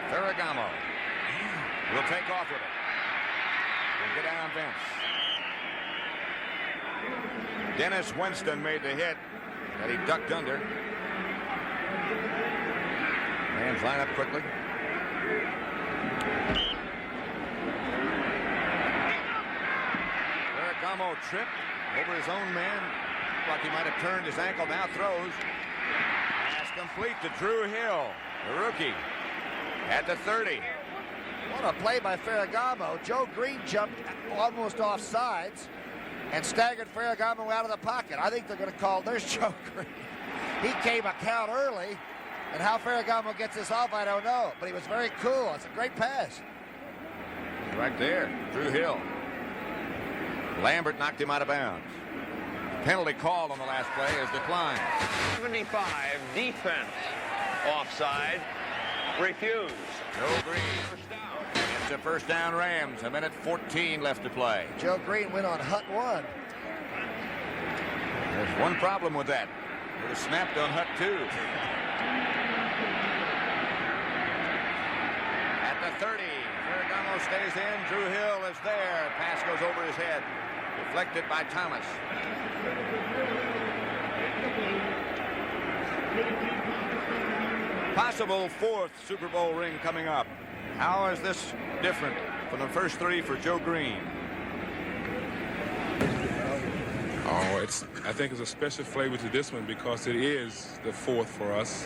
Ferragamo will take off with it. And get down Vince. Dennis Winston made the hit that he ducked under. Rams line up quickly. Ferragamo tripped over his own man. Like he might have turned his ankle. Now throws. Pass complete to Drew Hill, the rookie, at the 30. What a play by Ferragamo. Joe Green jumped almost off sides and staggered Ferragamo out of the pocket. I think they're going to call, there's Joe Green. He came a count early, and how Ferragamo gets this off, I don't know. But he was very cool. It's a great pass. Right there, Drew Hill. Lambert knocked him out of bounds. Penalty called on the last play is declined. 75, defense. Offside. Refused. Joe Green. First down. It's a first down Rams. A minute 14 left to play. Joe Green went on Hut 1. There's one problem with that. It was snapped on Hut 2. At the 30, Ferragamo stays in. Drew Hill is there. Pass goes over his head. Deflected by Thomas. Possible 4th Super Bowl ring coming up. How is this different from the first 3 for Joe Green? Oh, I think it's a special flavor to this one because it is the 4th for us.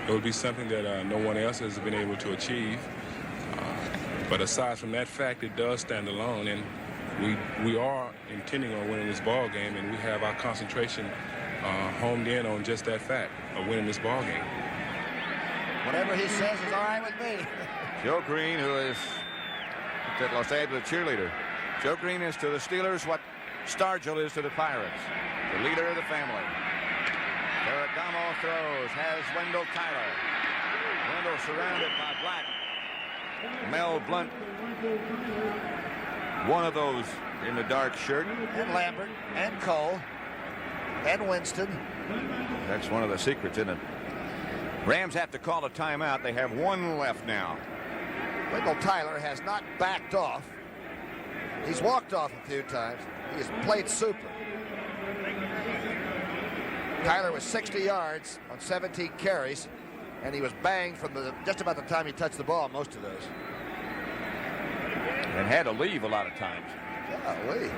It would be something that no one else has been able to achieve. But aside from that fact, it does stand alone, and we are intending on winning this ball game, and we have our concentration homed in on just that fact of winning this ball game. Whatever he says is all right with me. Joe Green, who is the Los Angeles cheerleader. Joe Green is to the Steelers what Stargell is to the Pirates, the leader of the family. Ferragamo throws, has Wendell Tyler. Wendell surrounded by Black. Mel Blunt, one of those in the dark shirt. And Lambert, and Cole, and Winston. That's one of the secrets, isn't it? Rams have to call a timeout. They have 1 left now. Wendell Tyler has not backed off. He's walked off a few times. He has played super. Tyler was 60 yards on 17 carries, and he was banged from just about the time he touched the ball, most of those. And had to leave a lot of times. Golly.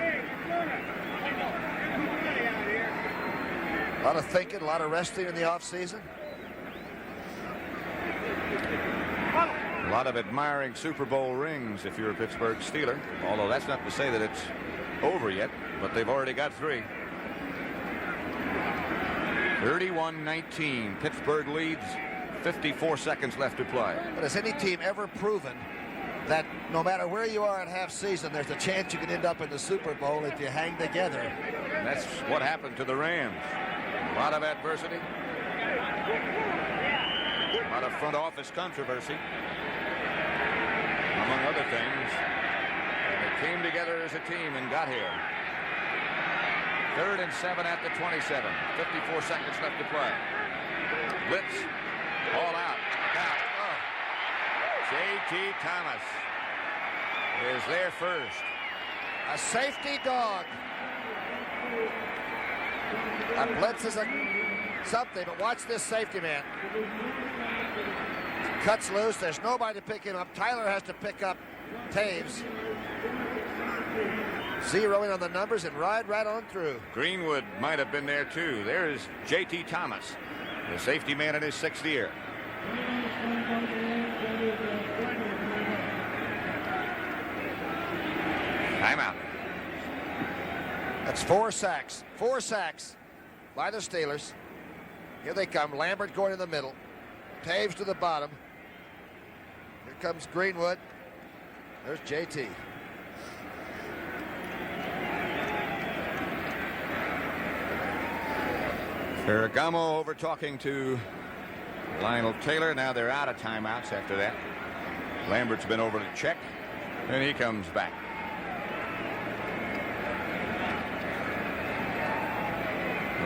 lot of thinking, a lot of resting in the offseason. A lot of admiring Super Bowl rings if you're a Pittsburgh Steeler, although that's not to say that it's over yet, but they've already got 3. 31-19. Pittsburgh leads. 54 seconds left to play. But has any team ever proven that no matter where you are at half season, there's a chance you can end up in the Super Bowl if you hang together? And that's what happened to the Rams. A lot of adversity. A lot of front office controversy, among other things. And they came together as a team and got here. 3rd and 7 at the 27. 54 seconds left to play. Blitz. All out. Oh. J.T. Thomas is there first. A safety dog. A blitz is something, but watch this safety man. Cuts loose. There's nobody to pick him up. Tyler has to pick up Taves. Zeroing on the numbers and ride right on through. Greenwood might have been there too. There's J.T. Thomas, the safety man in his 6th year. Timeout. That's 4 sacks. 4 sacks by the Steelers. Here they come. Lambert going in the middle. Taves to the bottom. Here comes Greenwood. There's J.T. Ferragamo over talking to Lionel Taylor. Now they're out of timeouts after that. Lambert's been over to check, and he comes back.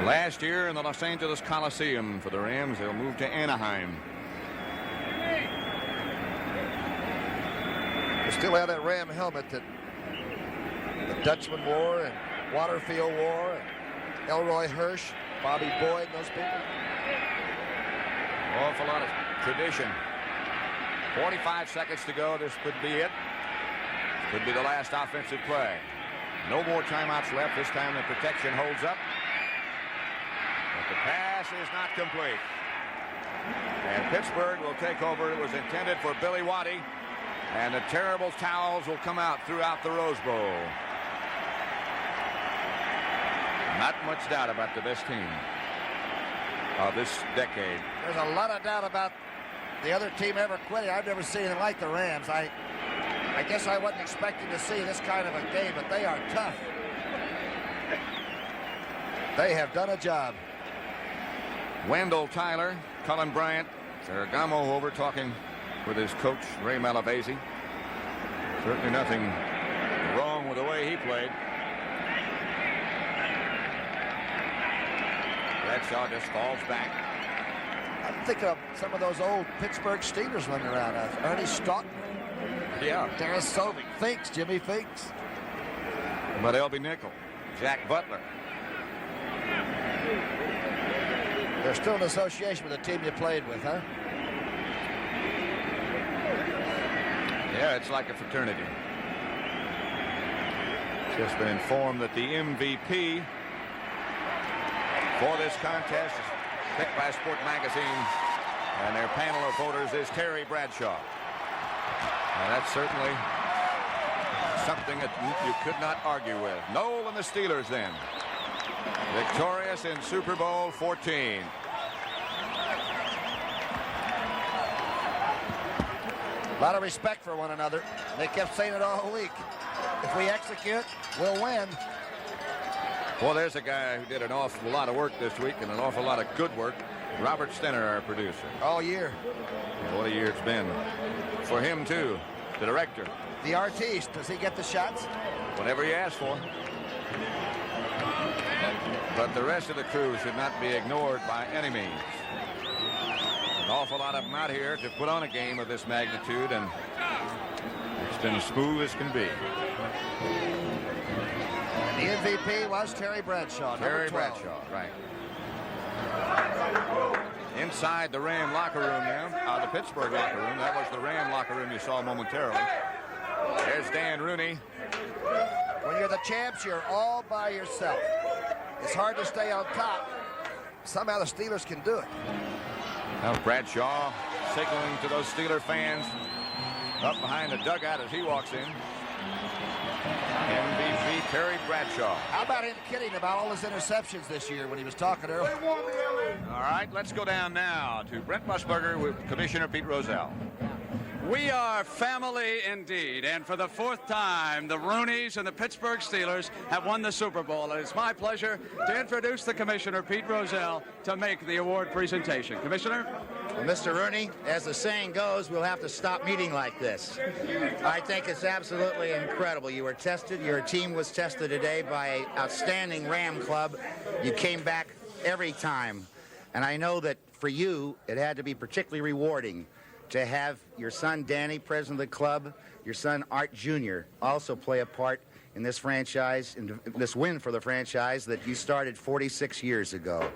Last year in the Los Angeles Coliseum for the Rams, they'll move to Anaheim. They still have that Ram helmet that the Dutchman wore and Waterfield wore and Elroy Hirsch, Bobby Boyd, those people. Awful lot of tradition. 45 seconds to go. This could be it. This could be the last offensive play. No more timeouts left. This time the protection holds up. But the pass is not complete. And Pittsburgh will take over. It was intended for Billy Waddy. And the terrible towels will come out throughout the Rose Bowl. Not much doubt about the best team of this decade. There's a lot of doubt about the other team ever quitting. I've never seen anything like the Rams. I guess I wasn't expecting to see this kind of a game, but they are tough. They have done a job. Wendell Tyler, Cullen Bryant, Ferragamo over talking with his coach, Ray Malavasi. Certainly nothing wrong with the way he played. Bradshaw just falls back. I'm thinking of some of those old Pittsburgh Steelers running around. Ernie Stoughton. Yeah. Darris Sovic. Finks, Jimmy Finks. But L.B. Nickel, Jack Butler. They're still in association with the team you played with, huh? Yeah, it's like a fraternity. Just been informed that the MVP for this contest is picked by Sport Magazine, and their panel of voters is Terry Bradshaw. Now that's certainly something that you could not argue with. Noel and the Steelers then, victorious in Super Bowl 14. A lot of respect for one another. They kept saying it all week. If we execute, we'll win. Well, there's a guy who did an awful lot of work this week and an awful lot of good work. Robert Stenner, our producer. All year. Yeah, what a year it's been. For him, too, the director. The artiste, does he get the shots? Whatever he asks for. But the rest of the crew should not be ignored by any means. An awful lot of them out here to put on a game of this magnitude, and it's been as smooth as can be. The MVP was Terry Bradshaw. Terry Bradshaw, right. Inside the Ram locker room now, the Pittsburgh locker room. That was the Ram locker room you saw momentarily. There's Dan Rooney. When you're the champs, you're all by yourself. It's hard to stay on top somehow the Steelers can do it. Now Bradshaw signaling to those Steeler fans up behind the dugout as he walks in. MVP Terry Bradshaw. How about him kidding about all his interceptions this year when he was talking earlier? All right, let's go down now to Brent Musburger with Commissioner Pete Rozelle. We are family indeed, and for the 4th time, the Rooneys and the Pittsburgh Steelers have won the Super Bowl, and it's my pleasure to introduce the Commissioner, Pete Rozelle, to make the award presentation. Commissioner? Well, Mr. Rooney, as the saying goes, we'll have to stop meeting like this. I think it's absolutely incredible. You were tested, your team was tested today by an outstanding Ram club. You came back every time, and I know that for you, it had to be particularly rewarding to have your son Danny, president of the club, your son Art Jr. also play a part in this franchise, in this win for the franchise that you started 46 years ago.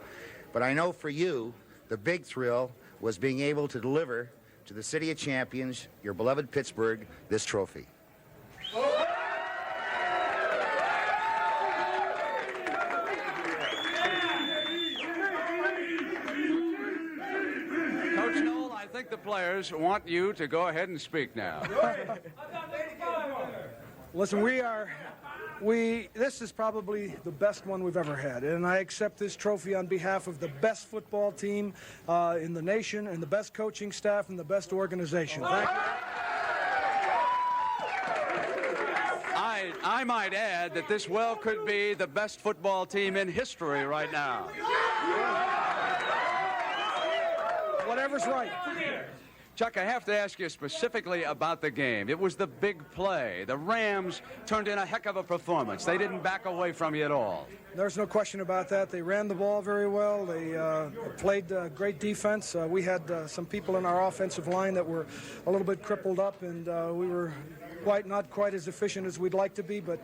But I know for you, the big thrill was being able to deliver to the City of Champions, your beloved Pittsburgh, this trophy. I think the players want you to go ahead and speak now. Listen, this is probably the best one we've ever had, and I accept this trophy on behalf of the best football team in the nation and the best coaching staff and the best organization. Thank you. I might add that this well could be the best football team in history right now. Whatever's right. Chuck, I have to ask you specifically about the game. It was the big play. The Rams turned in a heck of a performance. They didn't back away from you at all. There's no question about that. They ran the ball very well. They played great defense. We had some people in our offensive line that were a little bit crippled up, and we were not quite as efficient as we'd like to be, but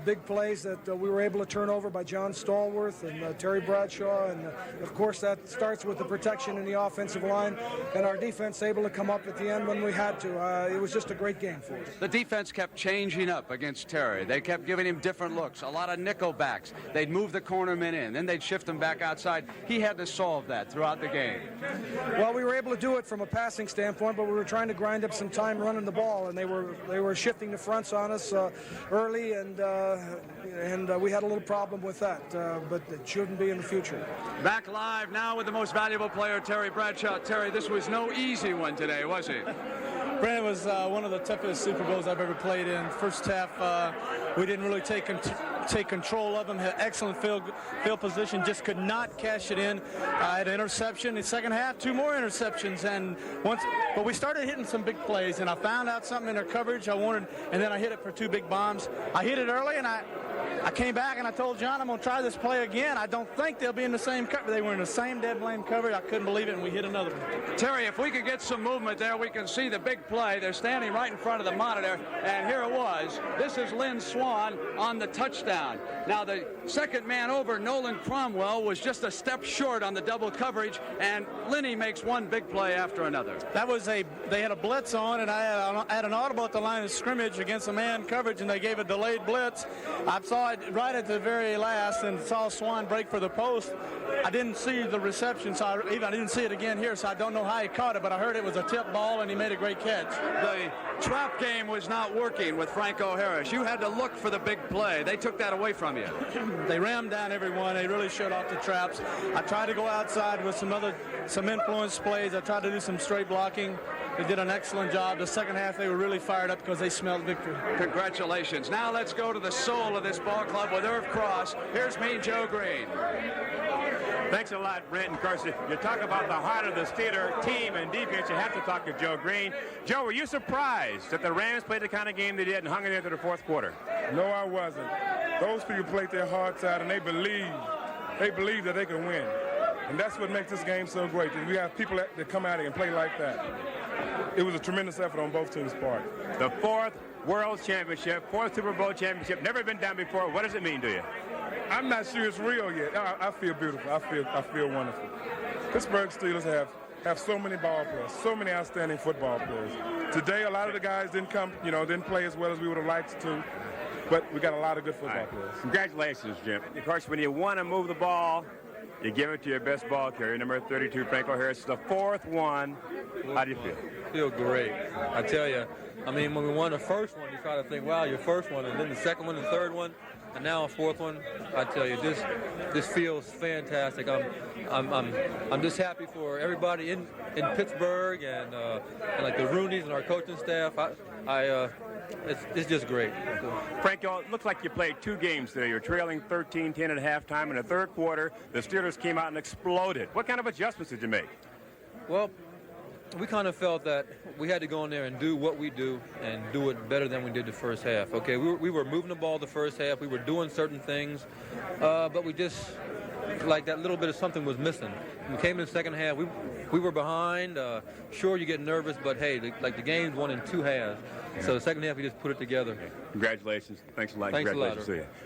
big plays that we were able to turn over by John Stallworth and Terry Bradshaw, and of course that starts with the protection in the offensive line, and our defense able to come up at the end when we had to. It was just a great game for us. The defense kept changing up against Terry. They kept giving him different looks, a lot of nickel backs. They'd move the cornermen in, then they'd shift them back outside. He had to solve that throughout the game. Well, we were able to do it from a passing standpoint, but we were trying to grind up some time running the ball, and they were shifting the fronts on us early, and we had a little problem with that, but it shouldn't be in the future. Back live now with the most valuable player, Terry Bradshaw. Terry, this was no easy one today, was it? Brandon, was one of the toughest Super Bowls I've ever played in. First half, we didn't really take control of them. Had excellent field position, just could not cash it in. I had an interception. In the second half, 2 more interceptions, but we started hitting some big plays, and I found out something in their coverage I wanted, and then I hit it for 2 big bombs. I hit it early, and I came back and I told John I'm going to try this play again. I don't think they'll be in the same cover. They were in the same dead blame coverage. I couldn't believe it, and we hit another one. Terry, if we could get some movement there, we can see the big play. They're standing right in front of the monitor, and here it was. This is Lynn Swan on the touchdown. Now, the second man over, Nolan Cromwell, was just a step short on the double coverage, and Linney makes one big play after another. They had a blitz on, and I had an audible at the line of scrimmage against a man coverage, and they gave a delayed blitz. I saw it right at the very last and saw Swan break for the post. I didn't see the reception, so I didn't see it again here, so I don't know how he caught it, but I heard it was a tip ball, and he made a great catch. The trap game was not working with Franco Harris. You had to look for the big play. They took that away from you. They rammed down everyone. They really shut off the traps. I tried to go outside with some influence plays. I tried to do some straight blocking. They did an excellent job. The second half, they were really fired up because they smelled victory. Congratulations. Now let's go to the soul of this ball club with Irv Cross. Here's Mean Joe Green. Thanks a lot, Brent. And of course, you talk about the heart of the Steeler team and defense, you have to talk to Joe Green. Joe, were you surprised that the Rams played the kind of game they did and hung in there to the 4th quarter? No, I wasn't. Those people played their hearts out, and they believe that they can win. And that's what makes this game so great. And we have people that come out here and play like that. It was a tremendous effort on both teams' part. The 4th World Championship, 4th Super Bowl championship, never been done before. What does it mean to you? I'm not sure it's real yet. I feel beautiful. I feel wonderful. Pittsburgh Steelers have so many ball players, so many outstanding football players. Today, a lot of the guys didn't play as well as we would have liked to, but we got a lot of good football players. Congratulations, Jim. Of course, when you want to move the ball, You give it to your best ball carrier, number 32, Franco Harris. It's the fourth one. How do you feel? Feel great. I tell you, I mean, when we won the first one, you try to think, wow, your first one, and then the second one, the third one, and now a fourth one. I tell you, this feels fantastic. I'm just happy for everybody in Pittsburgh and like the Rooneys and our coaching staff. It's just great. Franco, it looks like you played 2 games today. You're trailing 13-10 at halftime. In the third quarter, the Steelers came out and exploded. What kind of adjustments did you make? Well, we kind of felt that we had to go in there and do what we do and do it better than we did the first half. Okay, we were moving the ball the first half. We were doing certain things, but we just, like that little bit of something was missing. When we came in the second half, we were behind. Sure, you get nervous, but hey, the game's won in 2 halves. So the second half, we just put it together. Congratulations. Thanks a lot. Thanks a lot. Congratulations to you.